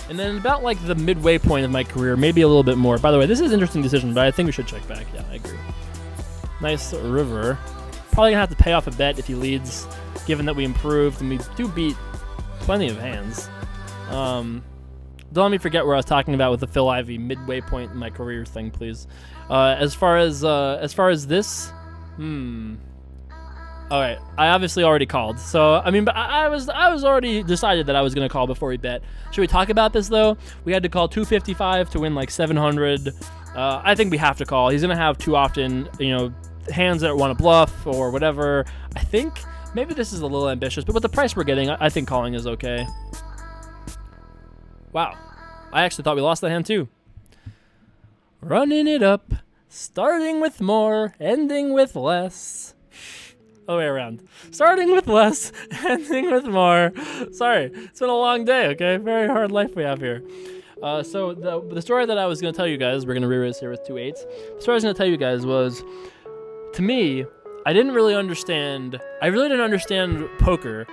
And then about like the midway point of my career, maybe a little bit more. By the way, this is an interesting decision, but I think we should check back. Yeah, I agree. Nice river. Probably gonna have to pay off a bet if he leads, given that we improved and we do beat plenty of hands. Don't let me forget where I was talking about with the Phil Ivey midway point in my career thing, please. As far as this, all right, I obviously already called. So I mean, but I was already decided that I was gonna call before we bet. Should we talk about this though? We had to call 255 to win like 700. I think we have to call. He's gonna have too often, hands that want to bluff or whatever. I think maybe this is a little ambitious, but with the price we're getting, I think calling is okay. Wow, I actually thought we lost that hand too. Running it up, starting with more, ending with less. Other way around. Starting with less, ending with more. Sorry, it's been a long day, okay? Very hard life we have here. So the story that I was going to tell you guys, we're going to re-raise here with 2 8s. The story I was going to tell you guys was, to me, I really didn't understand poker.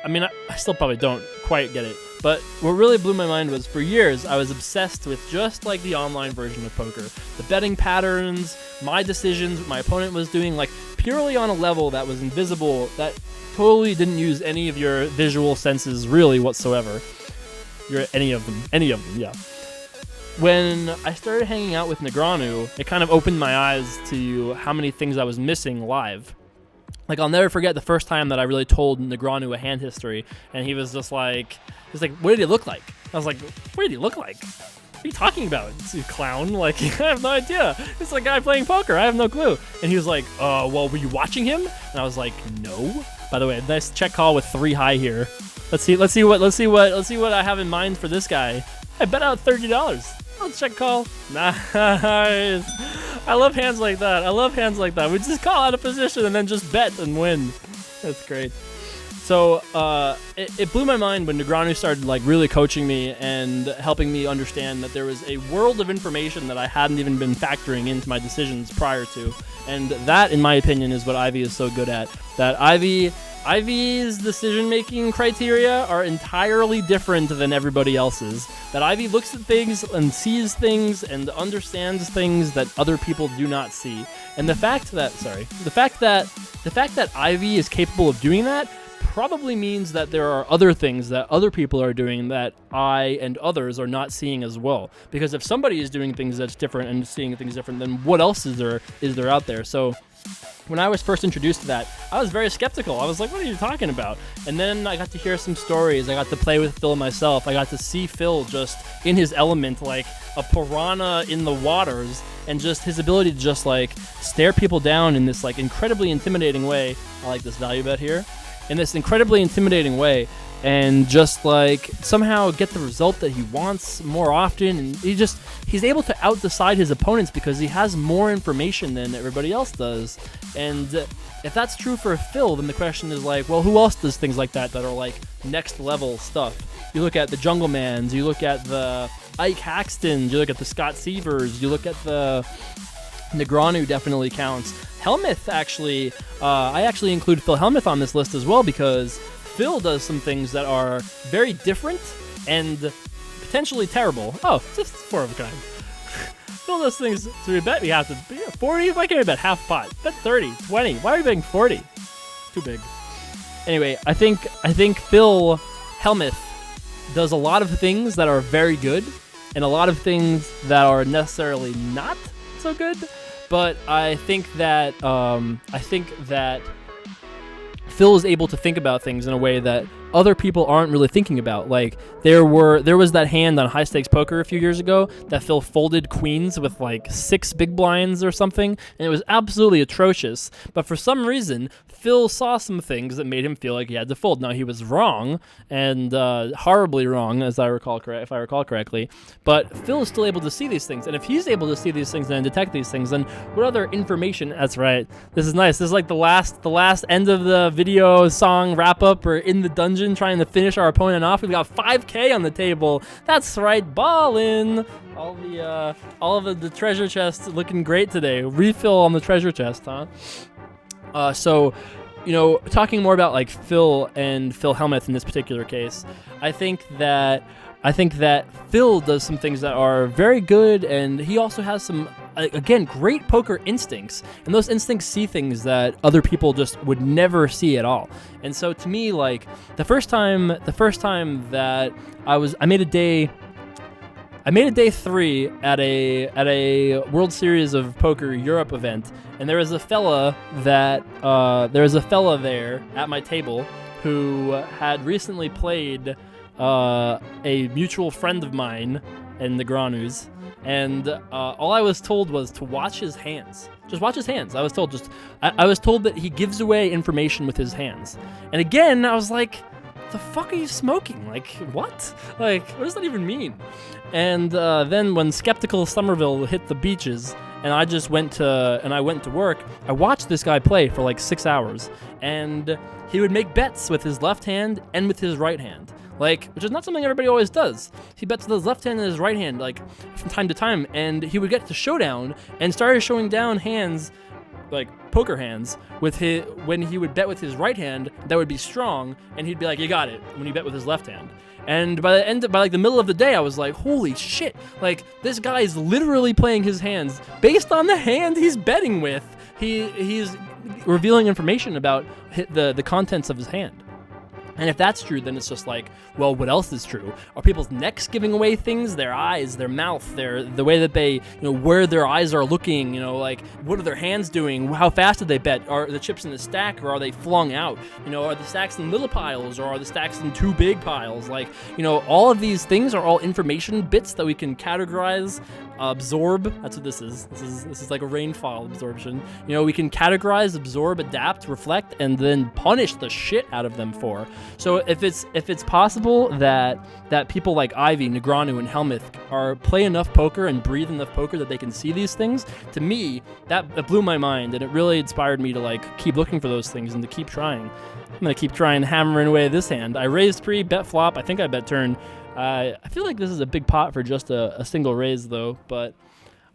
I mean, I still probably don't quite get it. But what really blew my mind was, for years, I was obsessed with just like the online version of poker. The betting patterns, my decisions, what my opponent was doing, like purely on a level that was invisible, that totally didn't use any of your visual senses really whatsoever. Any of them, yeah. When I started hanging out with Negreanu, it kind of opened my eyes to how many things I was missing live. Like, I'll never forget the first time that I really told Negreanu a hand history, and he was just like, what did he look like? I was like, what did he look like? What are you talking about, you clown? Like, I have no idea. It's a guy playing poker. I have no clue. And he was like, well, were you watching him? And I was like, no. By the way, nice check call with 3 high here. Let's see what I have in mind for this guy. I bet out $30. Let's check call. Nice. I love hands like that. We just call out of position and then just bet and win. That's great. So it blew my mind when Negreanu started like really coaching me and helping me understand that there was a world of information that I hadn't even been factoring into my decisions prior to. And that, in my opinion, is what Ivey is so good at. That Ivey's decision-making criteria are entirely different than everybody else's. That Ivey looks at things and sees things and understands things that other people do not see. And the fact that Ivey is capable of doing that probably means that there are other things that other people are doing that I and others are not seeing as well. Because if somebody is doing things that's different and seeing things different, then what else is there out there? So when I was first introduced to that, I was very skeptical. I was like, what are you talking about? And then I got to hear some stories. I got to play with Phil myself. I got to see Phil just in his element, like a piranha in the waters, and just his ability to just like stare people down in this like incredibly intimidating way. I like this value bet here. In this incredibly intimidating way, and just like somehow get the result that he wants more often. And he's able to out-decide his opponents because he has more information than everybody else does. And if that's true for Phil, then the question is like, well, who else does things like that are like next level stuff? You look at the Jungle Mans, you look at the Ike Haxtons, you look at the Scott Sievers, you look at the Negreanu definitely counts. Helmuth, actually, I actually include Phil Helmuth on this list as well, because Phil does some things that are very different and potentially terrible. Oh, just 4 of a kind. Phil does things, so we bet we have to be 40? Why can't we bet half pot? Bet 30, 20. Why are we betting 40? Too big. Anyway, I think Phil Hellmuth does a lot of things that are very good and a lot of things that are necessarily not so good. But I think that Phil is able to think about things in a way that other people aren't really thinking about. Like there was that hand on High Stakes Poker a few years ago that Phil folded queens with like 6 big blinds or something, and it was absolutely atrocious. But for some reason, Phil saw some things that made him feel like he had to fold. Now he was wrong, and horribly wrong, if I recall correctly. But Phil is still able to see these things, and if he's able to see these things and detect these things, then what other information? That's right. This is nice. This is like the last end of the video song wrap up. We're in the dungeon trying to finish our opponent off. We've got 5K on the table. That's right, ballin'. All of the treasure chest looking great today. Refill on the treasure chest, huh? So, talking more about like Phil and Phil Hellmuth in this particular case, I think that Phil does some things that are very good, and he also has some, again, great poker instincts, and those instincts see things that other people just would never see at all. And so to me, like the first time that I made a day 3 at a World Series of Poker Europe event, and there was a fella there at my table who had recently played a mutual friend of mine in the Granus, and all I was told was to watch his hands. Just watch his hands. I was told that he gives away information with his hands. And again, I was like, the fuck are you smoking? Like, what? Like, what does that even mean? And then when Skeptical Somerville hit the beaches, and I went to work, I watched this guy play for like 6 hours, and he would make bets with his left hand and with his right hand. Like, which is not something everybody always does. He bets with his left hand and his right hand, like, from time to time, and he would get to showdown and started showing down hands, like poker hands, when he would bet with his right hand that would be strong, and he'd be like, you got it, when he bet with his left hand. And by the middle of the day, I was like, holy shit, like, this guy is literally playing his hands based on the hand he's betting with. He's revealing information about the contents of his hand. And if that's true, then it's just like, well, what else is true? Are people's necks giving away things? Their eyes, their mouth, the way that they, where their eyes are looking, like, what are their hands doing? How fast did they bet? Are the chips in the stack, or are they flung out? Are the stacks in little piles, or are the stacks in 2 big piles? Like, all of these things are all information bits that we can categorize, absorb. That's what this is. This is like a rainfall absorption. We can categorize, absorb, adapt, reflect, and then punish the shit out of them for. So if it's possible that people like Ivy, Negreanu, and Hellmuth play enough poker and breathe enough poker that they can see these things, to me, that blew my mind, and it really inspired me to like keep looking for those things and to keep trying. I'm gonna keep trying, hammering away this hand. I raised pre, bet flop. I think I bet turn. I feel like this is a big pot for just a single raise though, but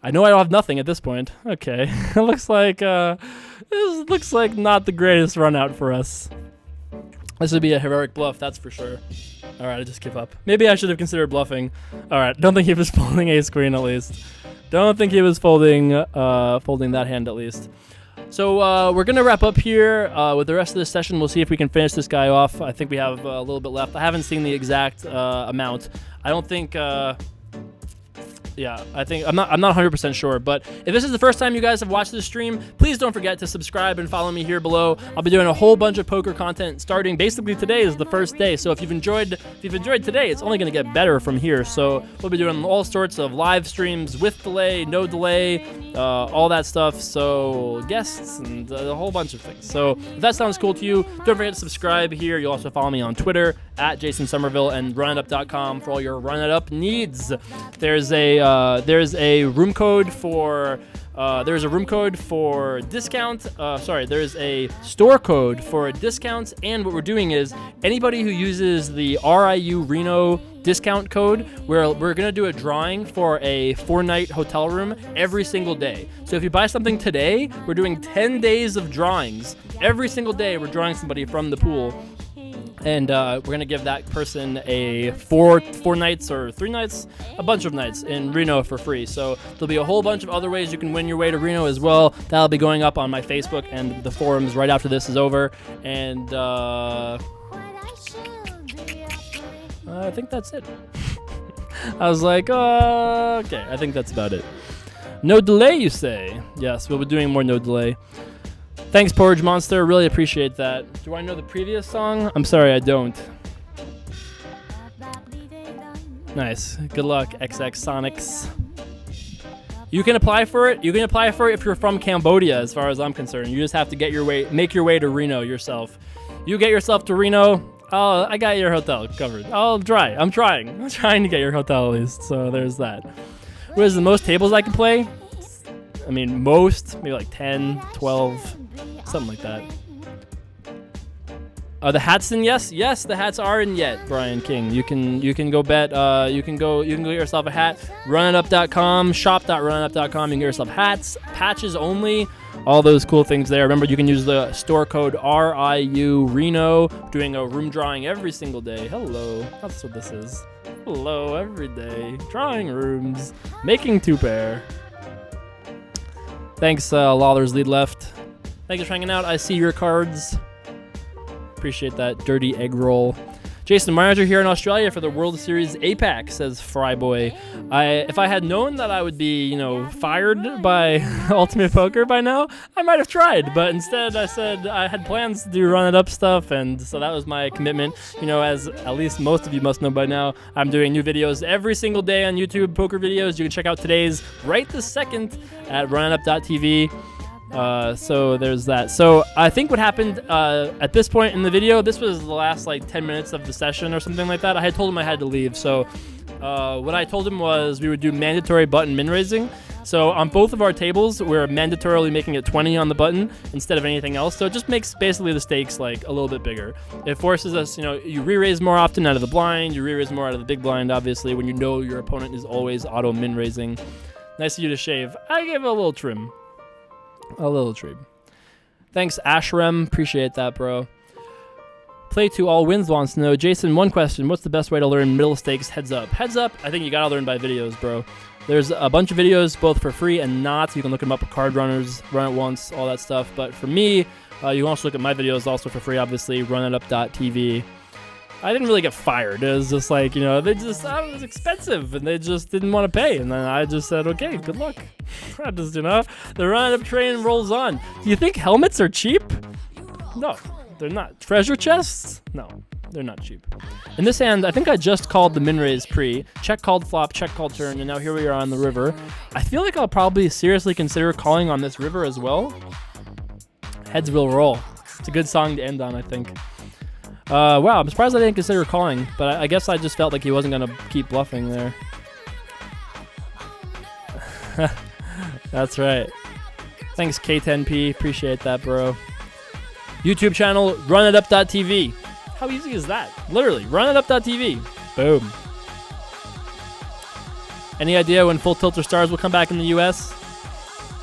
I know I don't have nothing at this point. Okay, it looks like this looks like not the greatest run out for us. This would be a heroic bluff, that's for sure. All right, I just give up. Maybe I should have considered bluffing. All right, don't think he was folding ace queen at least. Don't think he was folding that hand at least. So we're gonna wrap up here with the rest of this session. We'll see if we can finish this guy off. I think we have a little bit left. I haven't seen the exact amount. I don't think. Yeah, I think I'm not 100% sure, but if this is the first time you guys have watched this stream, please don't forget to subscribe and follow me here below. I'll be doing a whole bunch of poker content starting basically today is the first day. So if you've enjoyed today, it's only going to get better from here. So we'll be doing all sorts of live streams with delay, no delay, all that stuff. So guests and a whole bunch of things. So if that sounds cool to you, don't forget to subscribe here. You'll also follow me on Twitter at Jason Somerville and runitup.com for all your run it up needs. There's a room code for discount. There's a store code for discounts, and what we're doing is anybody who uses the RIU Reno discount code, we're gonna do a drawing for a 4-night hotel room every single day. So if you buy something today, we're doing 10 days of drawings. Every single day we're drawing somebody from the pool. And we're going to give that person a four nights or 3 nights, a bunch of nights in Reno for free. So there'll be a whole bunch of other ways you can win your way to Reno as well. That'll be going up on my Facebook and the forums right after this is over. And I think that's it. I was like, okay, I think that's about it. No delay, you say? Yes, we'll be doing more no delay. Thanks, Porridge Monster. Really appreciate that. Do I know the previous song? I'm sorry, I don't. Nice. Good luck, XX Sonics. You can apply for it. You can apply for it if you're from Cambodia, as far as I'm concerned. You just have to make your way to Reno yourself. You get yourself to Reno. Oh, I got your hotel covered. I'm trying to get your hotel at least. So there's that. What is the most tables I can play? I mean, maybe like 10, 12, something like that. Are the hats in? Yes, the hats are in yet, Brian King. You can go bet. You can go get yourself a hat. Runitup.com, shop.runitup.com. You can get yourself hats, patches only, all those cool things there. Remember, you can use the store code RIU Reno. Doing a room drawing every single day. Hello, that's what this is. Hello, every day. Drawing rooms, making 2-pair. Thanks, Lawler's lead left. Thanks for hanging out. I see your cards. Appreciate that. Dirty egg roll. Jason Myers are here in Australia for the World Series APAC, says Fryboy. If I had known that I would be, fired by Ultimate Poker by now, I might have tried. But instead, I said I had plans to do Run It Up stuff, and so that was my commitment. As at least most of you must know by now, I'm doing new videos every single day on YouTube, poker videos. You can check out today's right this second at runitup.tv. So there's that. So I think what happened at this point in the video, this was the last 10 minutes of the session or something like that. I had told him I had to leave. So what I told him was we would do mandatory button min raising. So on both of our tables, we're mandatorily making it 20 on the button instead of anything else. So it just makes basically the stakes a little bit bigger. It forces us, you re-raise more often out of the blind, you re-raise more out of the big blind, obviously, when you know your opponent is always auto min raising. Nice of you to shave. I gave it a little trim. Thanks, Ashrem. Appreciate that, bro. Play to all wins wants to know. Jason, one question. What's the best way to learn middle stakes heads up? Heads up, I think you gotta learn by videos, bro. There's a bunch of videos, both for free and not. You can look them up at Card Runners, Run It Once, all that stuff. But for me, you can also look at my videos also for free, obviously, runitup.tv. I didn't really get fired. It was just it was expensive, and they just didn't want to pay. And then I just said, okay, good luck. I just, the Run It Up train rolls on. Do you think helmets are cheap? No, they're not. Treasure chests? No, they're not cheap. In this hand, I think I just called the min raise pre. Check called flop, check called turn, and now here we are on the river. I feel like I'll probably seriously consider calling on this river as well. Heads will roll. It's a good song to end on, I think. Wow, I'm surprised I didn't consider calling, but I guess I just felt like he wasn't going to keep bluffing there. That's right. Thanks, K10P. Appreciate that, bro. YouTube channel, runitup.tv. How easy is that? Literally, runitup.tv. Boom. Any idea when Full Tilt or Stars will come back in the U.S.?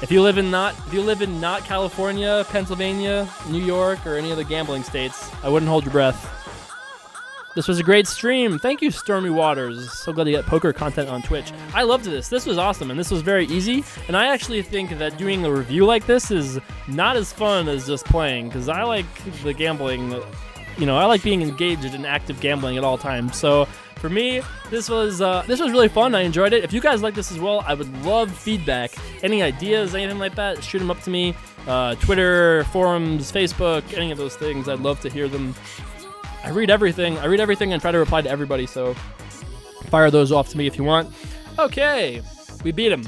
If you live in not California, Pennsylvania, New York, or any of the gambling states, I wouldn't hold your breath. This was a great stream. Thank you, Stormy Waters. So glad to get poker content on Twitch. I loved this. This was awesome, and this was very easy. And I actually think that doing a review like this is not as fun as just playing, because I like the gambling. I like being engaged in active gambling at all times. So for me, this was really fun. I enjoyed it. If you guys like this as well, I would love feedback. Any ideas, anything like that, shoot them up to me. Twitter, forums, Facebook, any of those things. I'd love to hear them. I read everything and try to reply to everybody, so fire those off to me if you want. Okay, we beat him.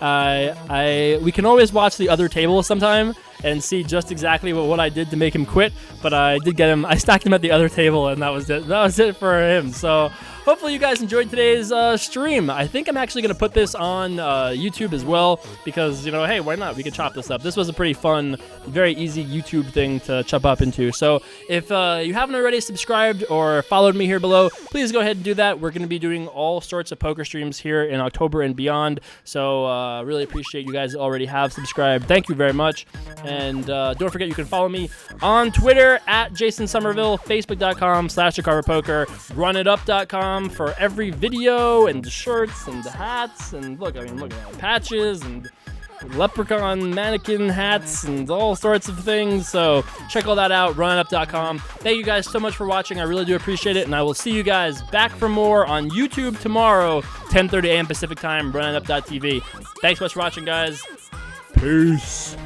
We can always watch the other table sometime and see just exactly what I did to make him quit, but I did get him. I stacked him at the other table, and that was it. That was it for him. So hopefully you guys enjoyed today's stream. I think I'm actually going to put this on YouTube as well because, you know, hey, why not? We could chop this up. This was a pretty fun, very easy YouTube thing to chop up into. So if you haven't already subscribed or followed me here below, please go ahead and do that. We're going to be doing all sorts of poker streams here in October and beyond. So really appreciate you guys that already have subscribed. Thank you very much. And don't forget, you can follow me on Twitter at Jason Somerville, Facebook.com/JakartaPoker, RunItUp.com for every video and the shirts and the hats. And look, I mean, look at that. Patches and leprechaun mannequin hats and all sorts of things. So check all that out, RunItUp.com. Thank you guys so much for watching. I really do appreciate it. And I will see you guys back for more on YouTube tomorrow, 10:30 a.m. Pacific time, RunItUp.tv. Thanks so much for watching, guys. Peace.